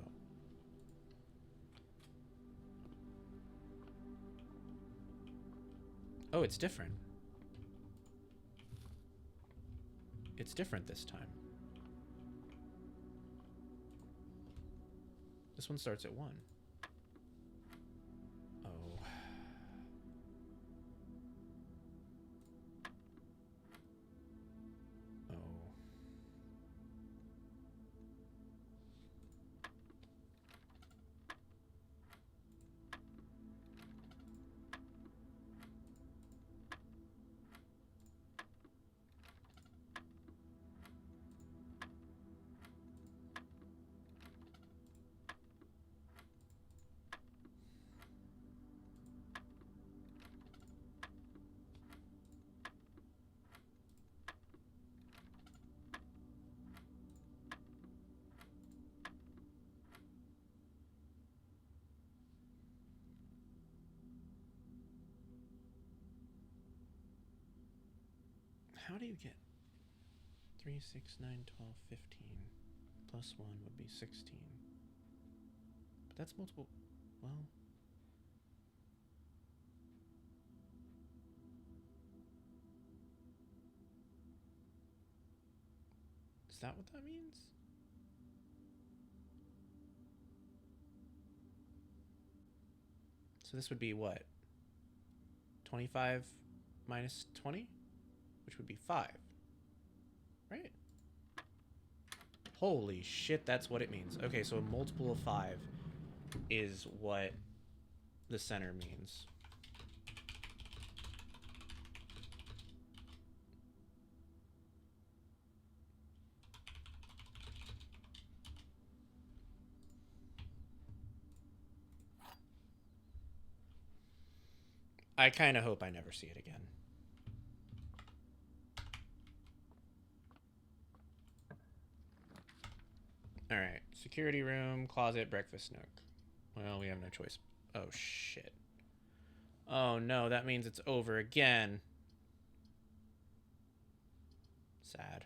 Oh, it's different. It's different this time. This one starts at 1. Oh. Oh. How do you get 3, 6, 9, 12, 15? Plus 1 would be 16. But that's multiple. Well. Is that what that means? So this would be what? 25 minus 20? Which would be 5. Right? Holy shit, that's what it means. Okay, so a multiple of 5 is what the center means. I kind of hope I never see it again. Alright, security room, closet, breakfast nook. Well, we have no choice. Oh, shit. Oh, no, that means it's over again. Sad.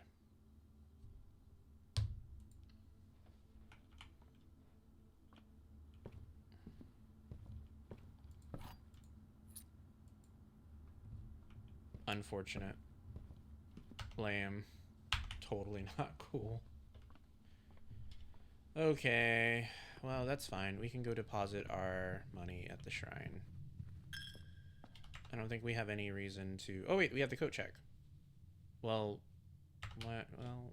Unfortunate. Lame. Totally not cool. Okay. Well, that's fine. We can go deposit our money at the shrine. I don't think we have any reason to... Oh, wait. We have the coat check. Well... What? Well...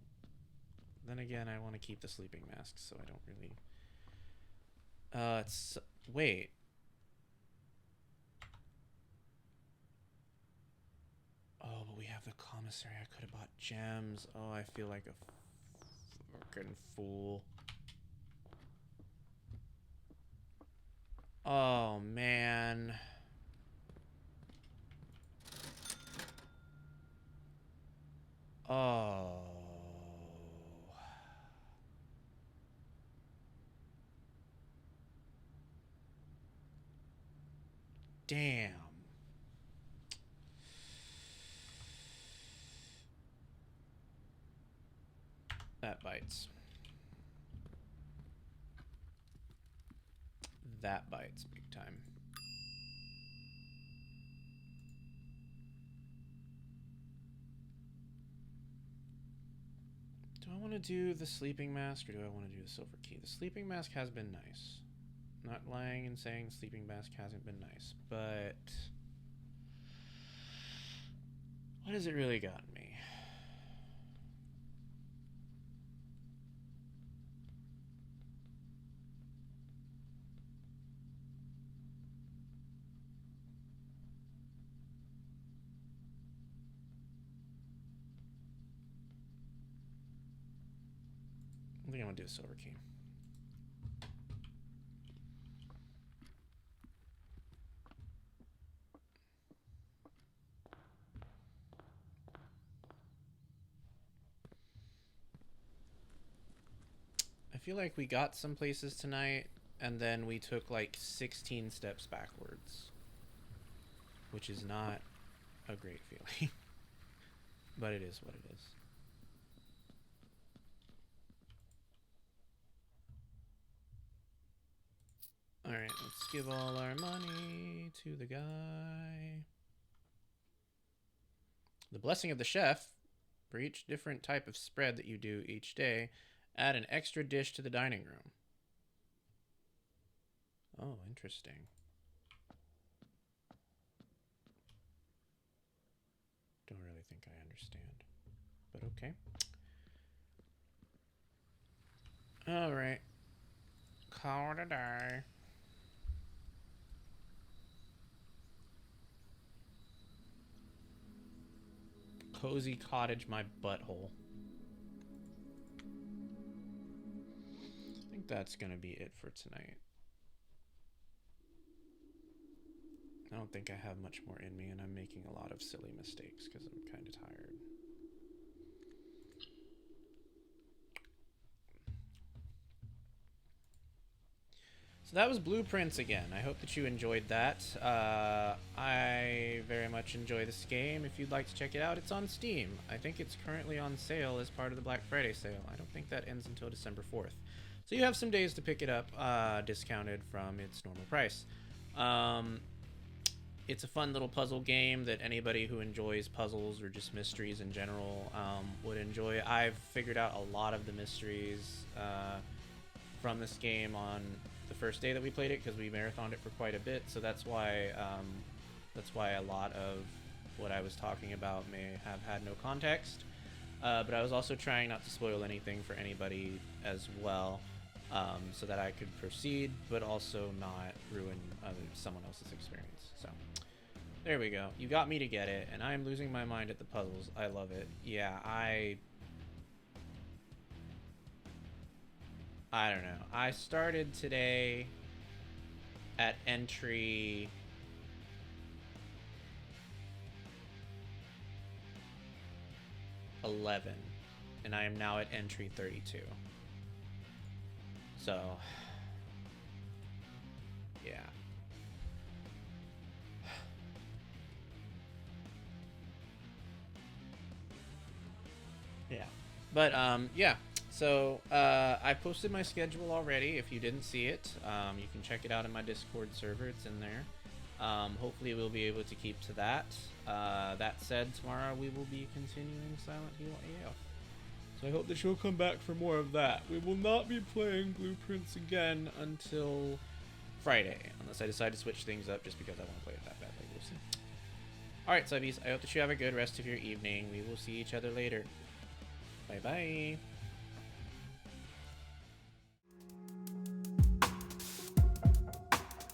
Then again, I want to keep the sleeping masks, so I don't really... It's... Wait. Oh, but we have the commissary. I could have bought gems. Oh, I feel like a fucking fool. Oh, man. Oh. Damn. That bites. That bites big time. Do I want to do the sleeping mask or do I want to do the silver key? The sleeping mask has been nice. Not lying and saying the sleeping mask hasn't been nice, but what has it really gotten me? I think I'm gonna do a silver key. I feel like we got some places tonight, and then we took like 16 steps backwards, which is not a great feeling. But it is what it is. Alright, let's give all our money to the guy. The blessing of the chef. For each different type of spread that you do each day, add an extra dish to the dining room. Oh, interesting. Don't really think I understand, but okay. Alright. Call it a day. Cozy cottage, my butthole. I think that's gonna be it for tonight. I don't think I have much more in me, and I'm making a lot of silly mistakes because I'm kind of tired. So that was Blueprints again. I hope that you enjoyed that. I very much enjoy this game. If you'd like to check it out, it's on Steam. I think it's currently on sale as part of the Black Friday sale. I don't think that ends until December 4th. So you have some days to pick it up, discounted from its normal price. It's a fun little puzzle game that anybody who enjoys puzzles or just mysteries in general would enjoy. I've figured out a lot of the mysteries from this game on the first day that we played it because we marathoned it for quite a bit. So that's why a lot of what I was talking about may have had no context. But I was also trying not to spoil anything for anybody as well, so that I could proceed, but also not ruin someone else's experience. So there we go. You got me to get it, and I'm losing my mind at the puzzles. I love it. Yeah, I don't know. I started today at entry 11, and I am now at entry 32. So, yeah. Yeah. But, yeah. So, I posted my schedule already. If you didn't see it, you can check it out in my Discord server. It's in there. Hopefully we'll be able to keep to that. That said, tomorrow we will be continuing Silent Hill AF. So I hope that you'll come back for more of that. We will not be playing Blueprints again until Friday, unless I decide to switch things up just because I want to play it that badly. We'll see. Alright, subbies, I hope that you have a good rest of your evening. We will see each other later. Bye-bye.